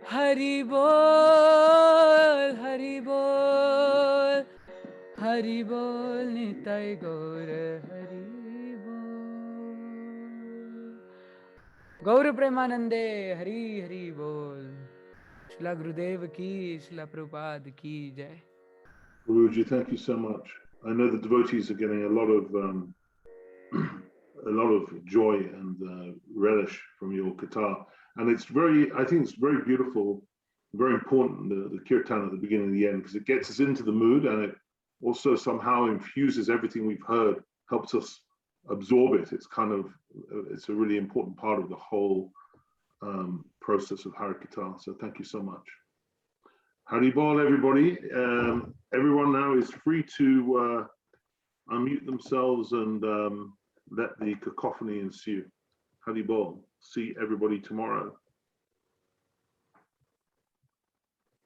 Hari Bol, Hari Bol, Hari Bol, Nitai Gaur, Hari Bol. Gaur Premanande, Hari Hari Bol. Srila Gurudev ki, Srila Prabhupada ki jai. Guruji, thank you so much. I know the devotees are getting a lot of joy and relish from your katha, and it's I think it's very beautiful, very important, the kirtan at the beginning and the end, because it gets us into the mood, and it also somehow infuses everything we've heard, helps us absorb it. It's it's a really important part of the whole process of Harikatha. So thank you so much. Haribol, everybody. Everyone now is free to unmute themselves and let the cacophony ensue. Haribol. See everybody tomorrow.